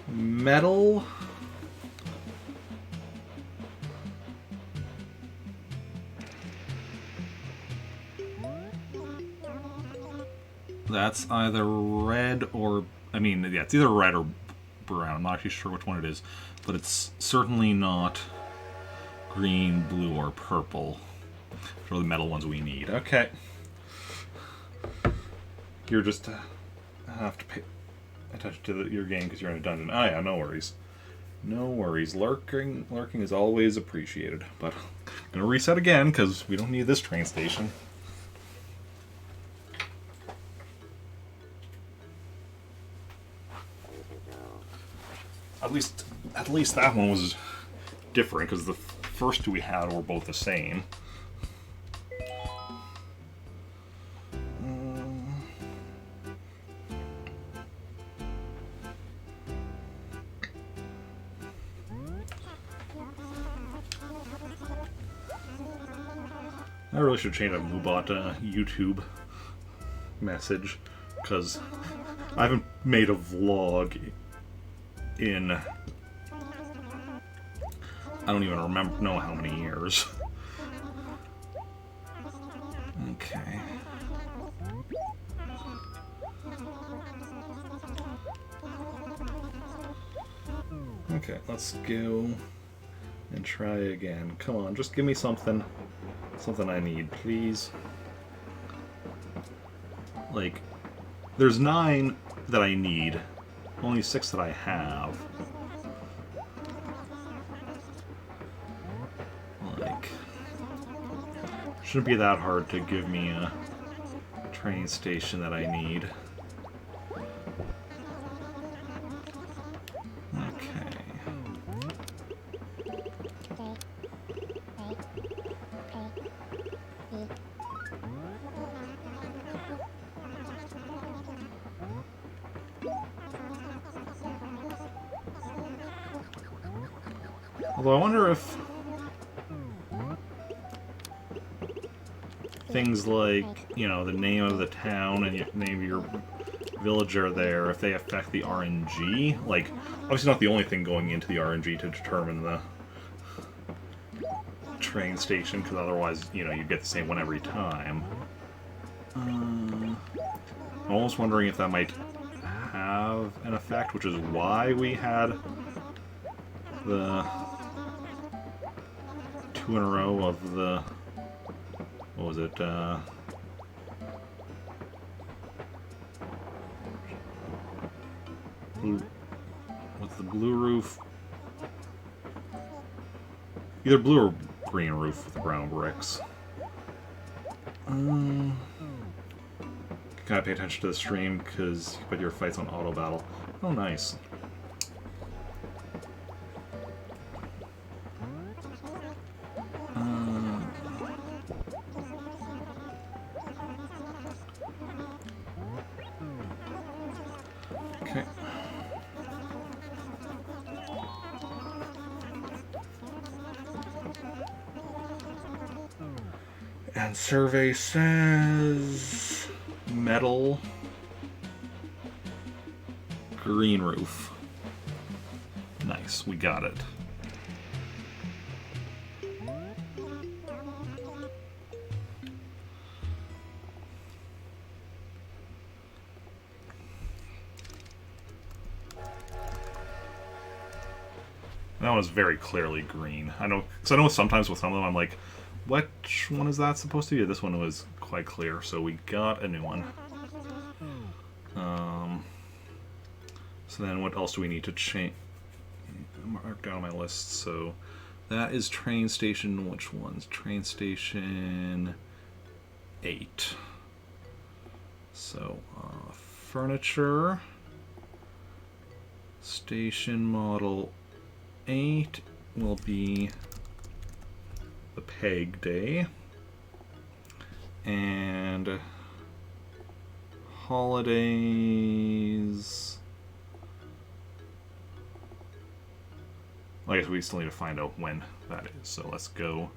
Metal. That's either red or, I mean, yeah, it's either red or brown. I'm not actually sure which one it is, but it's certainly not green, blue, or purple. Which are the metal ones we need. Okay. You're just have to pay attention to your game because you're in a dungeon. Oh yeah, no worries. No worries. Lurking is always appreciated. But I'm gonna reset again because we don't need this train station. At least that one was different because the first two we had were both the same. I really should change a Moobot YouTube message, because I haven't made a vlog in... I don't even know how many years. Okay. Okay, let's go and try again. Come on, just give me something. Something I need, please. Like, there's 9 that I need. Only 6 that I have. Like, shouldn't be that hard to give me a train station that I need. Although I wonder if things like, you know, the name of the town and the name of your villager there, if they affect the RNG. Like, obviously not the only thing going into the RNG to determine the train station, because otherwise, you know, you get the same one every time. I'm almost wondering if that might have an effect, which is why we had the 2 in a row of the... what was it? What's the blue roof? Either blue or green roof with the brown bricks. Gotta pay attention to the stream because you put your fights on auto battle. Oh, nice. Okay. And survey says metal, green roof. Nice, we got it. That one is very clearly green. I know, because I know sometimes with some of them I'm like, which one is that supposed to be? This one was quite clear, so we got a new one. So then what else do we need to change? Mark down my list. So that is train station, which one's? Train station 8. So furniture, station model 8 will be the Peg Day, and holidays. I guess we still need to find out when that is, so let's go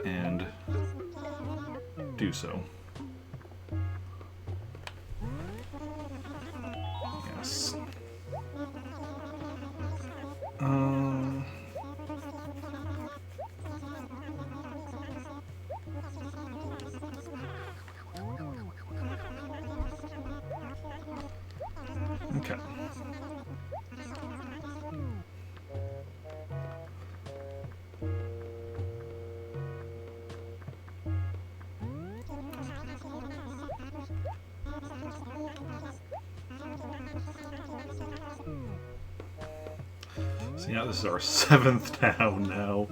and do so. Yes. Okay. So yeah, this is our 7th town now.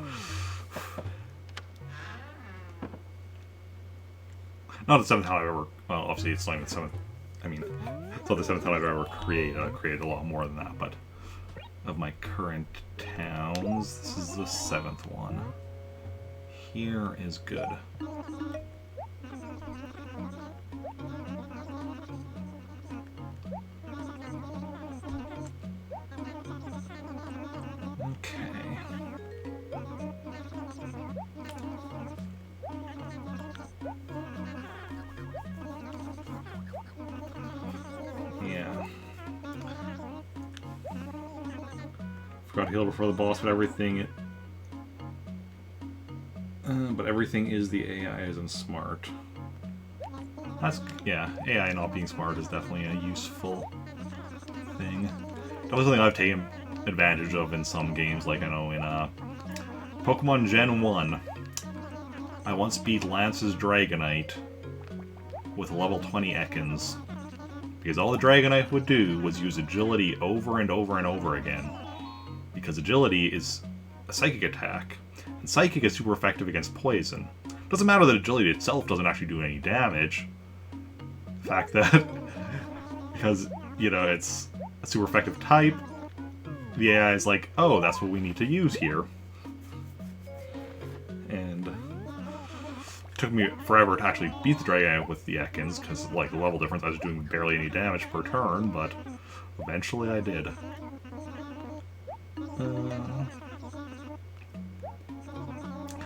Not the 7th town I've ever... Well, obviously it's not the 7th... I mean, it's not the 7th town I've ever created. I've created a lot more than that, but... Of my current towns, this is the 7th one. Here is good. Forgot to heal before the boss, but everything... but everything is the AI isn't smart. That's... yeah, AI not being smart is definitely a useful thing. That was something I've taken advantage of in some games, like I know in Pokemon Gen 1. I once beat Lance's Dragonite with level 20 Ekans. Because all the Dragonite would do was use Agility over and over and over again. Because Agility is a psychic attack. And Psychic is super effective against poison. Doesn't matter that Agility itself doesn't actually do any damage. The fact that, because, you know, it's a super effective type, the AI is like, oh, that's what we need to use here. And it took me forever to actually beat the Dragonite with the Ekans, because, like, the level difference, I was doing barely any damage per turn, but eventually I did.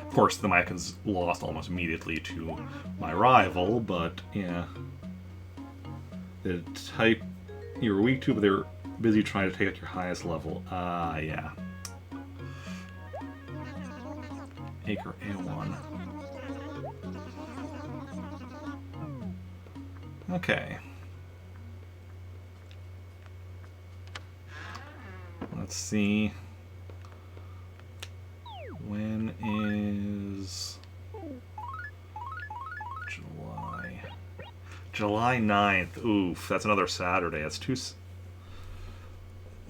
Of course, the Ekans lost almost immediately to my rival, but, yeah. The type you were weak to, but they were busy trying to take out your highest level. Yeah. Acre A1. Okay. Let's see. When is July? July 9th. Oof, that's another Saturday. That's too...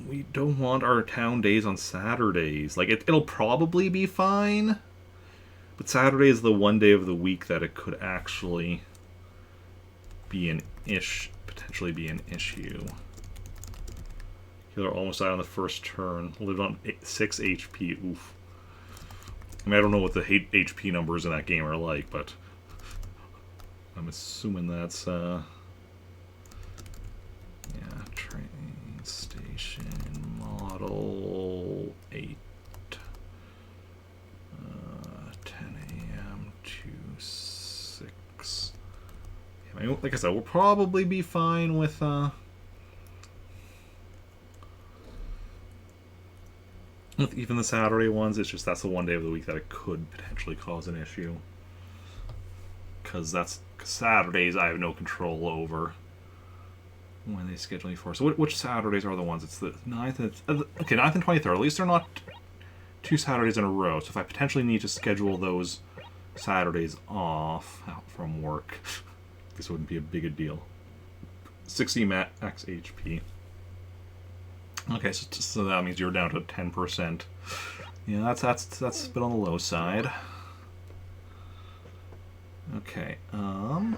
We don't want our town days on Saturdays. Like, it'll probably be fine. But Saturday is the one day of the week that it could actually be potentially be an issue. Healer almost died on the first turn. Lived on 6 HP. Oof. I mean, I don't know what the HP numbers in that game are like, but I'm assuming that's, yeah, train station model 8. 10 a.m. to 6. Yeah, I mean, like I said, we'll probably be fine with, with even the Saturday ones. It's just that's the one day of the week that it could potentially cause an issue. Because that's Saturdays I have no control over when they schedule me for. So which Saturdays are the ones? It's the 9th and... okay, 9th and 23rd. At least they're not 2 Saturdays in a row. So if I potentially need to schedule those Saturdays off from work, this wouldn't be a big a deal. 60 max HP. Okay, so that means you're down to 10%. Yeah, that's a bit on the low side. Okay, so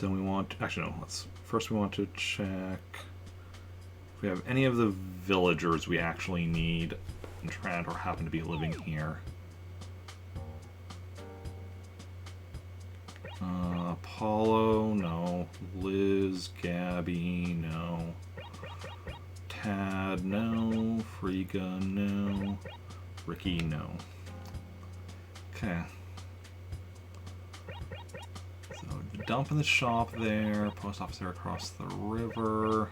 we want... actually, no, first we want to check if we have any of the villagers we actually need in Trant or happen to be living here. Apollo, no. Liz, Gabby, no. Tad, no. Frigga, no. Ricky, no. Okay. So, dump in the shop there. Post office there across the river.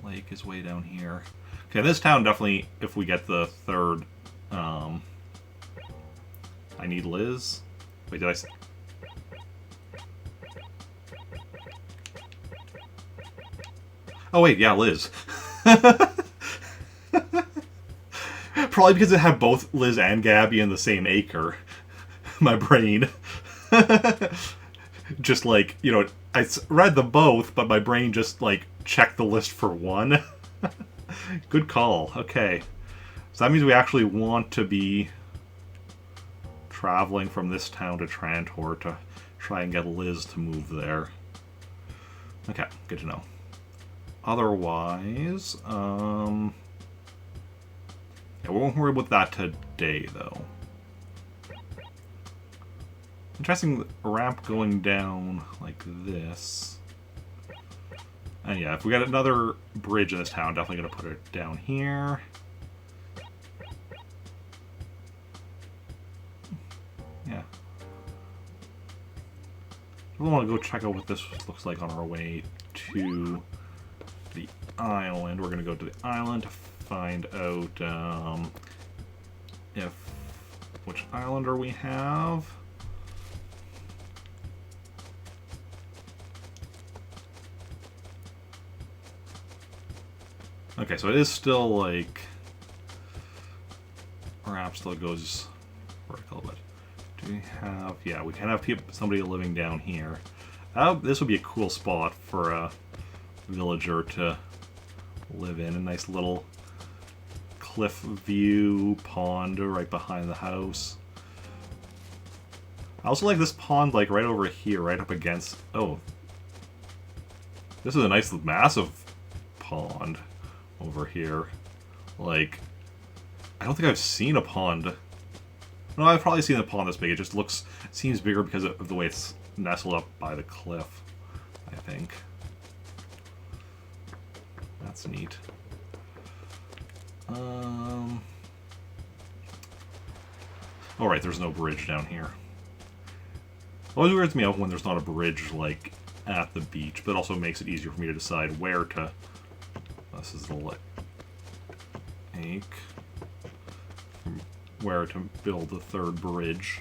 Lake is way down here. Okay, this town definitely, if we get the third, I need Liz. Wait, did I say... oh wait, yeah, Liz. Probably because it had both Liz and Gabby in the same acre. My brain. Just like, you know, I read them both, but my brain just, like, checked the list for one. Good call. Okay. So that means we actually want to be traveling from this town to Trantor to try and get Liz to move there. Okay, good to know. Otherwise, yeah, we won't worry about that today, though. Interesting ramp going down like this. And yeah, if we got another bridge in this town, definitely going to put it down here. Yeah. We want to go check out what this looks like on our way to the island. We're going to go to the island to find out which islander we have. Okay, so it is still like, perhaps still goes vertical, but do we have, yeah, we can have somebody living down here. This would be a cool spot for a villager to live in. A nice little cliff view pond right behind the house. I also like this pond like right over here, right up against, oh, this is a nice massive pond over here. Like, I don't think I've seen a pond. No, I've probably seen a pond this big. It just seems bigger because of the way it's nestled up by the cliff, I think. That's neat. Oh, right, there's no bridge down here. Always weirds me out when there's not a bridge, like, at the beach, but it also makes it easier for me to decide where to... This is the lake. Where to build the third bridge.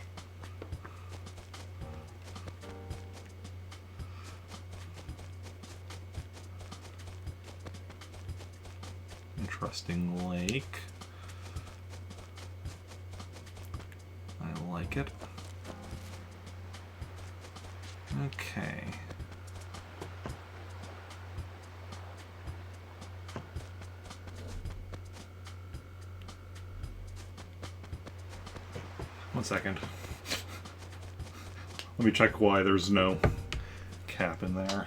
Interesting lake. I like it. Okay. One second. Let me check why there's no cap in there.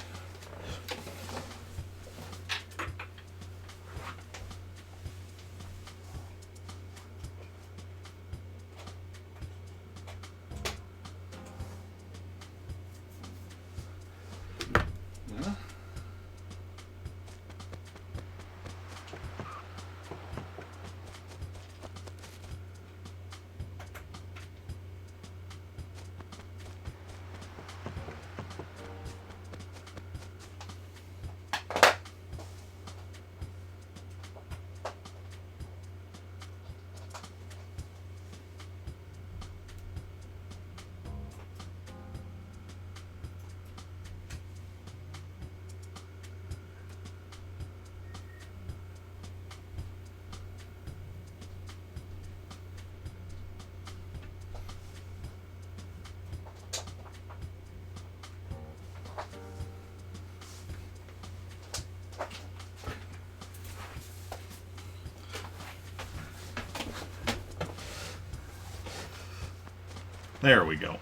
There we go.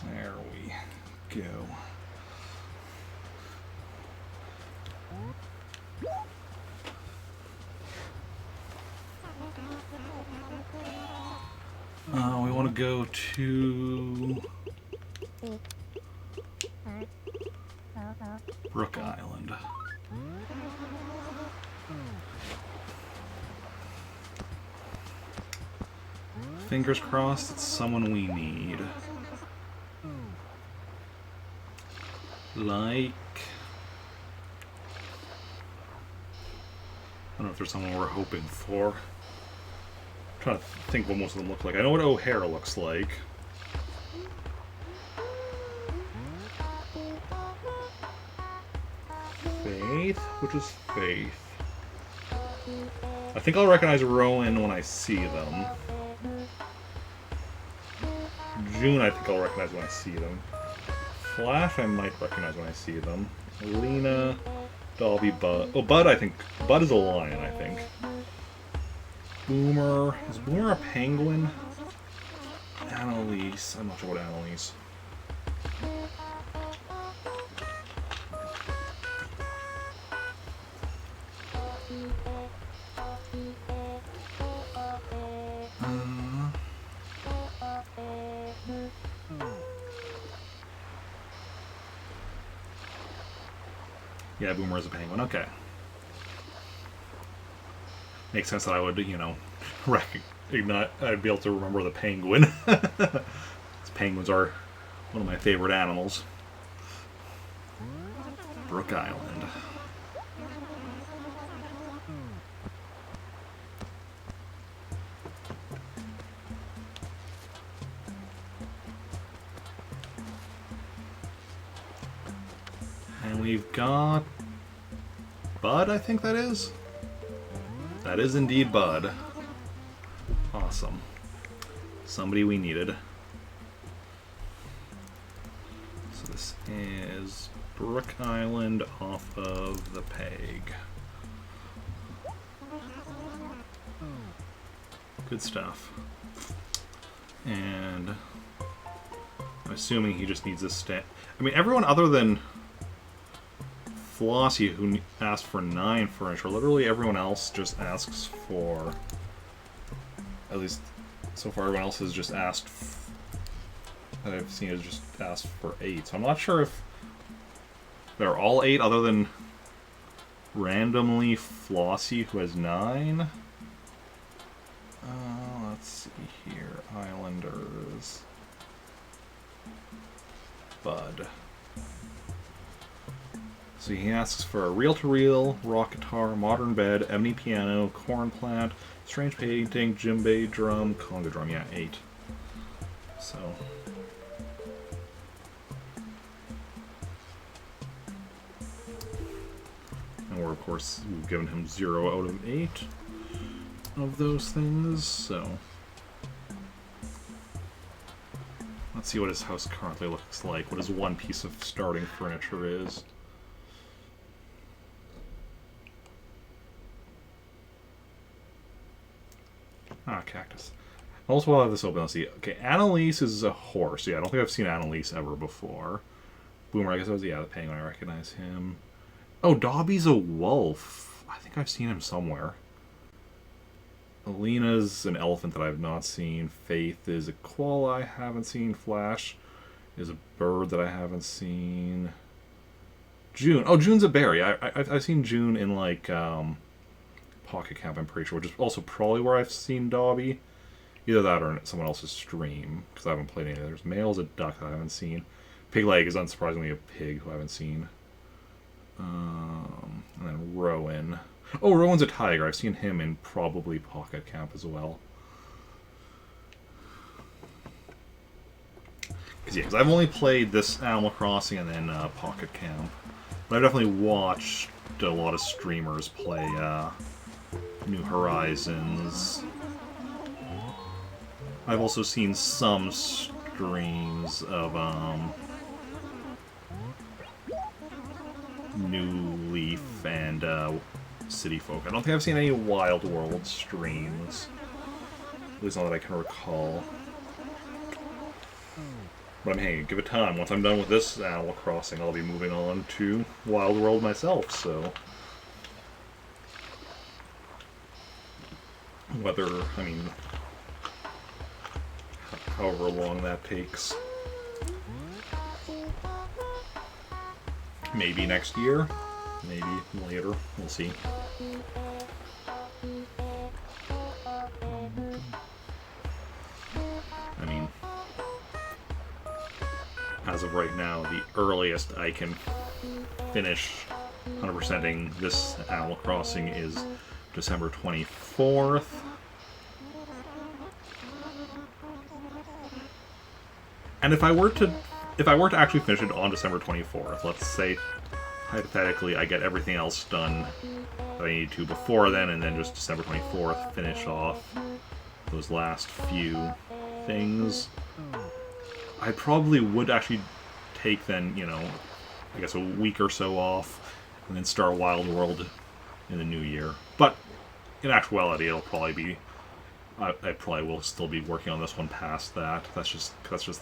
There we go. We want to go to Brook Island. Fingers crossed it's someone we need. Like... I don't know if there's someone we're hoping for. I'm trying to think what most of them look like. I know what O'Hare looks like. Faith? Which is Faith? I think I'll recognize Rowan when I see them. June, I think I'll recognize when I see them. Flash, I might recognize when I see them. Lena, Dobby, Bud. Oh, Bud, I think. Bud is a lion, I think. Boomer. Is Boomer a penguin? Annalise. I'm not sure what Annalise. Yeah, Boomer is a penguin. Okay. makes sense that I would, you know, I'd be able to remember the penguin. Penguins are one of my favorite animals. Brook Island. And we've got Bud, I think that is. That is indeed Bud. Awesome. Somebody we needed. So this is Brook Island off of the Peg. Good stuff. And I'm assuming he just needs a stat. I mean, everyone other than Flossie, who asked for 9 furniture, literally everyone else just asks for, at least so far, everyone else has just asked, that I've seen has just asked for 8. So I'm not sure if they're all 8 other than randomly Flossie, who has 9. Let's see here. Islanders. Bud. So he asks for a reel-to-reel, rock guitar, modern bed, ebony piano, corn plant, strange painting, djembe drum, conga drum. Yeah, 8. So. And we're, of course, we've given him 0 out of 8 of those things, so. Let's see what his house currently looks like, what his one piece of starting furniture is. Ah, cactus. Also, while I have this open, let's see. Okay, Annalise is a horse. Yeah, I don't think I've seen Annalise ever before. Boomer, I guess that was, yeah, the penguin. I recognize him. Oh, Dobby's a wolf. I think I've seen him somewhere. Alina's an elephant that I have not seen. Faith is a koala I haven't seen. Flash is a bird that I haven't seen. June. Oh, June's a berry. I've seen June in, like, Pocket Camp, I'm pretty sure, which is also probably where I've seen Dobby. Either that or someone else's stream, because I haven't played any others. Male's a duck that I haven't seen. Pigleg is unsurprisingly a pig who I haven't seen. And then Rowan. Oh, Rowan's a tiger. I've seen him in probably Pocket Camp as well. Because I've only played this Animal Crossing and then Pocket Camp. But I've definitely watched a lot of streamers play New Horizons. I've also seen some streams of New Leaf and City Folk. I don't think I've seen any Wild World streams. At least not that I can recall. But I'm hey, give it time. Once I'm done with this Animal Crossing, I'll be moving on to Wild World myself, so. Whether, I mean, however long that takes. Maybe next year, maybe later, we'll see. I mean, as of right now, the earliest I can finish 100%ing this Animal Crossing is December 24th. And if I were to actually finish it on December 24th, let's say hypothetically I get everything else done that I need to before then, and then just December 24th finish off those last few things, I probably would actually take then, you know, I guess a week or so off, and then start Wild World in the new year. But in actuality, it'll probably be, I probably will still be working on this one past that. That's just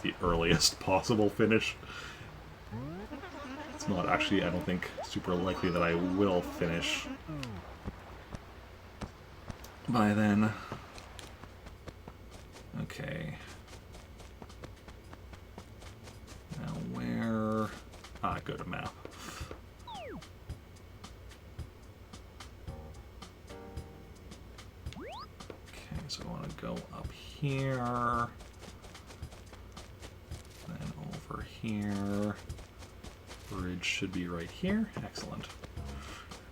the earliest possible finish. It's not actually, I don't think, super likely that I will finish by then. Okay. Now where... go to map. So I want to go up here, then over here. Bridge should be right here. Excellent.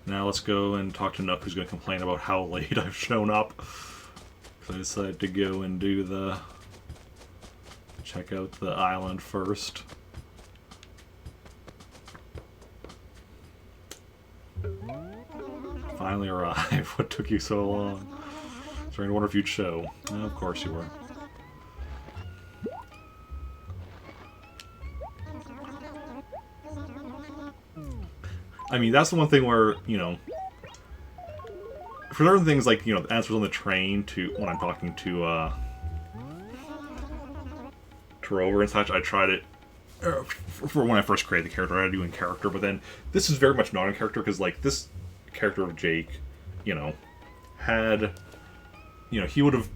Now let's go and talk to Nook, who's going to complain about how late I've shown up. Because I decided to go and do the... check out the island first. Finally arrived. What took you so long? Starting to wonder if you'd show. Oh, of course you were. I mean, that's the one thing where, you know, for certain things like, you know, the answers on the train to when I'm talking to Rover and such, I tried it for when I first created the character. I had to do in character, but then this is very much not in character because, like, this character of Jake, you know, had, you know, he would have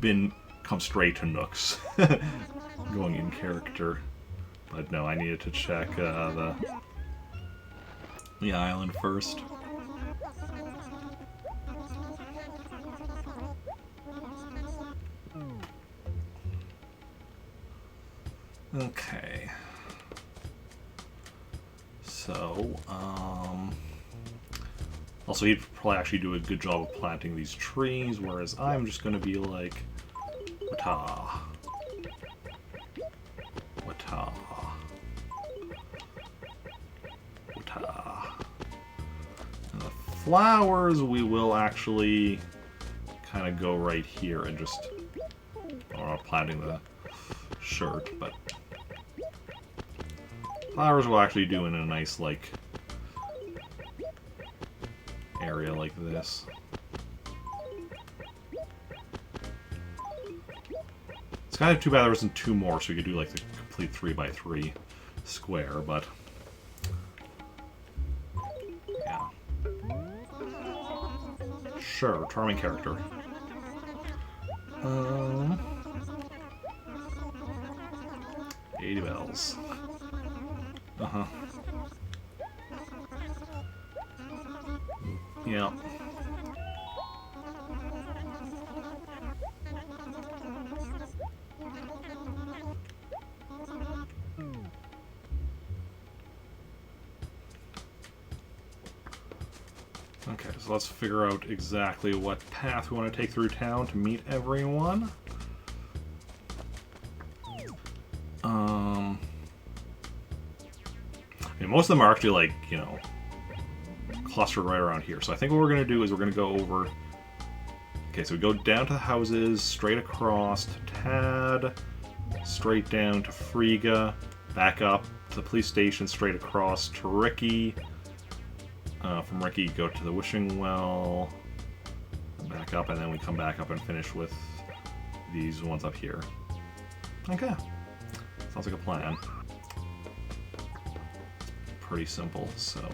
come straight to Nook's going in character, but no, I needed to check the island first. Okay. So, also he'd probably actually do a good job of planting these trees, whereas I'm just gonna be like, wata, wata, wata. And the flowers we will actually kind of go right here and just, planting the shirt, but flowers will actually do in a nice, like, area like this. It's kind of too bad there wasn't two more, so you could do, like, the complete 3x3 square, but yeah. Sure, charming character. 80 bells. Uh-huh. Yeah. Okay, so let's figure out exactly what path we want to take through town to meet everyone. I mean, most of them are actually, like, you know, clustered right around here. So I think what we're going to do is we're going to go over... Okay, so we go down to the houses, straight across to Tad, straight down to Frigga, back up to the police station, straight across to Ricky. From Ricky, go to the Wishing Well, back up, and then we come back up and finish with these ones up here. Okay. Sounds like a plan. Pretty simple, so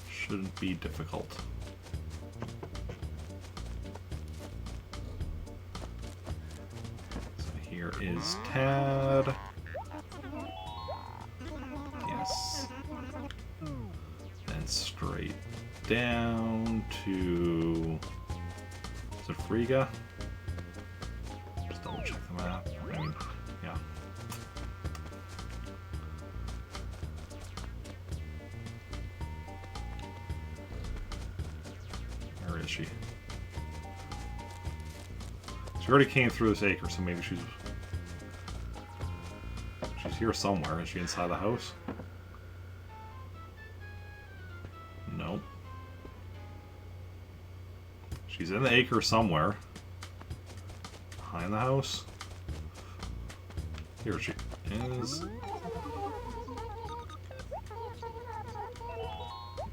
shouldn't be difficult. So here is Tad. Yes. Then straight down to... Is it Frigga? Just double check the map. I mean, yeah. Where is she? She already came through this acre, so maybe she's here somewhere. Is she inside the house? No. She's in the acre somewhere. Behind the house. Here she is.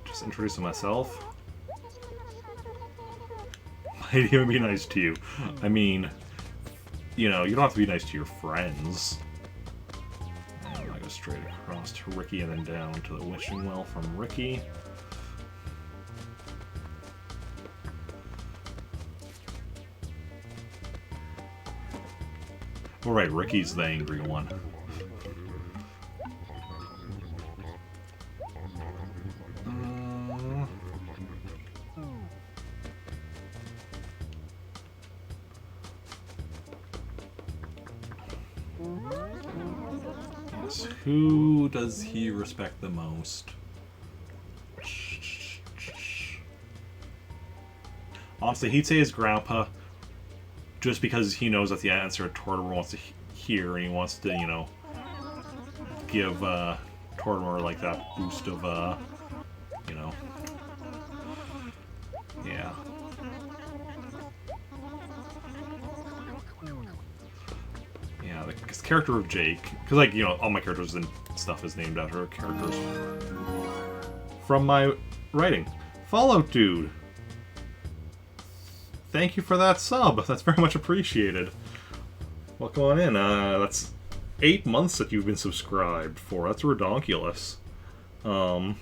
Just introducing myself. Might even be nice to you. I mean, you know, you don't have to be nice to your friends. And I go straight across to Ricky and then down to the Wishing Well from Ricky. Oh right, Ricky's the angry one. Who does he respect the most? Honestly, he'd say his grandpa, just because he knows that the answer Tortimer wants to hear, and he wants to, you know, give Tortimer like that boost of, you know, yeah. Yeah, the character of Jake, because, like, you know, all my characters and stuff is named after characters from my writing. Fallout Dude, thank you for that sub. That's very much appreciated. Welcome on in. That's 8 months that you've been subscribed for. That's redonkulous. Oh,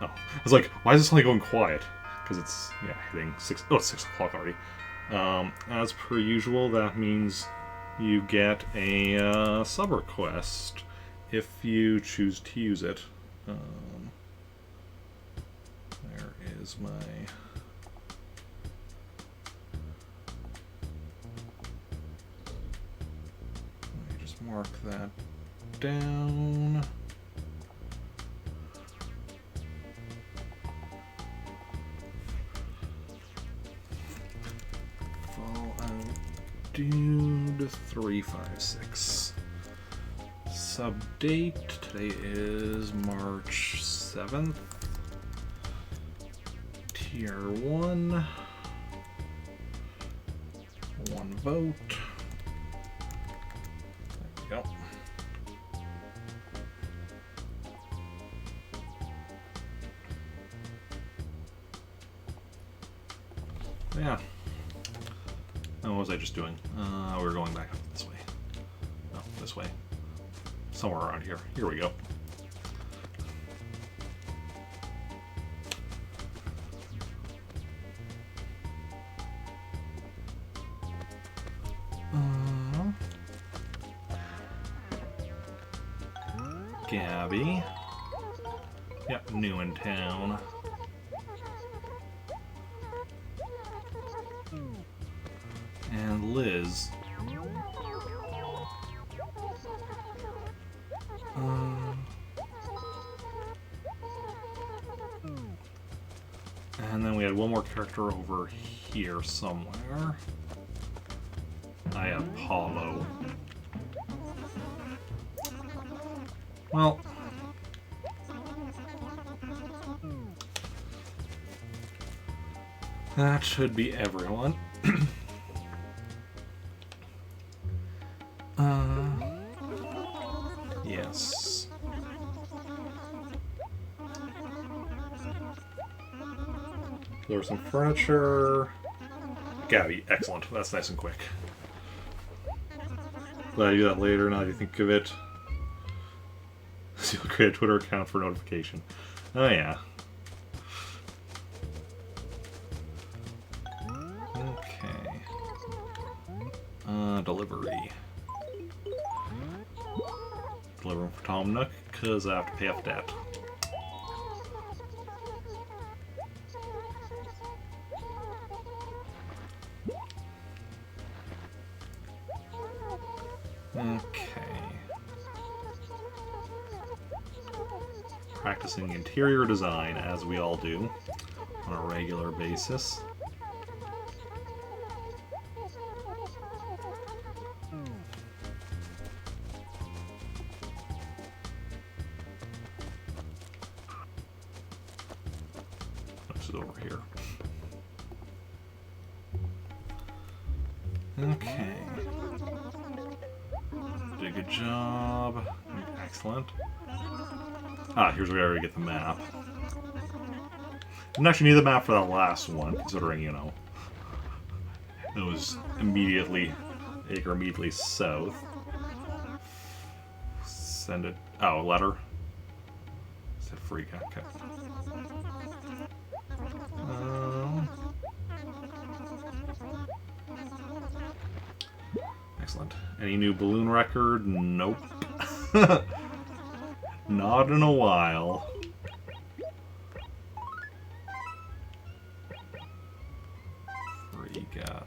I was like, why is this only going quiet? Because it's, yeah, hitting 6. Oh, it's 6 o'clock already. As per usual, that means you get a sub request if you choose to use it. There is my... Let me just mark that down. Dude 356. Sub date today is March 7th. Tier 1. 1 vote. There we go. Yeah. What was I just doing? We were going back up this way. No, this way. Somewhere around here. Here we go. Gabby. Yep, new in town. And Liz. And then we had one more character over here somewhere. Apollo. Well, that should be everyone. Yes. There was some furniture. Gabby, excellent. That's nice and quick. Glad I do that later, now that you think of it. So you'll create a Twitter account for notification. Oh yeah. Okay. Delivery. Delivering for Tom Nook, because I have to pay off debt. Okay. Practicing interior design, as we all do, on a regular basis. This is over here. Okay. Did a good job. Excellent. Ah, here's where we get the map. Didn't actually need the map for that last one, considering, you know, it was immediately south. Send it. Oh, letter. Is it free? Okay. Excellent. Any new balloon record? Nope. Not in a while. Free got,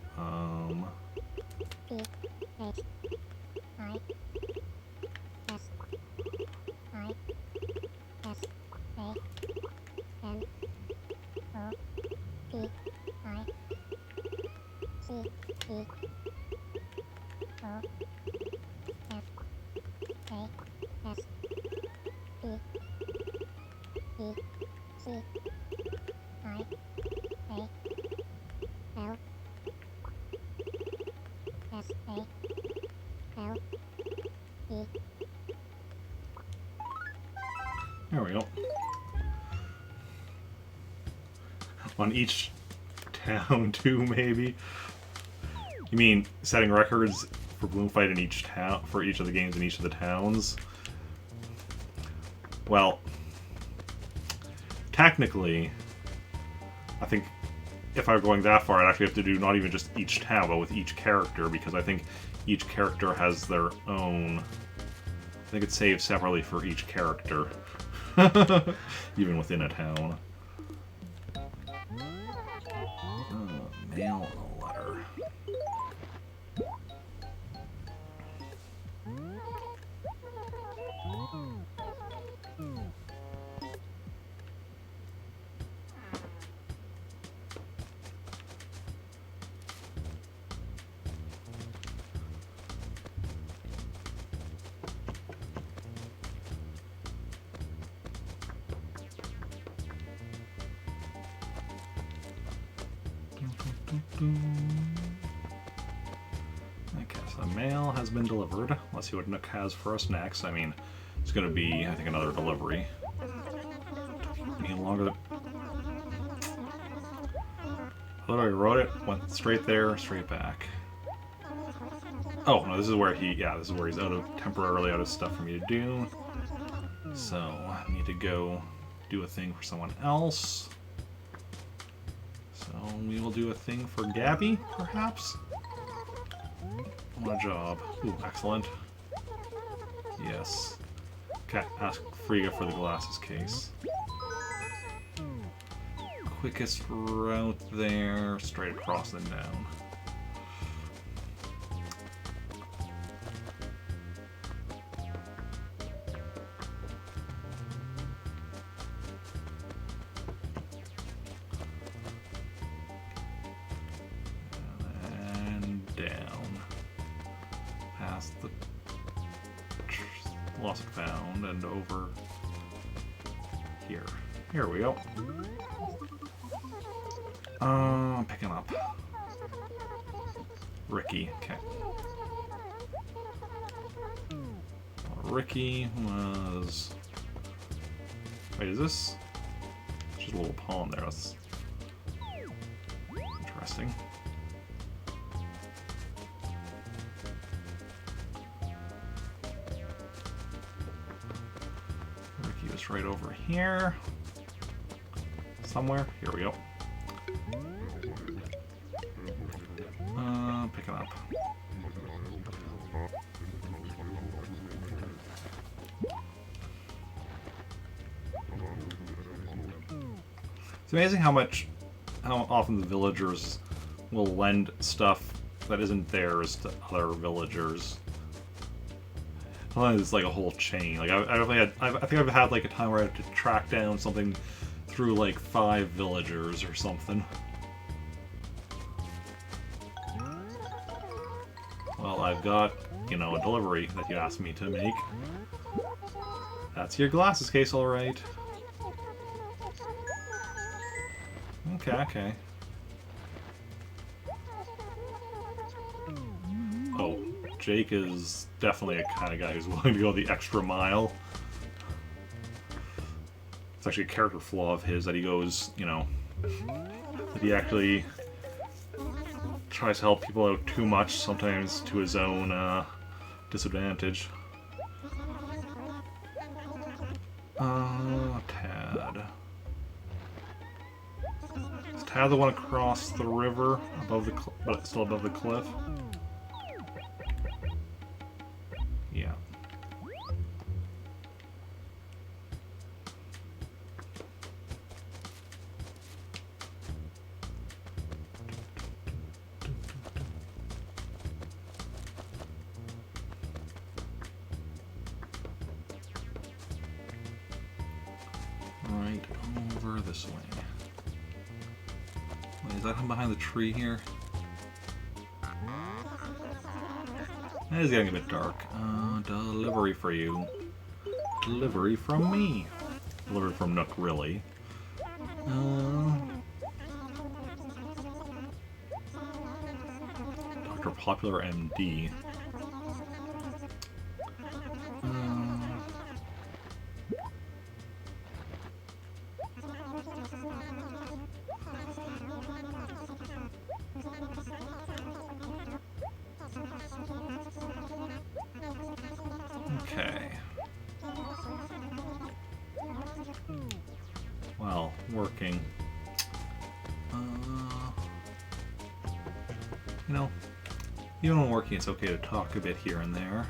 There we go. On each town, too, maybe? You mean setting records for Balloon Fight in each town, for each of the games in each of the towns? Well, technically, I think if I were going that far, I'd actually have to do not even just each town, but with each character, because I think each character has their own... I think it saves separately for each character. Even within a town. Mail a letter. Okay, so the mail has been delivered. Let's see what Nook has for us next. I mean, it's going to be, I think, another delivery. Any longer than... I literally wrote it, went straight there, straight back. Oh, no, this is where he... Yeah, this is where he's temporarily out of stuff for me to do. So, I need to go do a thing for someone else. So we will do a thing for Gabby, perhaps? What a job. Ooh, excellent. Yes. Okay, ask Frigga for the glasses case. Quickest route there, straight across and down. Lost and found, and over here. Here we go. Picking up Ricky. Okay. Ricky was... Wait, is this? Just a little pawn there. That's interesting. Right over here. Somewhere. Here we go. Picking up. It's amazing how often the villagers will lend stuff that isn't theirs to other villagers. It's like a whole chain. Like I think I've had like a time where I had to track down something through like 5 villagers or something. Well, I've got, you know, a delivery that you asked me to make. That's your glasses case, all right. Okay, okay. Oh, Jake is definitely a kind of guy who's willing to go the extra mile. It's actually a character flaw of his that he goes, you know, that he actually tries to help people out too much, sometimes to his own disadvantage. Tad. Is Tad the one across the river, above the but still above the cliff? Yeah. right over this way. Wait, is that him behind the tree here? It is getting a bit dark. Delivery for you. Delivery from me. Delivery from Nook, really. Dr. Popular MD. Okay. Well, working. You know, even when working, it's okay to talk a bit here and there.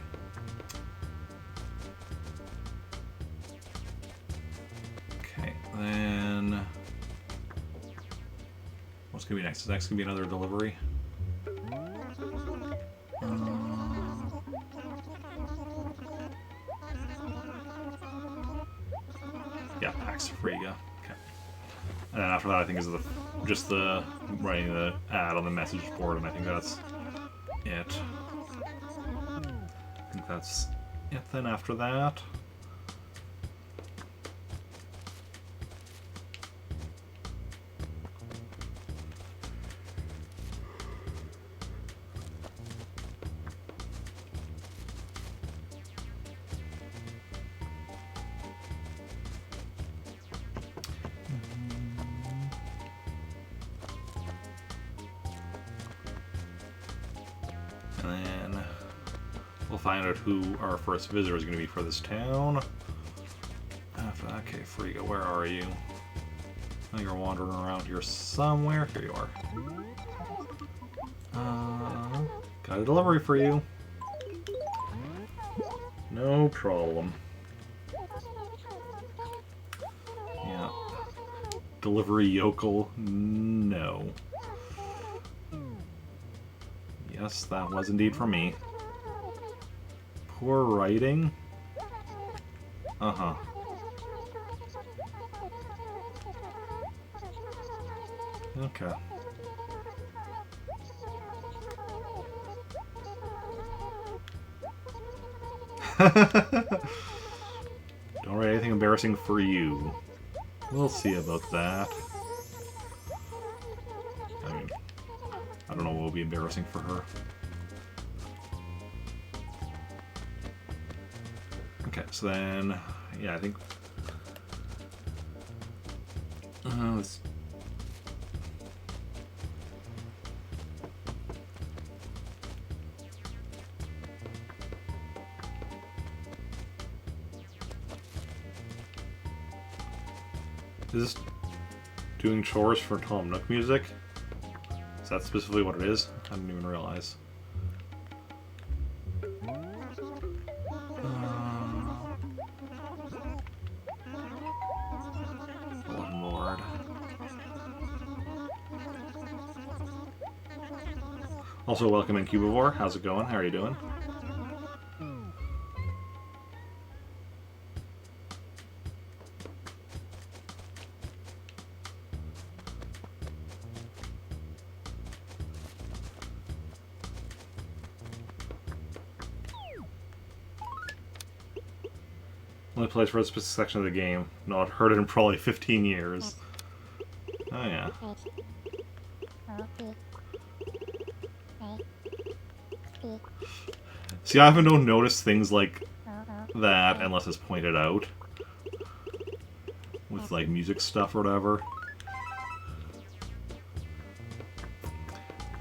Okay, then what's gonna be next? Is next gonna be another delivery? Yeah, Pax Friga. Okay. And then after that, I think is just the writing the ad on the message board, and I think that's it. I think that's it. Then after that, and then we'll find out who our first visitor is going to be for this town. After that, okay, Friga, where are you? I think you're wandering around here somewhere. Here you are. Got a delivery for you. No problem. Yeah. Delivery yokel? No. Yes, that was indeed for me. Poor writing? Uh-huh. Okay. Don't write anything embarrassing for you. We'll see about that. I mean, I don't know what will be embarrassing for her. Okay, so then, yeah, I think... let's... Is this doing chores for Tom Nook music? Is that specifically what it is? I didn't even realize. One Lord. Also, welcome in Cubivore. How's it going? How are you doing? Only plays for a specific section of the game. Not heard it in probably 15 years. Oh yeah. See, I often don't notice things like that unless it's pointed out. With like music stuff or whatever.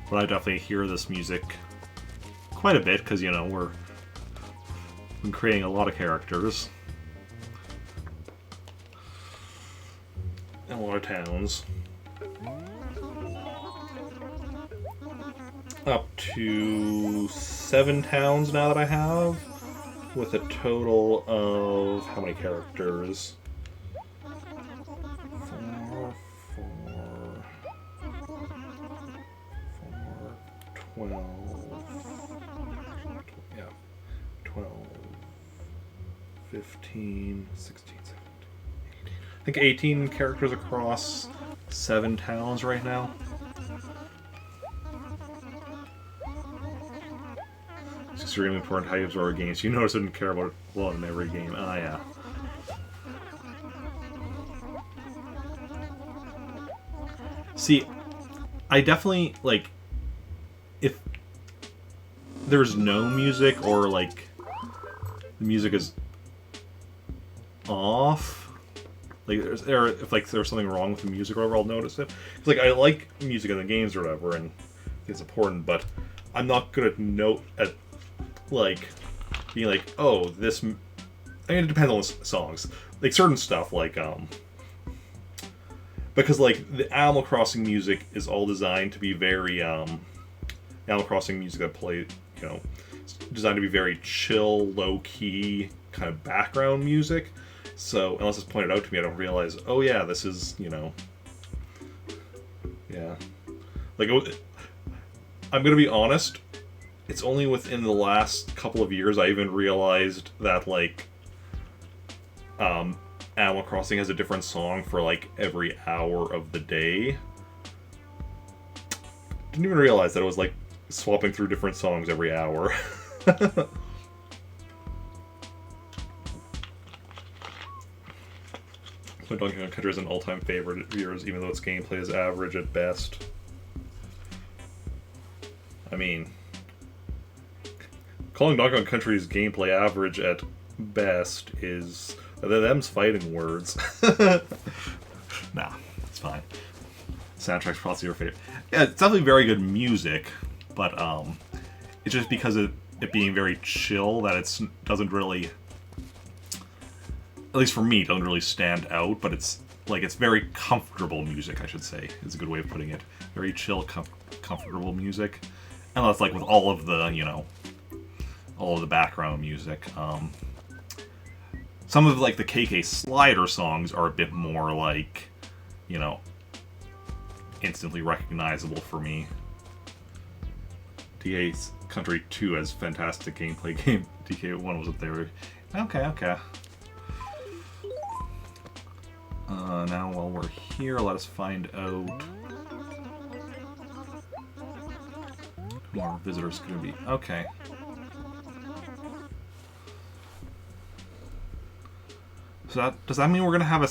But I definitely hear this music quite a bit because, you know, we've been creating a lot of characters. In a lot of towns. Up to 7 towns now that I have, with a total of how many characters? 12, yeah, 12, 15, 16, 17, I think 18 characters across 7 towns right now. It's extremely important how you absorb games. You notice I didn't care about a lot in every game. Ah, yeah. See, I definitely, like, if there's no music or, like, the music is off, like, if there's something wrong with the music or whatever, I'll notice it. It's like, I like music in the games or whatever, and it's important, but I'm not gonna note at, like, being like, oh, this... I mean, it depends on the songs. Like, certain stuff, like, because, like, the Animal Crossing music is all designed to be very, Animal Crossing music that play, you know, designed to be very chill, low-key, kind of background music. So, unless it's pointed out to me, I don't realize, oh yeah, this is, you know... Yeah. Like, I'm gonna be honest, it's only within the last couple of years I even realized that, like, Animal Crossing has a different song for, like, every hour of the day. Didn't even realize that it was, like, swapping through different songs every hour. My Donkey Kong Country is an all-time favorite of yours, even though its gameplay is average at best. I mean, calling Donkey Kong Country's gameplay average at best is... them's fighting words. Nah, it's fine. Soundtrack's probably your favorite. Yeah, it's definitely very good music, but it's just because of it being very chill that it doesn't really... At least for me, it doesn't really stand out, but it's like it's very comfortable music, I should say, is a good way of putting it. Very chill, comfortable music. And that's like with all of the, you know, all of the background music. Some of, like, the KK Slider songs are a bit more, like, you know, instantly recognizable for me. DK Country 2 has fantastic gameplay. DK1 wasn't there. Okay. Now while we're here, let us find out who our visitor's gonna be. Okay. So does that mean we're gonna have a...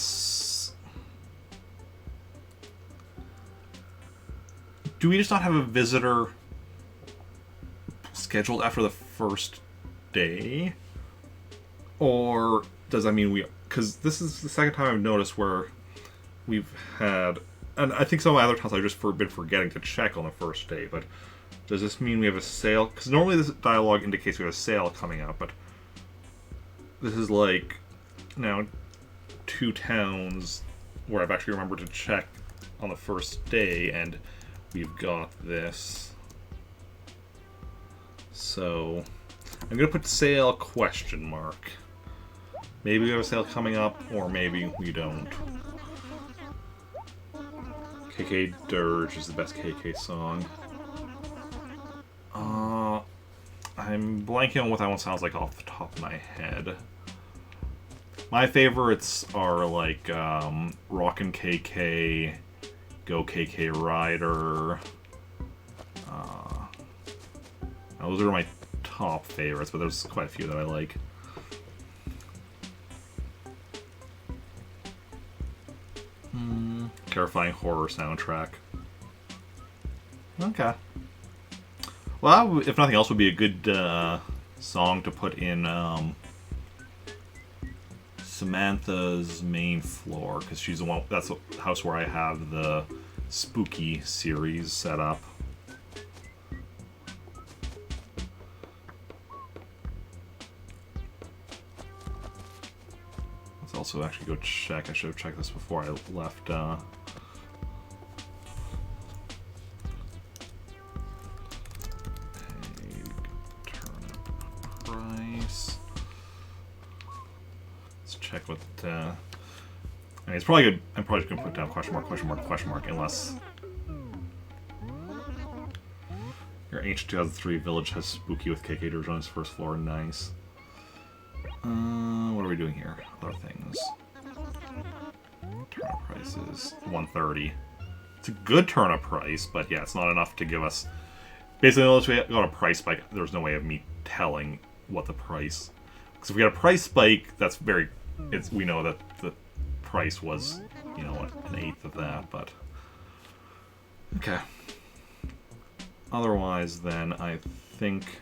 Do we just not have a visitor scheduled after the first day? Or does that mean we... Because this is the second time I've noticed where we've had... And I think some of my other times I've just been forgetting to check on the first day, but does this mean we have a sale? Because normally this dialogue indicates we have a sale coming up, but this is like... Now, 2 towns where I've actually remembered to check on the first day, and we've got this. So, I'm going to put sale question mark. Maybe we have a sale coming up, or maybe we don't. KK Dirge is the best KK song. I'm blanking on what that one sounds like off the top of my head. My favorites are like Rockin' KK, Go KK Rider. Those are my top favorites, but there's quite a few that I like. Terrifying horror soundtrack. Okay. Well, if nothing else, would be a good song to put in Samantha's main floor, because she's the one. That's the house where I have the spooky series set up. Let's also actually go check. I should have checked this before I left. Turnip price. Let's check what. I mean, it's probably good. I'm probably just gonna put down question mark, unless your ancient 2003 village has spooky with KK Dirge on its first floor. Nice. What are we doing here? Other things. price is 130. It's a good turnip price, but yeah, it's not enough to give us... Basically, unless we got a price spike, there's no way of me telling what the price... Because if we got a price spike, that's very... we know that the price was, you know, an eighth of that, but... Okay. Otherwise, then, I think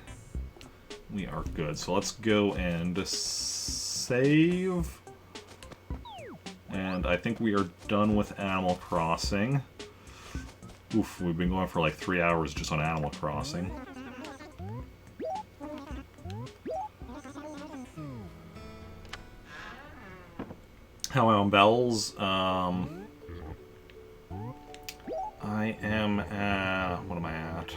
we are good. So let's go and save. And I think we are done with Animal Crossing. Oof, we've been going for like 3 hours just on Animal Crossing. How am I on bells? I am at... What am I at?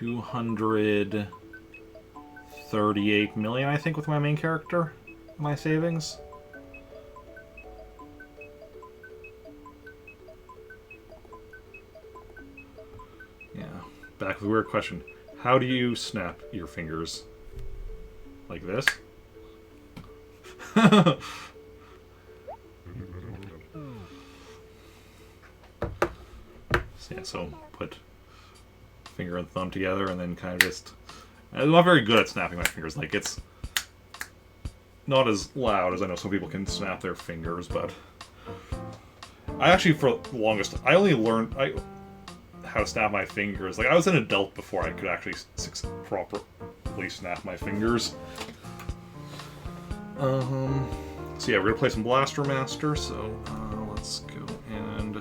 $238 million, I think, with my main character. My savings. Yeah. Back with the weird question. How do you snap your fingers? Like this? Yeah, so put finger and thumb together and then kind of just... I'm not very good at snapping my fingers. Like, it's not as loud as I know some people can snap their fingers, but... I actually, for the longest... I only learned how to snap my fingers. Like, I was an adult before I could actually properly snap my fingers. So yeah, we're gonna play some Blaster Master, so let's go and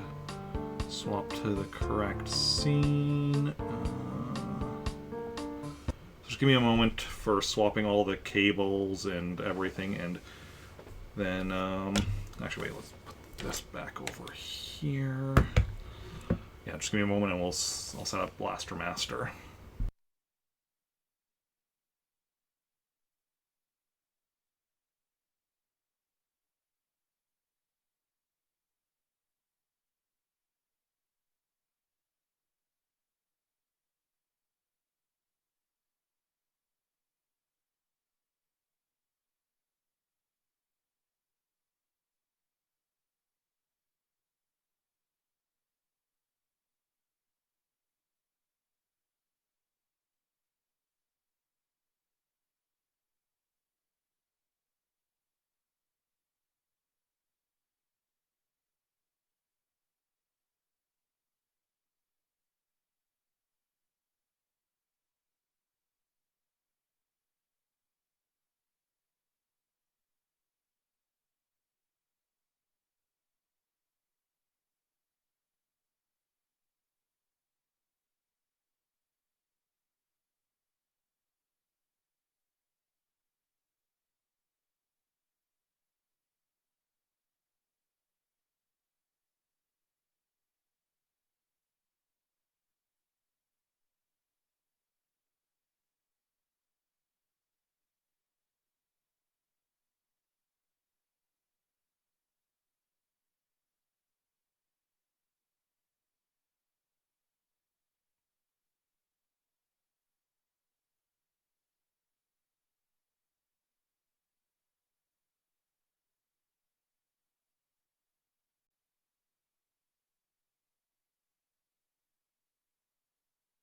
swap to the correct scene. Just give me a moment for swapping all the cables and everything, and then, actually wait, let's put this back over here. Yeah, just give me a moment and I'll set up Blaster Master.